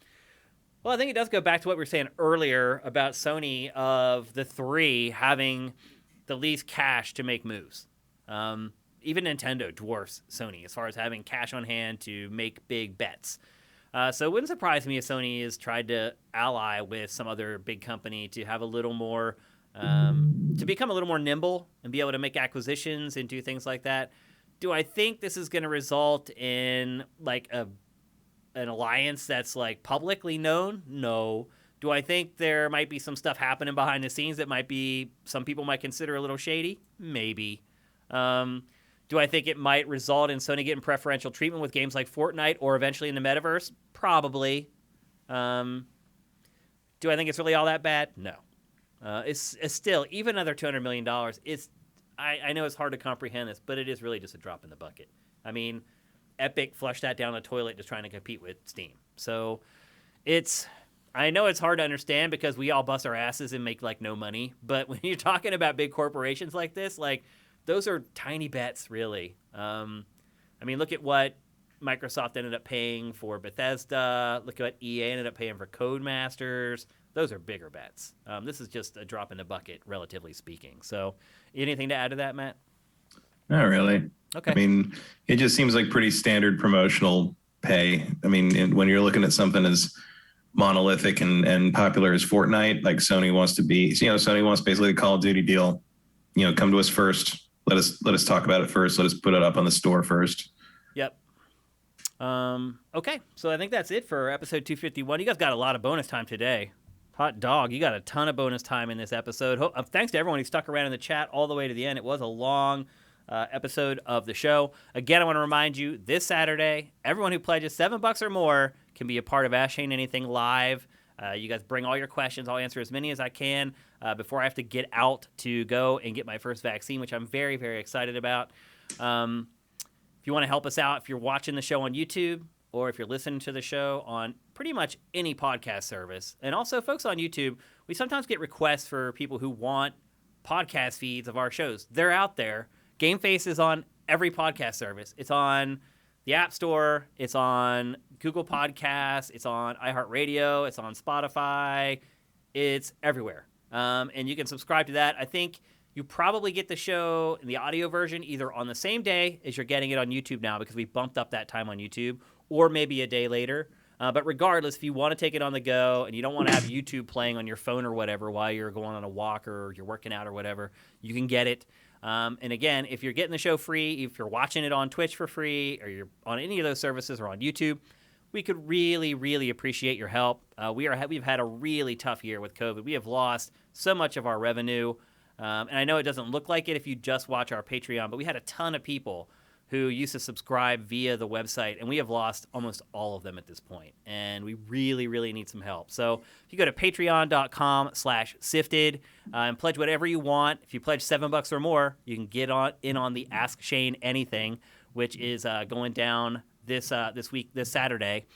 A: Well, I think it does go back to what we were saying earlier about Sony of the three having the least cash to make moves. Even Nintendo dwarfs Sony as far as having cash on hand to make big bets. So it wouldn't surprise me if Sony has tried to ally with some other big company to have a little more, to become a little more nimble and be able to make acquisitions and do things like that. Do I think this is going to result in like an alliance that's like publicly known? No. Do I think there might be some stuff happening behind the scenes that might be, some people might consider a little shady? Maybe. Do I think it might result in Sony getting preferential treatment with games like Fortnite or eventually in the metaverse? Probably. Do I think it's really all that bad? No. It's still, even another $200 million, I know it's hard to comprehend this, but it is really just a drop in the bucket. I mean, Epic flushed that down the toilet just trying to compete with Steam. So I know it's hard to understand because we all bust our asses and make like no money, but when you're talking about big corporations like this, like, those are tiny bets, really. I mean, look at what Microsoft ended up paying for Bethesda. Look at what EA ended up paying for Codemasters. Those are bigger bets. This is just a drop in the bucket, relatively speaking. So anything to add to that, Matt?
B: Not really.
A: Okay.
B: I mean, it just seems like pretty standard promotional pay. I mean, when you're looking at something as monolithic and popular as Fortnite, like Sony wants to be, Sony wants basically the Call of Duty deal. Come to us first. let us talk about it first. Let us put it up on the store first.
A: Yep. Okay, so I think that's it for episode 251. You guys got a lot of bonus time today. Hot dog, you got a ton of bonus time in this episode. Thanks to everyone who stuck around in the chat all the way to the end. It was a long episode of the show. Again, I want to remind you, this Saturday, everyone who pledges $7 or more can be a part of Ask Shane Anything Live. You guys bring all your questions. I'll answer as many as I can before I have to get out to go and get my first vaccine, which I'm very, very excited about. If you want to help us out, if you're watching the show on YouTube or if you're listening to the show on pretty much any podcast service, and also folks on YouTube, we sometimes get requests for people who want podcast feeds of our shows. They're out there. GameFace is on every podcast service. It's on the App Store. It's on Google Podcasts. It's on iHeartRadio. It's on Spotify. It's everywhere. And you can subscribe to that. I think you probably get the show in the audio version either on the same day as you're getting it on YouTube now because we bumped up that time on YouTube, or maybe a day later. But regardless, if you want to take it on the go and you don't want to have YouTube playing on your phone or whatever while you're going on a walk or you're working out or whatever, you can get it. And again, if you're getting the show free, if you're watching it on Twitch for free, or you're on any of those services or on YouTube, we could really, really appreciate your help. We've had a really tough year with COVID. We have lost so much of our revenue. And I know it doesn't look like it if you just watch our Patreon, but we had a ton of people who used to subscribe via the website, and we have lost almost all of them at this point. And we really, really need some help. So if you go to patreon.com/sifted and pledge whatever you want, if you pledge $7 or more, you can get in on the Ask Shane Anything, which is going down this Saturday.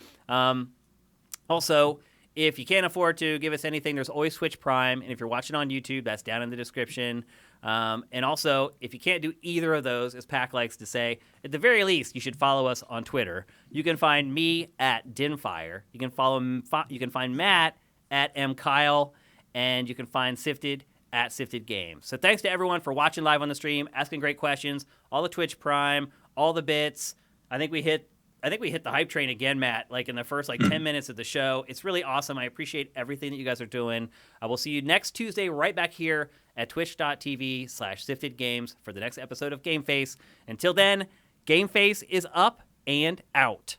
A: Also, if you can't afford to give us anything, there's always Twitch Prime. And if you're watching on YouTube, that's down in the description. And also, if you can't do either of those, as Pac likes to say, at the very least, you should follow us on Twitter. You can find me at Dinfire. You can find Matt at MKyle. And you can find Sifted at Sifted Games. So thanks to everyone for watching live on the stream, asking great questions, all the Twitch Prime, all the bits. I think we hit the hype train again, Matt, like in the first 10 minutes of the show. It's really awesome. I appreciate everything that you guys are doing. I will see you next Tuesday right back here at twitch.tv/siftedgames for the next episode of GameFace. Until then, GameFace is up and out.